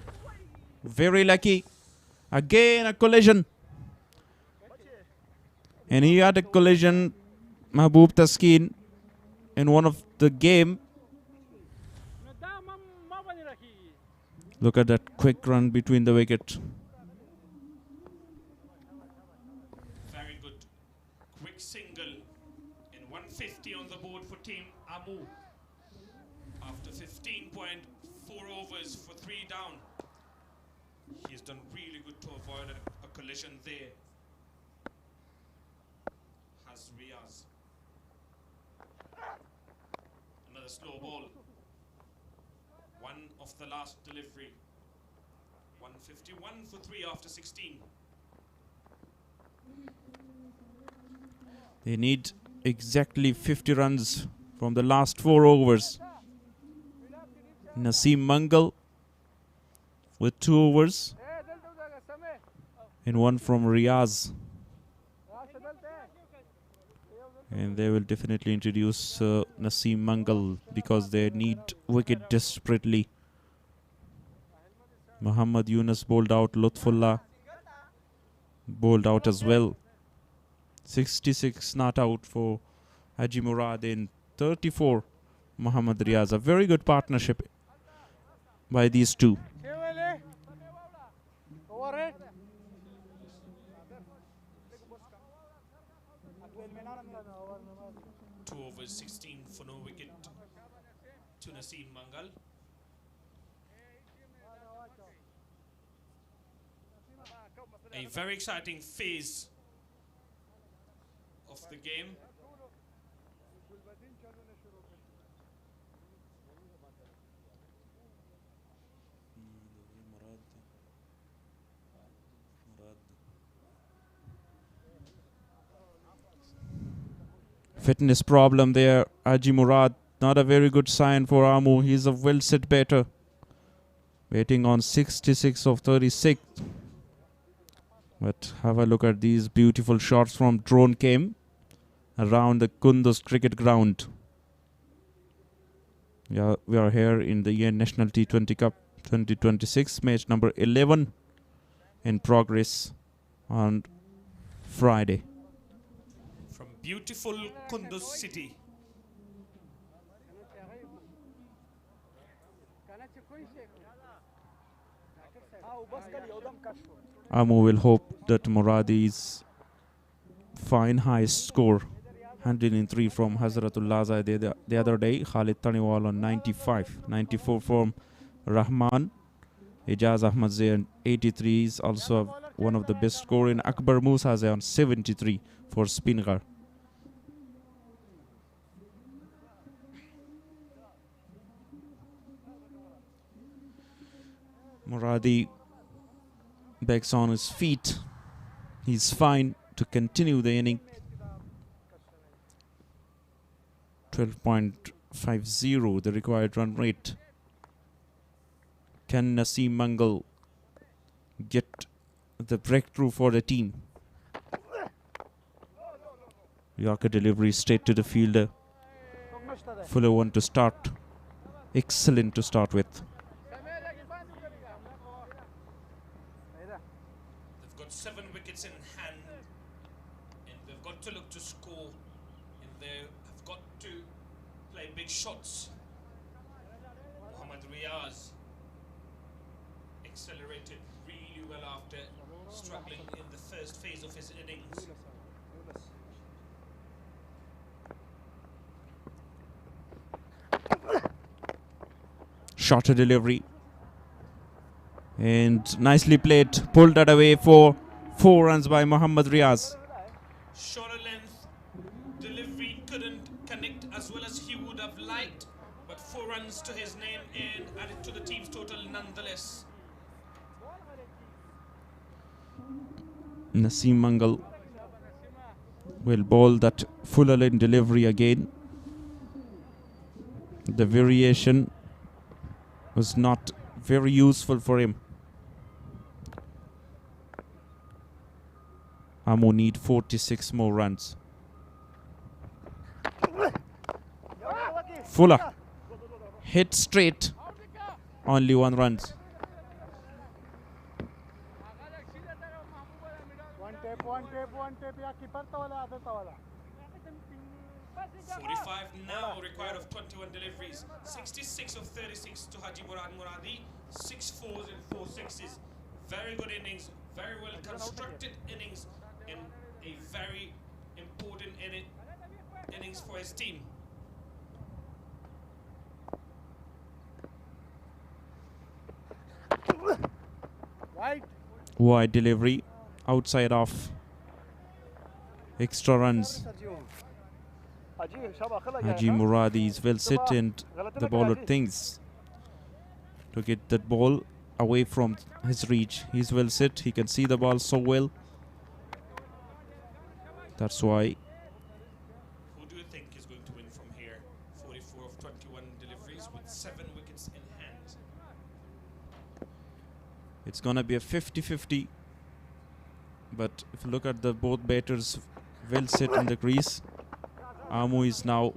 Very lucky. Again a collision. And he had a collision, Mahbub Taskin, in one of the game. Look at that quick run between the wicket. Very good. Quick single. And 150 on the board for Team Amo. After 15.4 overs for 3 down. He's done really good to avoid a collision there. Has Riaz. Another slow ball. One of the last delivery. 151 for 3 after 16. They need exactly 50 runs from the last 4 overs. Naseem Mangal with 2 overs and 1 from Riaz. And they will definitely introduce Naseem Mangal because they need wicket desperately. Muhammad Yunus bowled out. Lutfullah bowled out as well. 66 not out for Haji Murad and 34 Muhammad Riaz. A very good partnership by these two. 2 overs, 16 for no wicket to Naseem Mangal. A very exciting phase of the game. Fitness problem there. Haji Murad, not a very good sign for Amo. He's a well set batter. Waiting on 66 of 36. But have a look at these beautiful shots from drone cam around the Kunduz cricket ground. Yeah, we are here in the National T20 Cup 2026, match number 11 in progress on Friday. From beautiful Kunduz city. Amo will hope that Moradi's fine high score 103 from Hazratullah the other day. Khalid Taniwal on 95. 94 from Rahman. Ijaz Ahmadzai on 83 is also one of the best score in. Akbar Musazai on 73 for Spingar. Moradi backs on his feet. He's fine to continue the inning. 12.50 the required run rate. Can Naseem Mangal get the breakthrough for the team? Yorker delivery straight to the fielder. Fuller one to start. Excellent to start with. They've got 7 wickets in hand, and they've got to look to score, and they have got to play big shots. Muhammad Riaz accelerated really well after struggling in the first phase of his innings. Shorter delivery. And nicely played. Pulled that away for 4 runs by Muhammad Riaz. Shorter length delivery couldn't connect as well as he would have liked, but 4 runs to his name and added to the team's total nonetheless. Naseem Mangal will bowl that fuller lane delivery again. The variation was not very useful for him. Amo need 46 more runs. Fuller hit straight, only 1 run. One tape, या keeper तो वाला आधा तो वाला. 45 now required of 21 deliveries. 66 of 36 to Haji Moradi. 6 fours and 4 sixes. Very good innings. Very well constructed innings in a very important innings for his team. Wide delivery, outside off. Extra runs. Haji Moradi is well set and the bowler thinks to get that ball away from his reach. He's well set, he can see the ball so well. That's why. Who do you think is going to win from here? 44 of 21 deliveries with 7 wickets in hand. It's gonna be a 50-50. But if you look at the both batters well set in the crease, Amo is now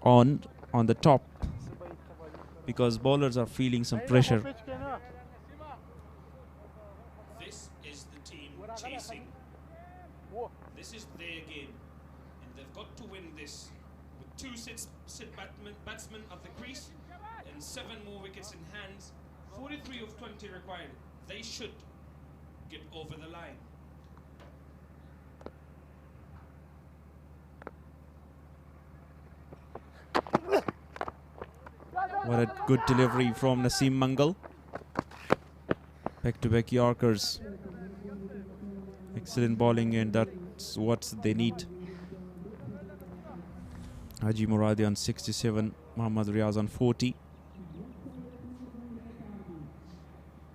on the top because bowlers are feeling some pressure. This is the team chasing. This is their game, and they've got to win this with 2 batsmen at the crease and 7 more wickets in hand. 43 of 20 required. They should get over the line. What a good delivery from Naseem Mangal. Back-to-back Yorkers. Excellent bowling, and that's what they need. Haji Moradi on 67, Mohammad Riaz on 40.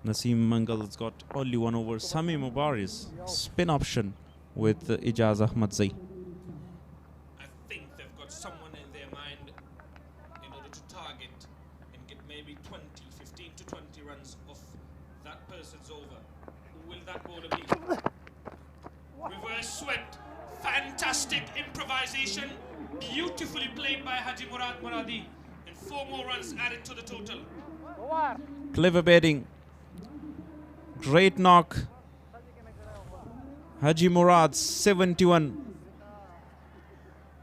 Naseem Mangal's got only 1 over. Sami Mubarak's spin option with Ijaz Ahmadzai. I think they've got someone in their mind in order to target and get maybe 15 to 20 runs off that person's over. Who will that bowler be? Reverse swept. Fantastic improvisation. Beautifully played by Haji Moradi. And 4 more runs added to the total. Clever batting. Great knock. Haji Murad 71.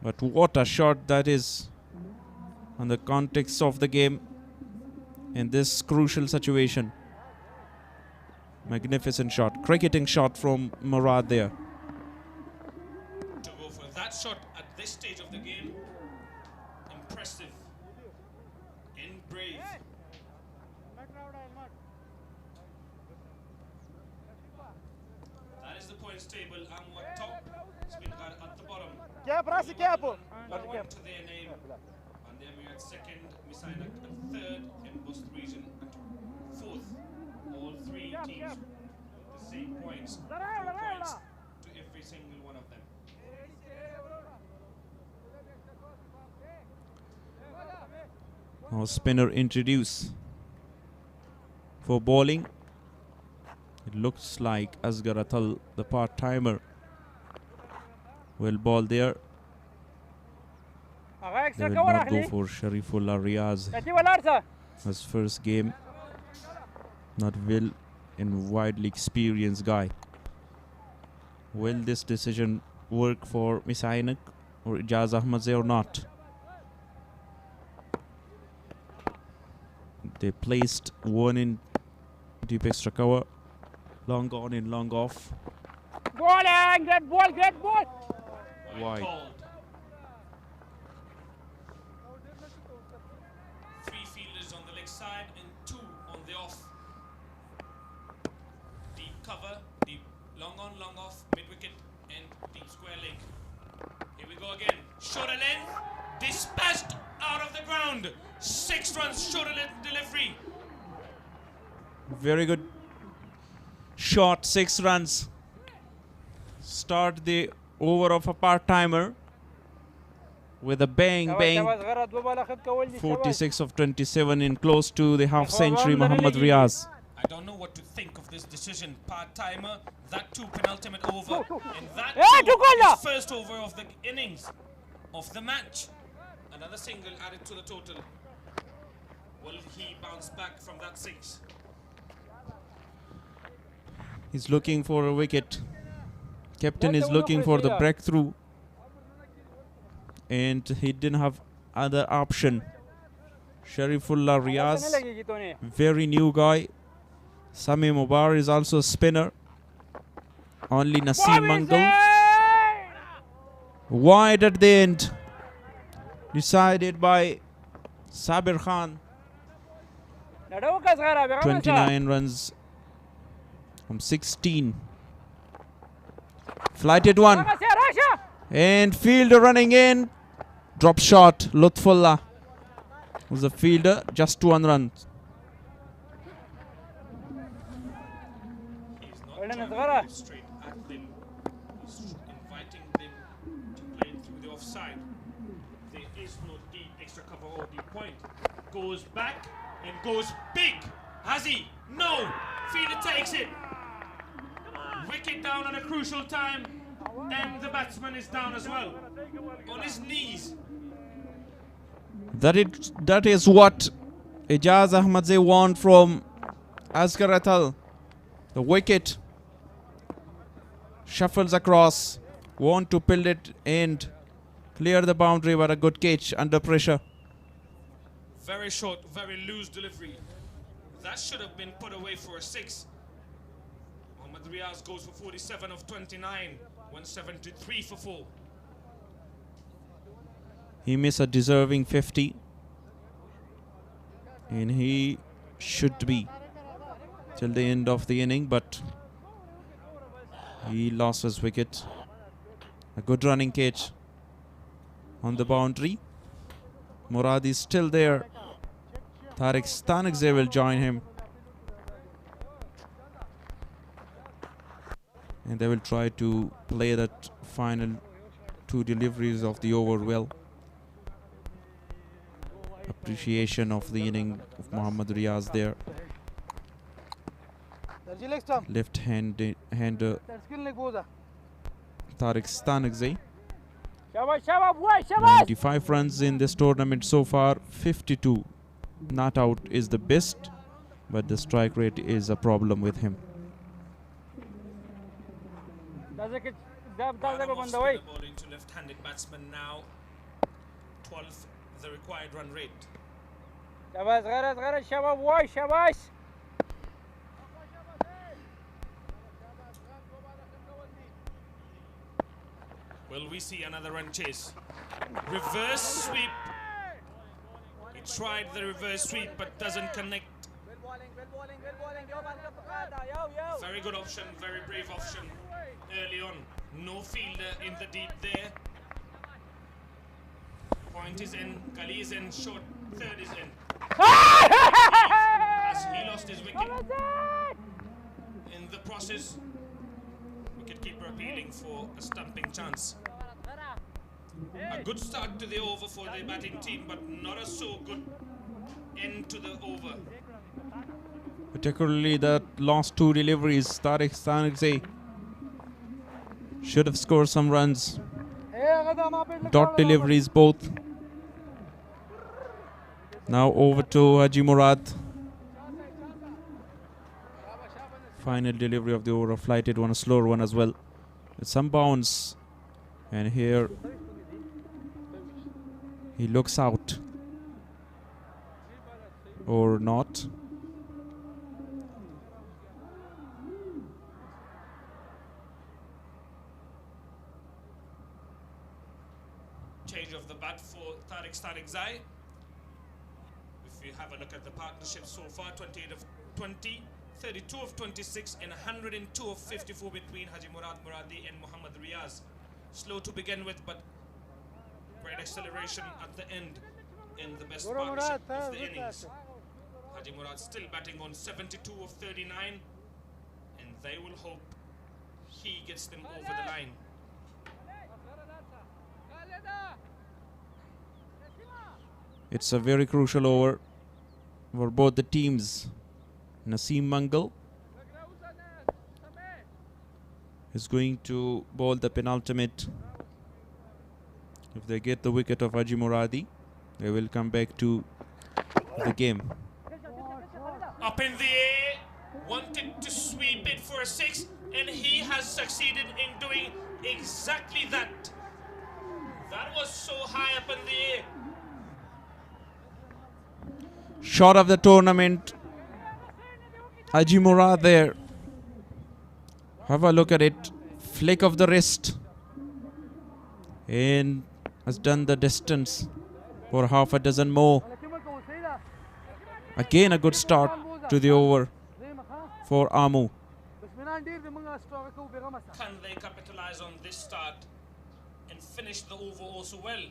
But what a shot that is on the context of the game in this crucial situation. Magnificent shot. Cricketing shot from Murad there. To go for that shot at this stage of the game, impressive and brave. That is the points table. Amo at top, Spin Guard at the bottom. One to their name, and then we at second, Mis-e-Ainak at third, and Amo Region at fourth. All 3 teams with the same points, 2 points to every single one of them. Now spinner introduce for bowling. It looks like Asghar Atal, the part-timer, will bowl there. They will not go for Sharifullah Riaz. His first game. Not well and widely experienced guy. Will this decision work for Mis-e-Ainak or Ijaz Ahmadzai or not? They placed 1 in deep extra cover. Long on in, long off. Bowling, great ball, great ball. Wide. Called. 3 fielders on the leg side and 2 on the off. Deep cover, deep, long on, long off, mid wicket and deep square leg. Here we go again. Shoulder length, dispatched out of the ground. 6 runs, shoulder length delivery. Very good shot, 6 runs. Start the over of a part-timer with a bang, bang. 46 of 27 in close to the half century, Mohammad Riaz. I don't know what to think of this decision. Part-timer, that too penultimate over. And that too is first over of the innings of the match. Another single added to the total. Will he bounce back from that 6? He's looking for a wicket. Captain is looking for the breakthrough. And he didn't have other option. Sharifullah Riaz, very new guy. Sami Mubar is also a spinner. Only Naseem Mangal. Wide at the end. Decided by Sabir Khan. 29 runs from 16. Flighted one. And fielder running in. Drop shot. Lutfullah was a fielder. Just 1 run. He's not jumping straight at them. He's inviting them to play it through the offside. There is no deep extra cover or deep point. Goes back and goes big. Has he? No. Fielder takes it. Wicket down at a crucial time. And the batsman is down as well. On his knees. That is what Ijaz Ahmadzai won from Asghar Atal. The wicket shuffles across, want to build it and clear the boundary, but a good catch under pressure. Very short, very loose delivery. That should have been put away for a 6. Mohammad Riaz goes for 47 of 29, 173 for 4. He missed a deserving 50. And he should be till the end of the inning, but he lost his wicket. A good running catch on the boundary. Moradi is still there. Tariq Stanagzai will join him. And they will try to play that final 2 deliveries of the over well. Appreciation of the inning of Mohammad Riaz there. Left hander Tariq Stanagzai. 95 runs in this tournament so far, 52. Not out is the best, but the strike rate is a problem with him. Bowling to left-handed batsman now. 12th, the required run rate. Will we see another run chase? Reverse sweep. He tried the reverse sweep but doesn't connect. Very good option, very brave option early on. No fielder in the deep there. Point is in, Kali is in, short third is in. As he lost his wicket. In the process, wicketkeeper appealing for a stumping chance. A good start to the over for the batting team, but not a so good end to the over. Particularly the last 2 deliveries, Tariq Stanagzai should have scored some runs. Dot deliveries both. Now over to Haji Murad. Final delivery of the over, a flighted one, a slower one as well. With some bounce. And here he looks out. Or not. Change of the bat for Tariq Stanagzai. If you have a look at the partnership so far, 28 of 20, 32 of 26 and 102 of 54 between Haji Moradi and Mohammad Riaz. Slow to begin with, but great acceleration at the end in the best partnership of the innings. Haji Murad still batting on 72 of 39, and they will hope he gets them over the line. It's a very crucial over for both the teams. Naseem Mangal is going to bowl the penultimate. If they get the wicket of Haji Moradi, they will come back to the game. Up in the air, wanted to sweep it for a 6, and he has succeeded in doing exactly that. That was so high up in the air. Shot of the tournament. Haji Morad there. Have a look at it. Flick of the wrist. And has done the distance for half a dozen more. Again a good start to the over for Amo. Can they capitalize on this start and finish the over also well?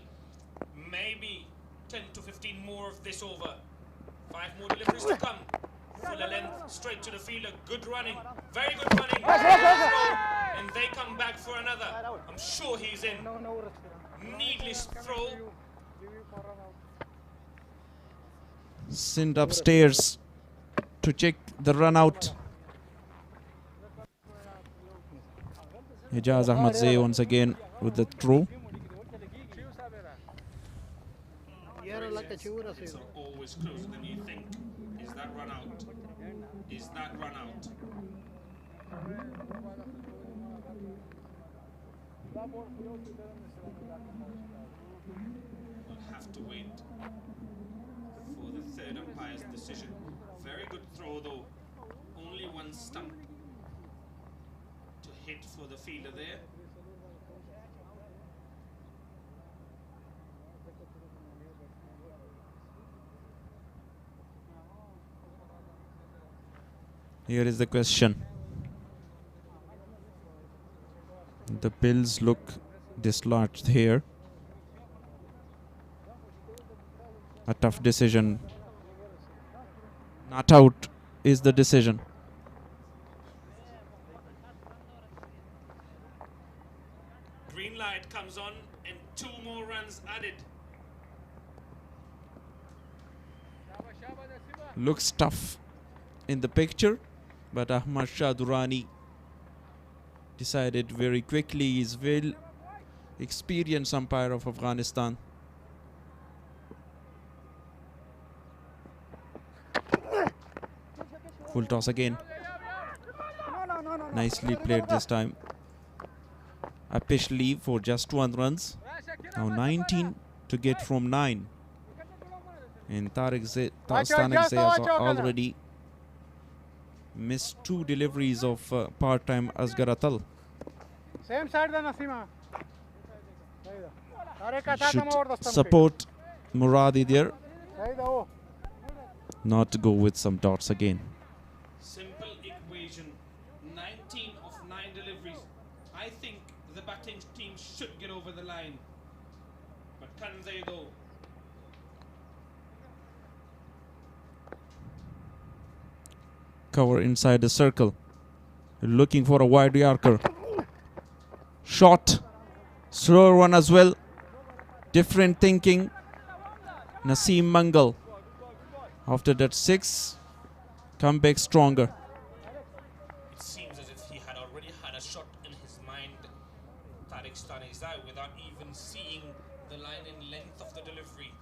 Maybe 10 to 15 more of this over. 5 more deliveries to come. Full length, straight to the fielder. Good running. Very good running. And they come back for another. I'm sure he's in. Needless throw. Sent upstairs to check the run out. Ijaz Ahmad Zay once again with the throw. It's always closer than you think. Is that run out? Is that run out? We'll have to wait for the third umpire's decision. Very good throw though. Only one stump to hit for the fielder there. Here is the question. The pills look dislodged here. A tough decision. Not out is the decision. Green light comes on and 2 more runs added. Looks tough in the picture, but Ahmad Shah Durrani decided very quickly. He's well experienced umpire of Afghanistan. Full toss again. Nicely played this time. A pitch lead for just 1 runs. Now 19 to get from 9. And Tarik Zay has already missed 2 deliveries of part-time Asghar Atal. Same side than Nasima. Should support Moradi there. Not to go with some dots again. Simple equation. 19 of 9 deliveries. I think the batting team should get over the line. But can they though? Cover inside the circle. Looking for a wide Yorker. Shot. Slower one as well. Different thinking. Naseem Mangal. After that 6, come back stronger. It seems as if he had already had a shot in his mind, Tariq Zay, without even seeing the line and length of the delivery.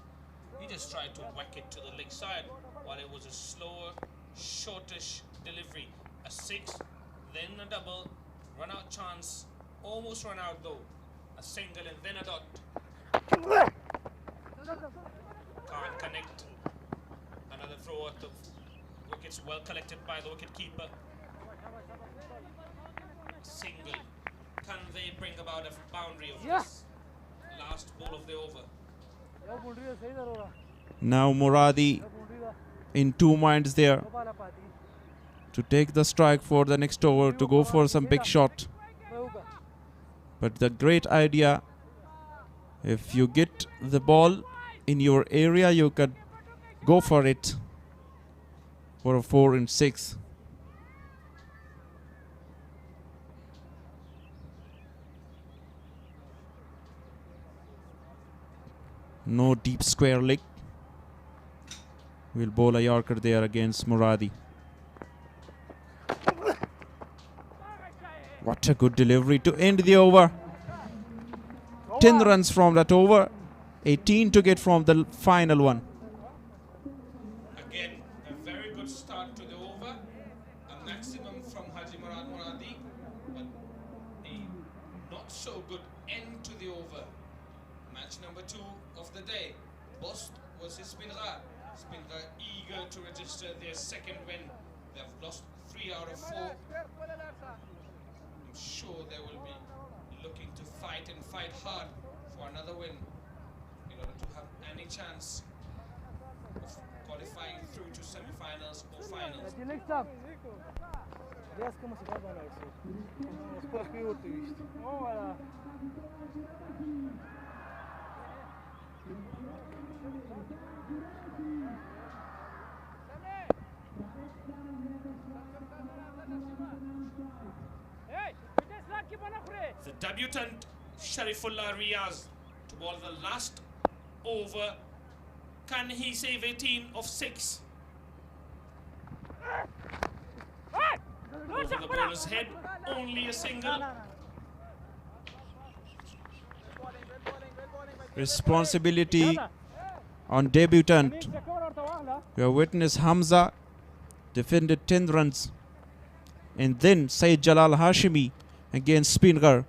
He just tried to whack it to the leg side while it was a slower, shortish delivery. A 6, then a double, run out chance, almost run out though. A single and then a dot. Can't connect. Another throw at the wickets, well collected by the wicket keeper. Single. Can they bring about a boundary of this last ball of the over? Now Moradi in 2 minds there. To take the strike for the next over, to go for some big shot. But the great idea, if you get the ball in your area, you can go for it for a 4 and 6. No deep square leg. We'll bowl a Yorker there against Moradi. What a good delivery to end the over. 10 runs from that over. 18 to get from the final one. Again, a very good start to the over. A maximum from Haji Moradi, but a not so good end to the over. Match number 2 of the day. Bost versus Spinra. Spinra eager to register their second win. They have lost 3 out of 4. I'm sure they will be looking to fight and fight hard for another win in order to have any chance of qualifying through to semi-finals or finals. The debutant Sharifullah Riaz to bowl the last over. Can he save 18 of 6? Over the bowler's head, only a single. Responsibility on debutant. You have witnessed Hamza defended 10 runs. And then Said Jalal Hashimi against Spingar.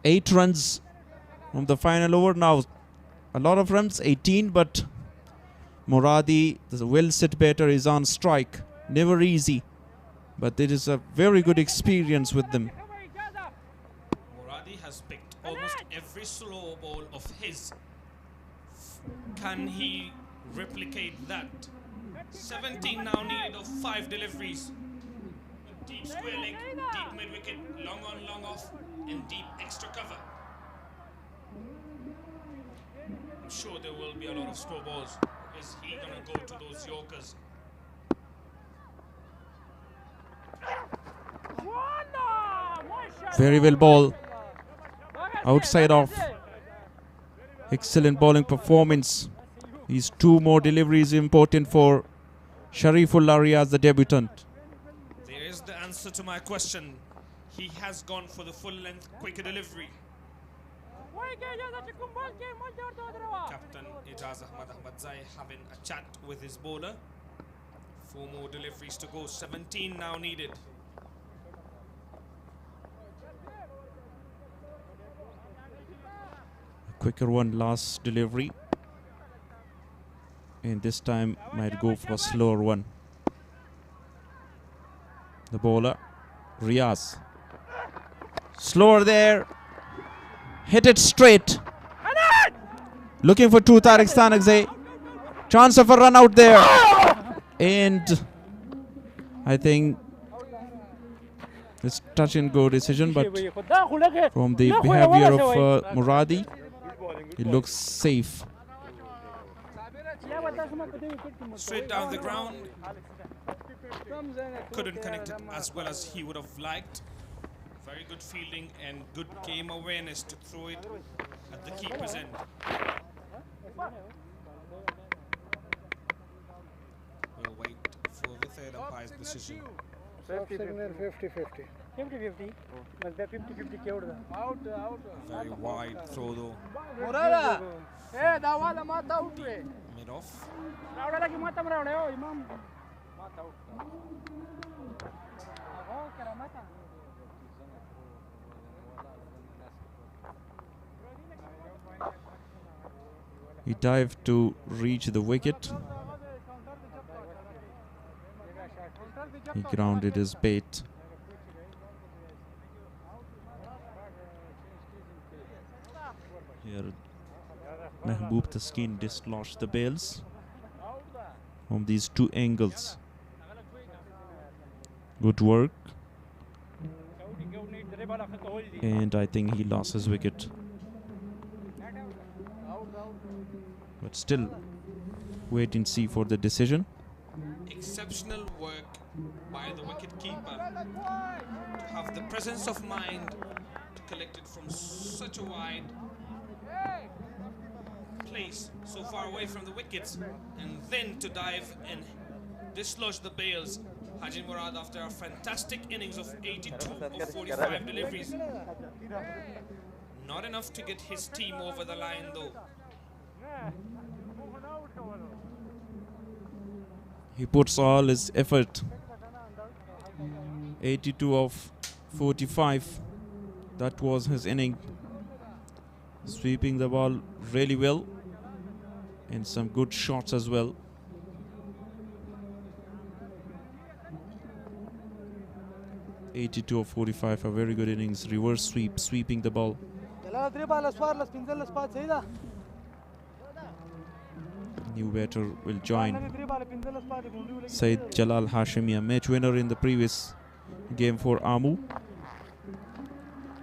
8 runs from the final over now. A lot of runs, 18, but Moradi, the well-set batter, is on strike. Never easy, but it is a very good experience with them. Moradi has picked almost every slow ball of his. Can he replicate that? 17 now needed of 5 deliveries. Deep square leg, deep mid-wicket, long on, long off, and deep extra cover. I'm sure there will be a lot of slow balls. Is he going to go to those Yorkers? Very well ball. Outside off. Excellent bowling performance. These 2 more deliveries important for Sharifullah Riaz, the debutant. There is the answer to my question. He has gone for the full-length quicker delivery. Captain Ijaz Ahmadzai having a chat with his bowler. 4 more deliveries to go. 17 now needed. Quicker one last delivery. And this time might go for a slower one. The bowler, Riaz. Slower there. Hit it straight. Looking for 2 Tariq Stanagzai. Chance of a run out there. And I think it's touch and go decision, but from the behavior of Moradi, it looks safe. Straight down the ground. Couldn't connect it as well as he would have liked. Very good fielding and good game awareness to throw it at the keeper's end. We'll wait for the third umpire's decision. 50-50. 50-50. Mas the 50-50 ke urda. Out. Very wide throw though. Morada. Da wala mata out re. Mid off. Rawda lagi mata mrawda oh imam. Mata out. Oh kara mata. He dived to reach the wicket. He grounded his bait. Here, Mehboob Taskeen dislodged the bails from these 2 angles. Good work. And I think he lost his wicket. But still, wait and see for the decision. Exceptional work by the wicket-keeper to have the presence of mind to collect it from such a wide place, so far away from the wickets, and then to dive and dislodge the bails. Haji Morad after a fantastic innings of 82 of 45 deliveries. Not enough to get his team over the line though. He puts all his effort. 82 of 45. That was his inning. Sweeping the ball really well. And some good shots as well. (82 of 45), a very good innings. Reverse sweep, sweeping the ball. New batter will join. Said Jalal Hashimi, a match winner in the previous game for Amo.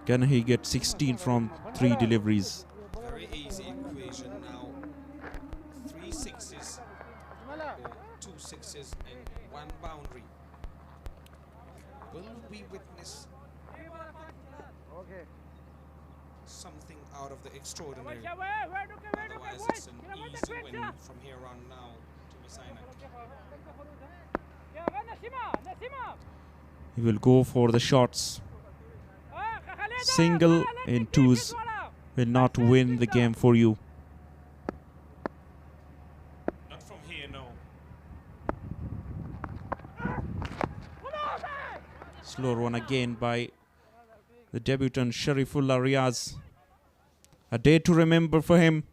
Can he get 16 from 3 deliveries? Very easy equation now. 3 sixes or 2 sixes and 1 boundary. Will we witness something out of the extraordinary? Otherwise, it's an easy win from here on now to Mis-e-Ainak. He will go for the shots. Single and twos will not win the game for you. Not from here, no. Slower one again by the debutant Sharifullah Riaz. A day to remember for him.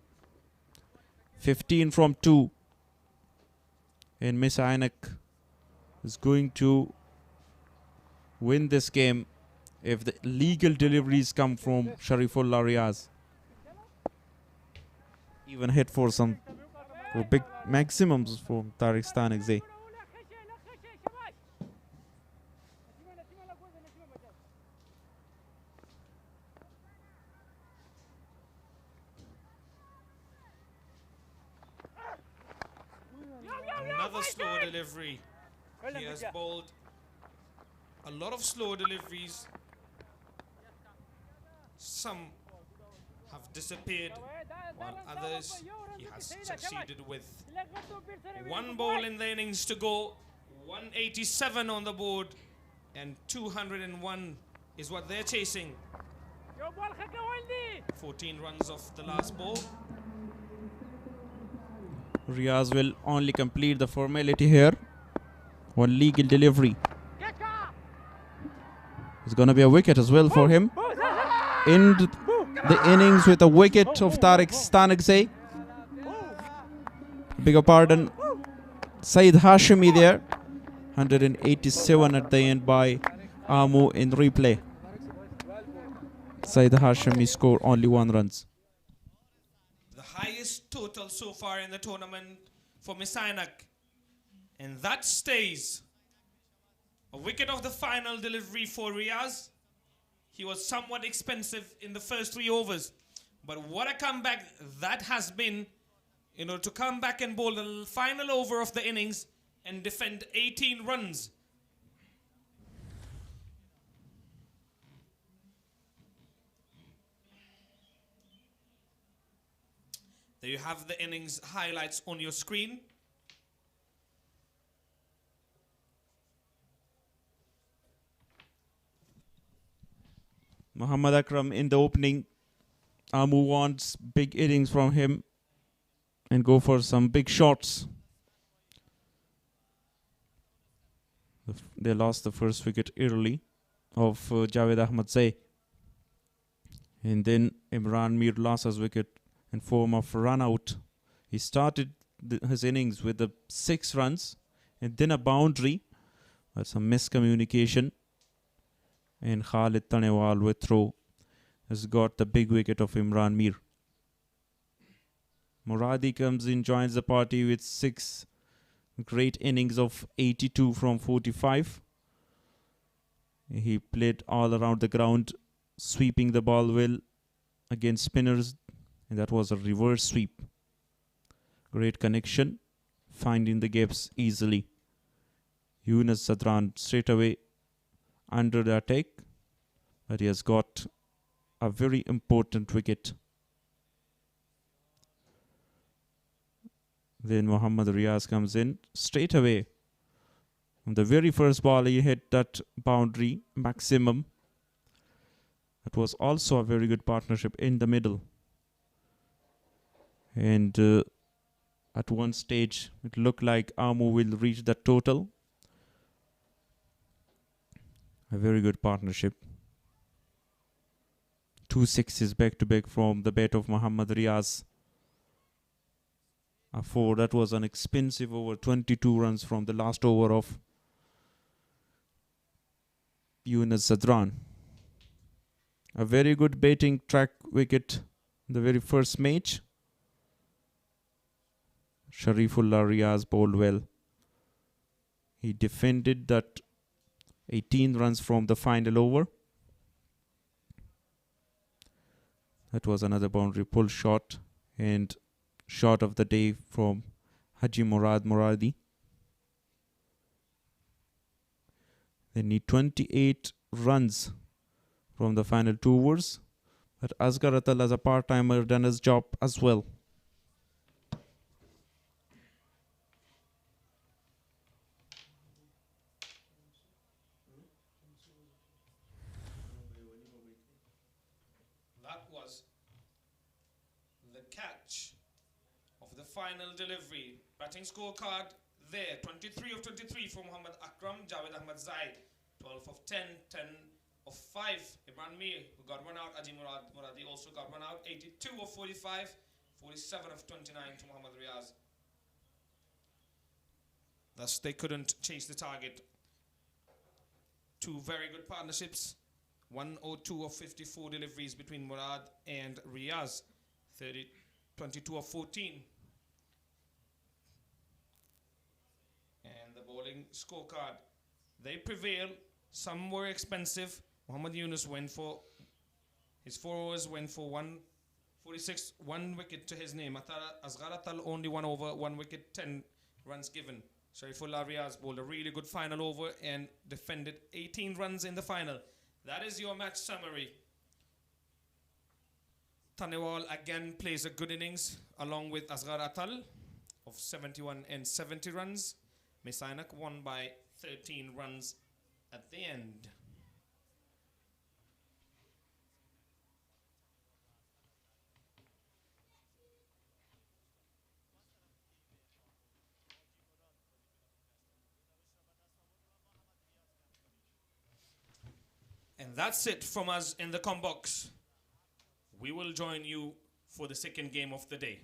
15 from 2. And Mis-e-Ainak is going to win this game if the legal deliveries come from Sharifullah Riaz. Even hit for some big maximums from Tariq Stanigzai. Another slow delivery. He has bowled a lot of slow deliveries. Some have disappeared, while others he has succeeded with. 1 ball in the innings to go, 187 on the board, and 201 is what they're chasing. 14 runs off the last ball. Riaz will only complete the formality here. 1 legal delivery. It's going to be a wicket as well for him. End the innings with a wicket of Tariq Stanigzai. Bigger pardon, Said Hashimi there. 187 at the end by Amo in replay. Said Hashimi scored only 1 run. The highest total so far in the tournament for Mis-e-Ainak. And that stays. A wicket of the final delivery for Riaz. He was somewhat expensive in the first 3 overs. But what a comeback that has been, to come back and bowl the final over of the innings and defend 18 runs. There you have the innings highlights on your screen. Muhammad Akram in the opening. Amo wants big innings from him and go for some big shots. They lost the first wicket early of Javed Ahmadzai. And then Imran Mir lost his wicket in form of run out. He started his innings with the 6 runs and then a boundary. That's some miscommunication. And Khalid Tanewal with throw has got the big wicket of Imran Mir. Moradi comes in, joins the party with 6 great innings of 82 from 45. He played all around the ground, sweeping the ball well against spinners, and that was a reverse sweep. Great connection, finding the gaps easily. Yunus Sadran straight away under the attack, but he has got a very important wicket. Then Muhammad Riaz comes in straight away. On the very first ball, he hit that boundary maximum. It was also a very good partnership in the middle. And at one stage, it looked like Amo will reach that total. A very good partnership. 2 sixes back-to-back from the bat of Muhammad Riaz. A 4, that was an expensive over, 22 runs from the last over of Yunus Zadran. A very good batting track wicket in the very first match. Sharifullah Riaz bowled well. He defended that 18 runs from the final over. That was another boundary pull shot and shot of the day from Haji Moradi. They need 28 runs from the final 2 overs. But Asghar Atal as a part-timer done his job as well. That was the catch of the final delivery. Batting scorecard there. 23 of 23 for Muhammad Akram. Javed Ahmad Zaid. 12 of 10. 10 of 5. Imran Mir, who got one out. Ajim Moradi also got one out. 82 of 45. 47 of 29 to Muhammad Riaz. Thus, they couldn't chase the target. 2 very good partnerships. 102 of 54 deliveries between Murad and Riaz. 22 of 14. And the bowling scorecard. They prevail. Some were expensive. Muhammad Yunus went for his 4 overs, went for 146, 1 wicket to his name. Asghar Atal only 1 over, 1 wicket, 10 runs given. Sharifullah Riaz bowled a really good final over and defended 18 runs in the final. That is your match summary. Tanewal again plays a good innings along with Asghar Atal of 71 and 70 runs. Mis-e-Ainak won by 13 runs at the end. And that's it from us in the Combox. We will join you for the second game of the day.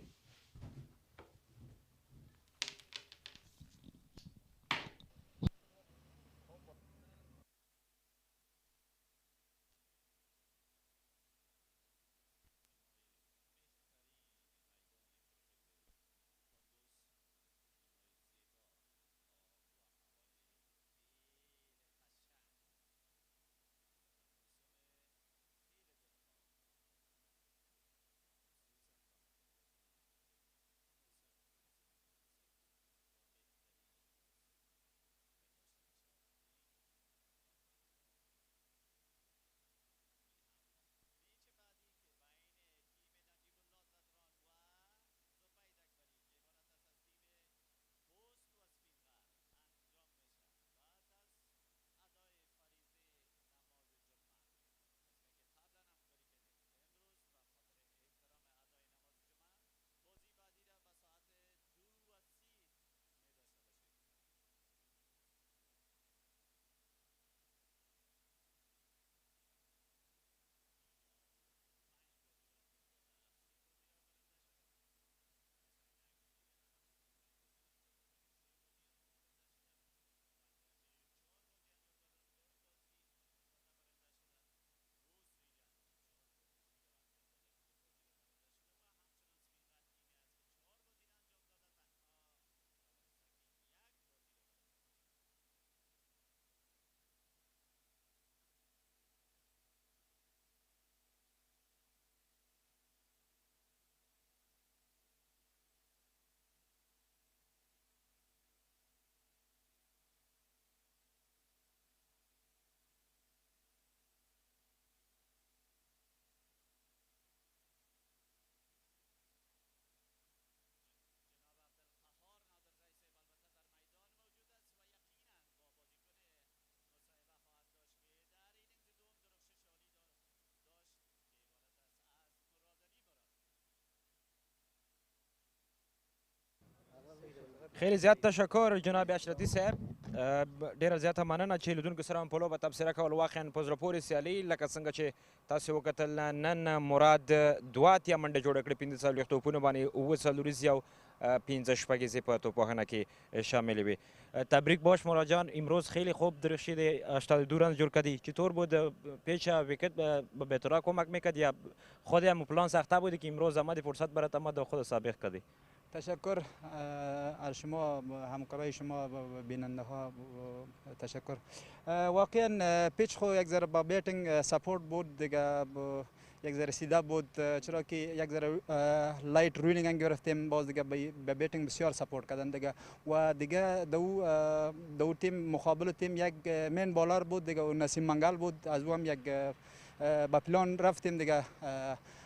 خیلی زیات تشکر جناب اشرتی صاحب ډیره زیاته مننه چې لیدونکو سره مو په لوبه تبصره کول واقعا په زړه پورې سیالي لکه څنګه چې تاسو وکتل نن مراد 2 اتیا منډې جوړه کړې 45 توپونه باندې 39 او 15 شپږیزې په توپوهنه کې شامل وي. تبریک باش مراد جان، امروز خیلی خوب درخشید 82 رن جور کردی. چطور بود پیش ویکت به بهترا کمک میکرد یا خود هم پلان ساخته بودی که امروز آمدی فرصت برات آمد و خود ثابت کردی؟ تشکر از شما همکارای شما بیننده ها تشکر. واقعا پیچ خو یک ذره با بیٹنگ سپورت بود دیگه یک ذره سیده بود چرا که یک ذره لایت رولینگ هم گرفتیم باز دیگه به بیٹنگ بسیار سپورت کردن دیگه و دیگه دو تیم مقابل تیم یک مین بالر بود دیگه و نسیم منگل بود از او هم یک با پلان رفتیم دیگه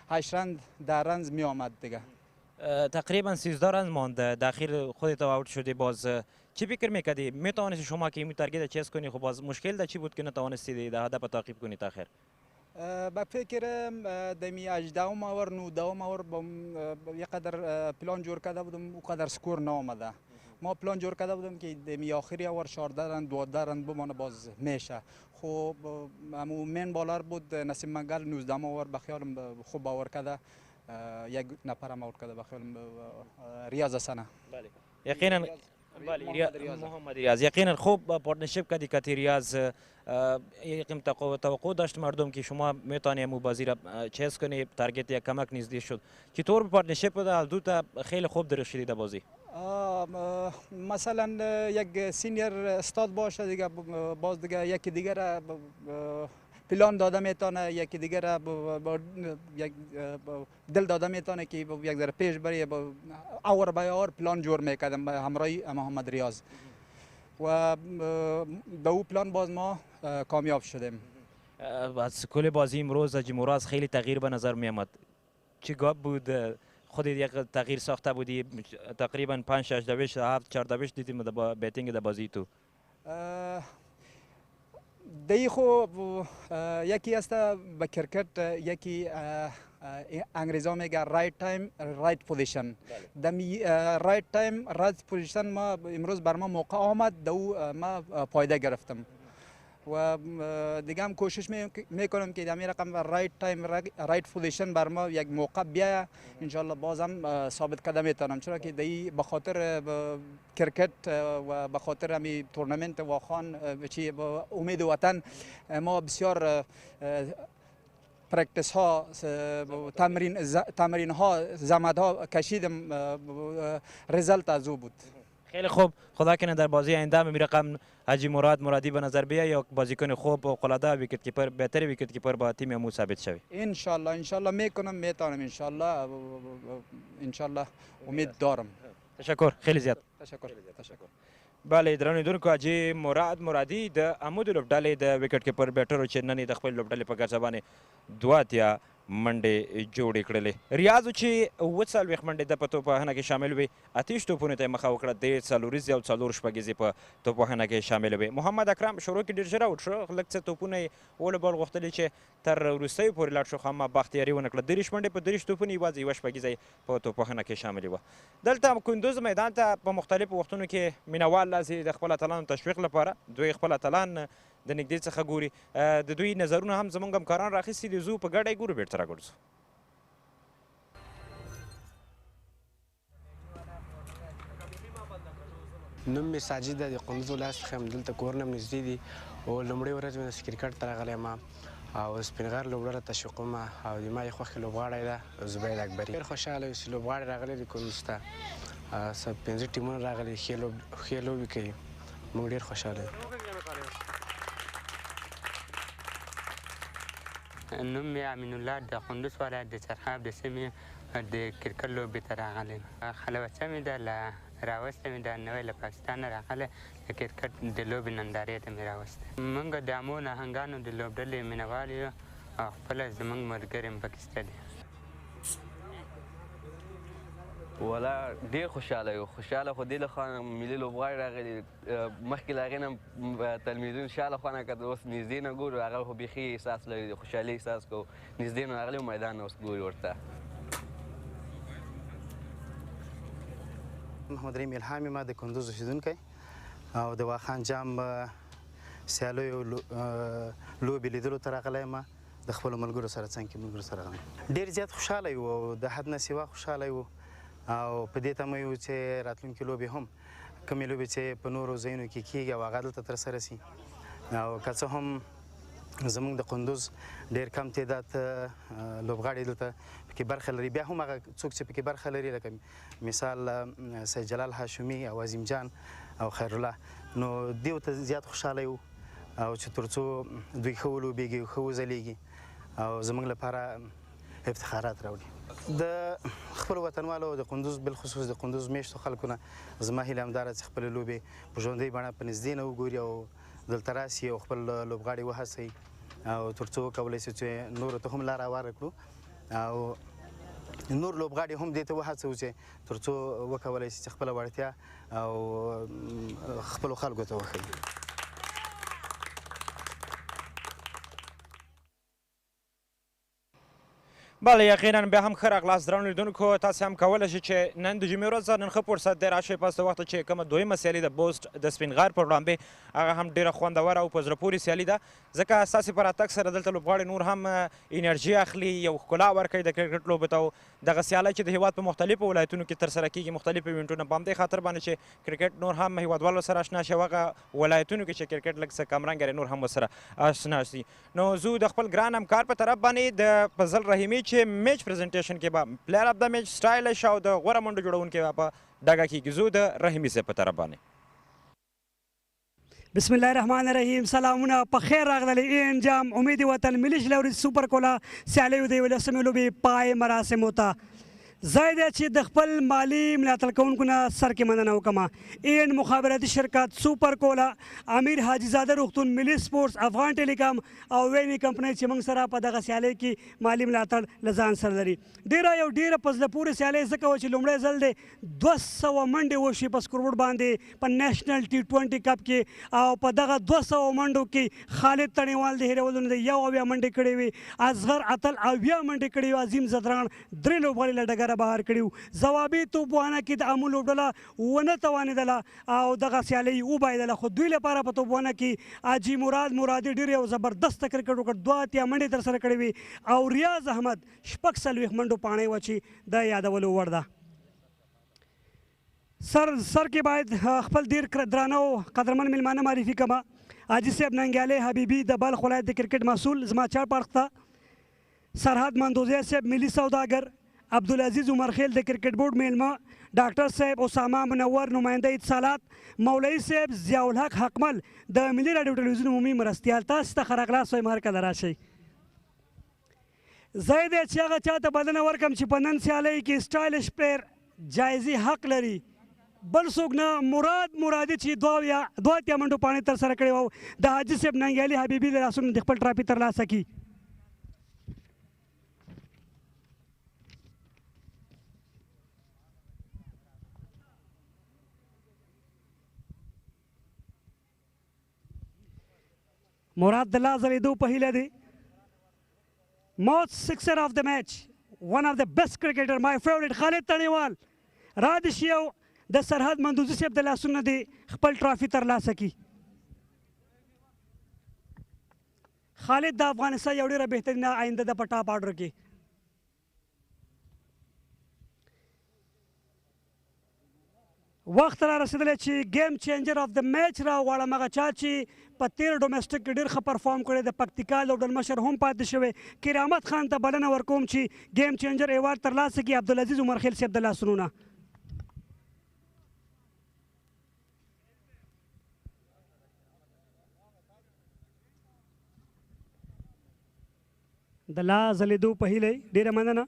8 رن 10 رنز می آمد دیگه. تقریبا 13 رن مانده داخل خودت آوت شدی. باز چی فکر میکردی میتوانستی شما که این تارگت چیز کنی؟ خب باز مشکل ده چی بود که نتوانستی ده هدف تعقیب کنی تا آخر؟ با فکرم دمی 18 اور 19 اور یک قدر پلان جور کرده بودم و قدر سکور نامده. ما پلان جور کرده بودم که دمی آخری اور 14 رن 12 رن بمانه باز میشه. خب امو مین بالر بود نسیم منگل 19 اور بخیالم خوب باور کرده یک نفرم آورد کرده بخیالم ریاض سنه. بله یقینا محمد ریاض یقینا خوب پارتنرشیپ کردی که ریاض یقین توقع داشت مردم که شما میتونید مو بازی را چیز کنی تارگت یا کمک نزدیک شد. چطور پارتنرشیپ بوده دو تا خیلی خوب درخشیده بازی؟ مثلا یک سینیر استاد باشه دیگه باز دیگه یکی دیگر پلان داده میتونه یکی دیگر یک دل داده میتونه که یک ذره پیش بری اور به اور پلان جور میکردم همراهی محمد ریاض و دو پلان باز ما کامیاب شدیم. از کل بازی امروز مراد خیلی تغییر به نظر می آمد. چی گاب بود؟ خودت یک تغییر ساخته بودی تقریبا 5 6 دویش 7 4 دویش دیدیم در بیتینگ در بازی تو. دی خو یکی است به کرکت یکی انگریزا میگه رایت تایم رایت پوزیشن. دمی رایت تایم رایت پوزیشن ما امروز بر ما موقع آمد دو ما فایده گرفتم و دیگه هم کوشش میکنم که دمی رقم رایت تایم رایت پوزیشن بر ما یک موقع بیاید ان شاء الله بازم ثابت کرده میتونم چرا که دی به خاطر کرکت و به خاطر همی تورنمنت واخان چی امید وطن ما بسیار پرکتس ها تمرین ها زحمت ها کشیدم رزلت از او بود. خیلی خوب خدا کنه در بازی آینده می رقم حاجی مرادی به نظر بیاید یا بازیکن خوب و قلاده ویکت کیپر بهتر ویکت کیپر با تیم امو ثابت شوی. ان شاء الله میکنم میتونم ان شاء الله امید دارم. تشکر خیلی زیاد. تشکر. بله درنو لیدونکو حاجی مرادی د امو د لوبډلې د ویکټ کیپر بیټر چې نن د خپل لوبډلې په ګټه باندې 2 اتیا منډې جوړې کړلې. ریاض چې 40 منډې د په توپوهنه کې شامل وي 28 توپونو ته مخه وکړه د 40 او 4 شپږیزې په توپوهنه کې شامل وي. محمد اکرم شروع کې ډېر ژر اوټ شو لږ څه توپونه یې ولوبال غوښتلې چې تر وروستیو پورې لاړ شو خو اما بختیاري ونه کړه. 30 منډې په 30 توپونو یوازې یوه شپږیزه په توپوهنه کې شاملې وه. دلته کندوز میدان ته په مختلفو وختونو کې مینوال راځي د خپل اتلانو تشویق لپاره. دوی خپل اتلان د نږدې څخه ګوري. د دوی نظرونه هم زموږ همکاران راخیستي دي. زو په ګډه یې ګورو بیرته راګرځو. نوم مې ساجد دی د کندوز ولایت څخه یم. دلته کورونه هم نږدې دي او لومړۍ ورځ مې د کرکټ ته راغلی یم او سپین غر لوبډله تشویقوم او د ما یې خوښې لوبغاړی ده زبید اکبري. ډېر خوشحاله یم چې لوبغاړي راغلي دي کندوز ته 15 ټیمونه راغلي ښې لوبې کوي. موږ ډېر خوشحاله یو. نوم مې امین الله د کندوز ولایت د چرخاب د سیمې د کرکټ لوبې ته راغلی یم. خلوچه مې ده له راوسته مې ده نوی له پاکستانه راغلی د کرکټ د لوبې نندارې ته مې راوستی. موږ د امو نهنګانو د لوبډلې مینهوال یو او خپله زموږ ملګري هم پکې شته دي. والا ډېر خوشحاله یو. خوشحاله خو دې لخوا ملي لوبغاړي راغلي مخکې له هغې نه تلویزیون شا لخوا نه که اوس نږدې نه ګورو هغه خو بیخي احساس لري د خوشحالي احساس کوو. نږدې نه راغلي میدان نه اوس ګوري ورته. محمد رحیم الهام یم د کندوز اوسېدونکی او د واخان جام سیالیو لوبې لیدلو ته راغلی یم د خپلو ملګرو سره څنګ کې ملګرو سره راغلی ډېر زیات خوشحاله یو او د حد نه سوا خوشحاله یو او په دې تمه یو چې راتلونکي لوبې هم کومې لوبې چې په نورو ځایونو کې کېږي او هغه دلته ترسره سي او که څه هم زموږ د کندوز ډېر کم تعداد لوبغاړي دلته پکې برخه لري بیا هم هغه څوک چې پکې برخه لري لکه مثال سید جلال هاشمي او عظیم جان او خیر الله نو دیو ته زیات خوشحاله یو او چې تر څو دوی ښه ولوبېږي ښه وځلیږي او زموږ لپاره افتخارات راوړي د خپلو وطنوالو د کندوز بالخصوص د کندوز میشتو خلکو نه زما هیله همداره چې خپلې لوبې په ژوندۍ بڼه په نږدې نه وګوري او دلته راسي او خپل لوبغاړي وهڅوي او تر څو وکولی شي چې نورو ته هم لاره هواره کړو او نور لوبغاړي هم دې ته وهڅوو چې تر څو وکولی شي چې خپله وړتیا او خپلو خلکو ته وښیي بله یقینا بیا هم ښه راغلاست درنو لیدونکو تاسې هم کولی شئ چې نن د جمعې ورځ نن ښه فرصت دی راشئ پس د وخته چې کومه دویمه سیالي د بوسټ د سپین غر پر وړاندې هغه هم ډېره خوندوره او په زړه پورې سیالي ده ځکه ستاسې په راتګ سره دلته لوبغاړي نور هم انرژي اخلي یو ښکلا ورکوي د کرکټ لوبو ته دغه سیالۍ چې د هېواد په مختلفو ولایتونو کې ترسره کېږي مختلف ایونټونه په همدې خاطر باندې چې کرکټ نور هم هېوادوالو سره اشنا شي هغه ولایتونو کې چې کرکټ لږ څه کمرنګه نور هم ورسره اشنا شي نو زه د خپل ګران همکار په طرف باندې د فضل رحیمي چې میچ پریزنټیشن کې به پلیئر اف د میچ سټایلش او د غوره منډو جوړونکي به په ډګه کېږي زه د رحیمي صاحب په طرف باندې بسم الله الرحمن الرحیم سلامونه په خیر راغللی ای انجام امید وطن ملي ژغورلو سوپر کولا سیالیو د یولسمې لوبې پای مراسمو ته ځای دی چې د خپل مالي ملاتړ کوونکو نه سر کې مننه وکړم این مخابراتي شرکت سوپر کولا امیر حاجي زاده روغتون ملي سپورټس افغان ټیلیکام او ویني کمپنۍ چې موږ سره په دغه سیالۍ کې مالي ملاتړ له ځان سره لري ډېره په زړه پورې سیالۍ ځکه وه چې لومړی ځل دی 200 منډې وشي په سکوربورډ باندې په نیشنل T20 کپ کې او په دغه 200 منډو کې خالد تڼیوال د هېرولو نه 91 منډې کړې وې اصغر اتل 80 منډې کړې وې عظیم زدران 3 لوبغاړي له ډګره بهر کړي ځوابي توپوانه کې د امو لوبډله ونه توانېدله او دغه سیالۍ وبایدله خو دوی لپاره په توپوانه کې حاجي مرادي ډېر یو زبردست کرکټ وکړ 2 اتیا منډې ترسره کړې وې او ریاض احمد 46 منډو پاڼۍ وه چې د یادولو وړ ده سر کې باید خپل ډېر درانه او قدرمن میلمانه معرفي کړم حاجي صاحب ننګیالی حبیبي د بلخ ولایت د کرکټ مسؤل زما چاړ پاړخ ته سرحد مندوزی صاحب ملي سوداګر عبدالعزیز عمرخیل د کرکټ بورډ میلمه ډاکټر صاحب اسامه منور نماینده اتصالات مولوي صاحب ضیاءالحق حقمل د ملي راډیو ټلویزیون عمومي مرستیال تاسو ته ښه راغلاست وایم هر کله راشئ ځای دی چې هغه چاته بلنه ورکړم چې په نن سیالۍ کې سټایلش پلیر جایزې حق لري بل څوک نه مرادي چې 2 اتیا منډو پاڼې ترسره کړې وه د حاجي صاحب ننګیالي حبیبي له لاسونو د خپل ټرافي ترلاسه کړي مراد د لا ځلېدو په هیله دی موست سکسر آف د میچ ون آف د بیسټ کرکټر مای فیوریټ خالد تڼیوال را دې شي او د سرحد مندوزي صاحب د لاسونو د خپل ټرافي ترلاسه کړي خالد د افغانستان یو ډېره بهترینه آینده ده په ټاپ آرډر کې وخت را رسېدلی چې گیم چینجر آف د میچ راغواړم هغه چا چې په تیر ډومسټک کې ډېر ښه پرفارم کړی د پکتیکا لوبډلمشر هم پاتې شوی کرامت خان ته بلنه ورکوم چې گیم چینجر ایوارډ ترلاسه کړي عبدالعزیز عمرخیل صاحب د لاسونو نه د لا ځلېدو په هیله ډېره مننه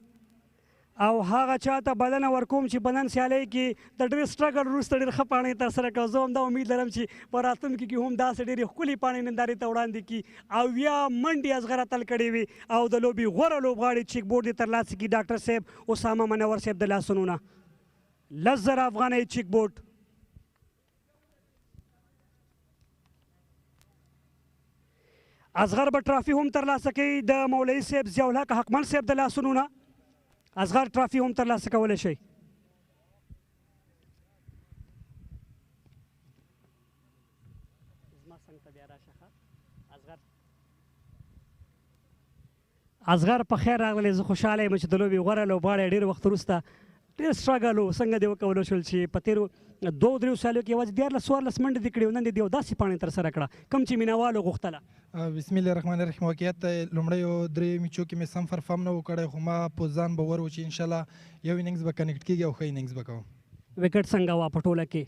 او هغه چاته بلنه ورکوم چې په نن سیالۍ کې د ډېر سټرګل وروسته ډېر ښه پاڼې ترسره کړه زه همدا امید لرم چې په راتلونکي کې هم داسې ډېرې ښکلې پاڼې نندارې ته وړاندې کړي او یا منډې اصغر اتل کړې وي او د لوبې غوره لوبغاړي چیک بورډ یې ترلاسه کړي ډاکټر صاحب اسامه منور صاحب د لاسونو نه 10,000 افغانۍ چیک بورډ اصغر به ټرافي هم ترلاسه کوي د مولوي صاحب ضیاءالحق حقمل صاحب د لاسونو نه اصغر ټرافي هم ترلاسه کولی شي اصغر په خیر راغلی. زه خوشحاله یم چې د لوبې غوره لوبغاړی ډېر وخت وروسته ډېر سټرګل و. څنګه دې وکولی شول چې په تېرو 2-3 سیالیو کې یوازې 14 منډې دې کړې او نن دې یو داسې پاڼې ترسره کړه کوم چې مینوالو غوښتله؟ بسم الله الرحمن الرحیم. واقعیت لومړیو 3 میچو کې مې سم پرفارم نه و کړی، خو ما په ځان باور و چې انشاءالله یو اننګز به کنیکټ کېږي او ښه اننګز به کوم. وکټ څنګه وه په ټوله کې؟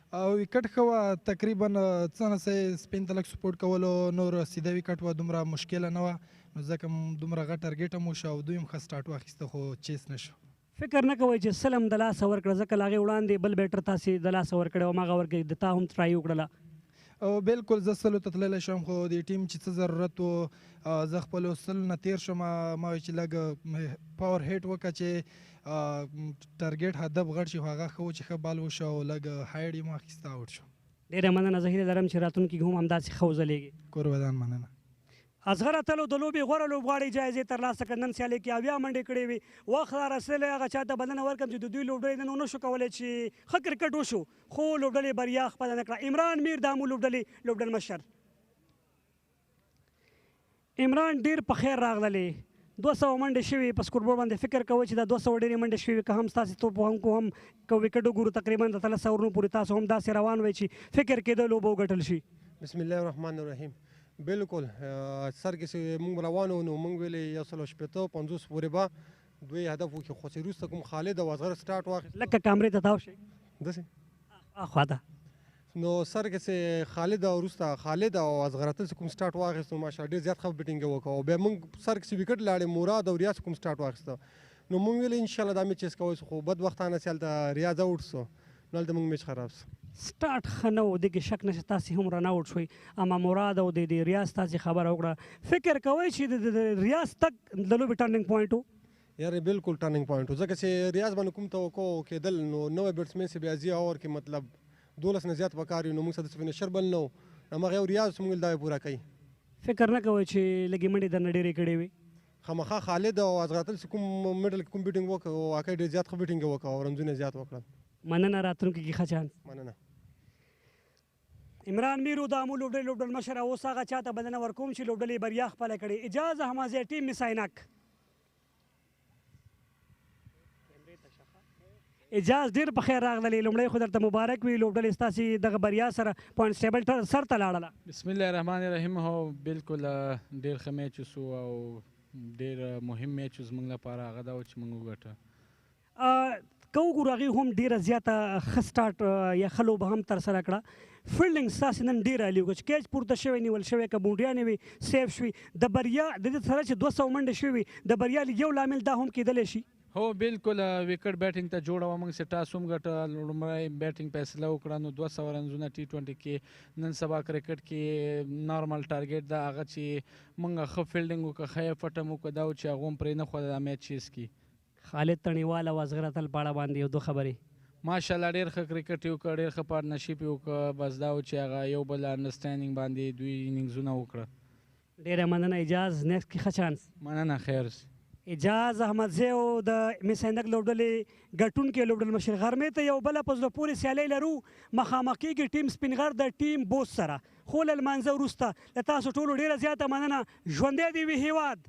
وکټ ښه وه، تقریبا څه نه څه سپین ته لږ سپورټ کولو، نور سیده وکټ وه، دومره مشکله نه وه، نو ځکه دومره غټ ټارګېټ هم وشو او دوی هم ښه سټارټ واخیسته خو چیس نه شو. فکر نه کوئ چې سلم د لاسه ورکړه ځکه له هغې وړاندې بل بیټر تاسې د لاسه ورکړی او هماغه ورکړې د تا هم ټرای وکړله؟ او بالکل زه سلو ته تللی شم، خو د ټیم چې څه ضرورت و زه خپلو سلو نه تیر شم. ما وایي چې لږ پاور هیټ وکړه چې ټارګېټ هدف غټ شي، خو هغه ښه و چې ښه بال وشو او لږ هایډ یې مو اخیسته آوټ شو. ډېره مننه. زه هیله لرم چې راتلونکي کې هم همداسې ښه وځلېږي. قربان مننه. اصغر اتل د لوبې غوره لوبغاړي جایزې ترلاسه کړ. نن سیالۍ کې 80 منډې کړې وې. وخت را رسېدلی هغه چا ته بلنه ورکړم چې د دوی لوبډلې نن ونه شو کولی چې ښه کرکټ وشو، خو لوبډلې بریا خپله نه کړه. عمران میر د امو لوبډلې لوبډل مشر. عمران ډېر په خیر راغللی. 200 منډې شوي په سکوربورډ باندې. فکر کوئ چې دا 200 ډېرې منډې شوي که هم ستاسې توپ هم کو هم که وکټ وګورو تقریبا د 13 اورونو پورې تاسو هم داسې روان وئ چې فکر کېده لوبه وګټل شي؟ بسم الله الرحمن الرحیم. بالکل سر کې چې موږ روان وو نو موږ ویلې 150 پورې به دوی هدف وکړي، خو چې وروسته کوم خالد او اصغر سټارټ واخیست لکه کامرې ته تاو شئ داسې اخوا ته نو سر کې چې خالد او وروسته خالد او اصغر اتل کوم سټارټ واخیست نو ماشاءالله ډېر زیات ښه بیټینګ یې وکړه او بیا موږ سر کې چې وکټ لاړې مراد او ریاض کوم سټارټ واخیسته نو موږ ویلې انشاءالله دا میچ چیس کوی، خو بدبختانه چې هلته ریاض آوټ سو نو هلته موږ میچ خراب سو. سټارټ ښه نه و، دې کې شک نشته تاسې هم رن آوټ شوئ. اما مراد او د ریاض تاسې خبره وکړه. فکر کوئ چې د ریاض تک د لوبې ټرننګ پوینټ و؟ یاره بالکل ټرننګ پوینټ و، ځکه چې ریاض باندې کوم توقع کېدل نو نوی بیټسمین چې بیا ځي اور کې مطلب 12 نه زیات پکار وي نو موږ سره د فینیشر بل نه و، هماغه یو ریاض موږ دا پوره کوي. فکر نه کوئ چې لږې منډې درنه ډېرې کړې وي؟ خامخا خالد او اصغر اتل چې کوم میډل کې کوم بیټینګ وکړ او واقعي ډېر زیات ښه بیټینګ یې وکړ او رنزونه زیات وکړل. مننه. راتلونکي کې ښه چانس. مننه. عمران میرو د امو لوبډلې مشر. اوس هغه چا ته بلنه ورکوم چې لوبډلې بریا خپله کړې. اجاز احمدزی ټیم mis-e-Ainak. اجاز ډېر په خیر راغلی. لومړی خو درته مبارک وي، لوبډلې ستاسې دغه بریا سره پوینټ ټیبل سر ته لاړله. بسم الله الرحمن الرحیم. هو بالکل ډېر ښه میچ وسو او ډېر مهم میچ زموږ لپاره هغه دا و چې موږ وګټه. که وګورو هغې هم ډېره زیاته ښه سټارټ یا ښه لوبه هم ترسره کړه. فیلډینګ ستاسې نن ډېر عالي وکړه چې کیچ پورته شوی نیول شوی که بونډیانې وي سیف شوي. د بریا د دې سره چې 200 منډې شوي د بریا یو لامل دا هم کېدلی شي. هو بالکل وکټ بیټینګ ته جوړه وه، موږ چې ټاس هم ګټه، لومړی بیټینګ فیصله وکړه نو 200 رنزونه T20 کې. نن سبا کرکټ کې نارمل ټارګېټ دا هغه چې موږ ښه فیلډینګ وکړه، ښه یې پټم وکړه، دا و چې هغو هم پرې نه ښوده دا میچ چیز کړي. خالد تڼیوال او اصغر اتل په اړه باندې یو دوه خبرې. ماشاءالله ډېر ښه کرکټ یې وکړه، ډېر ښه پارټنرشپ یې وکړه، بس دا و چې هغه یو بل انډرسټینډینګ باندې دوی اننګزونه وکړه. ډېره مننه اجاز. نیکسټ کې ښه چانس. مننه. خیر. اجاز احمدزی او د mis-e-Ainak لوبډلې ګټونکی لوبډل مشر. غرمې ته یو بله په زړه پورې سیالۍ لرو. مخامخ کېږي ټیم سپینغر د ټیم بوس سره. خو له لمانځه وروسته له تاسو ټولو ډېره زیاته مننه. ژوندی دې وي هېواد.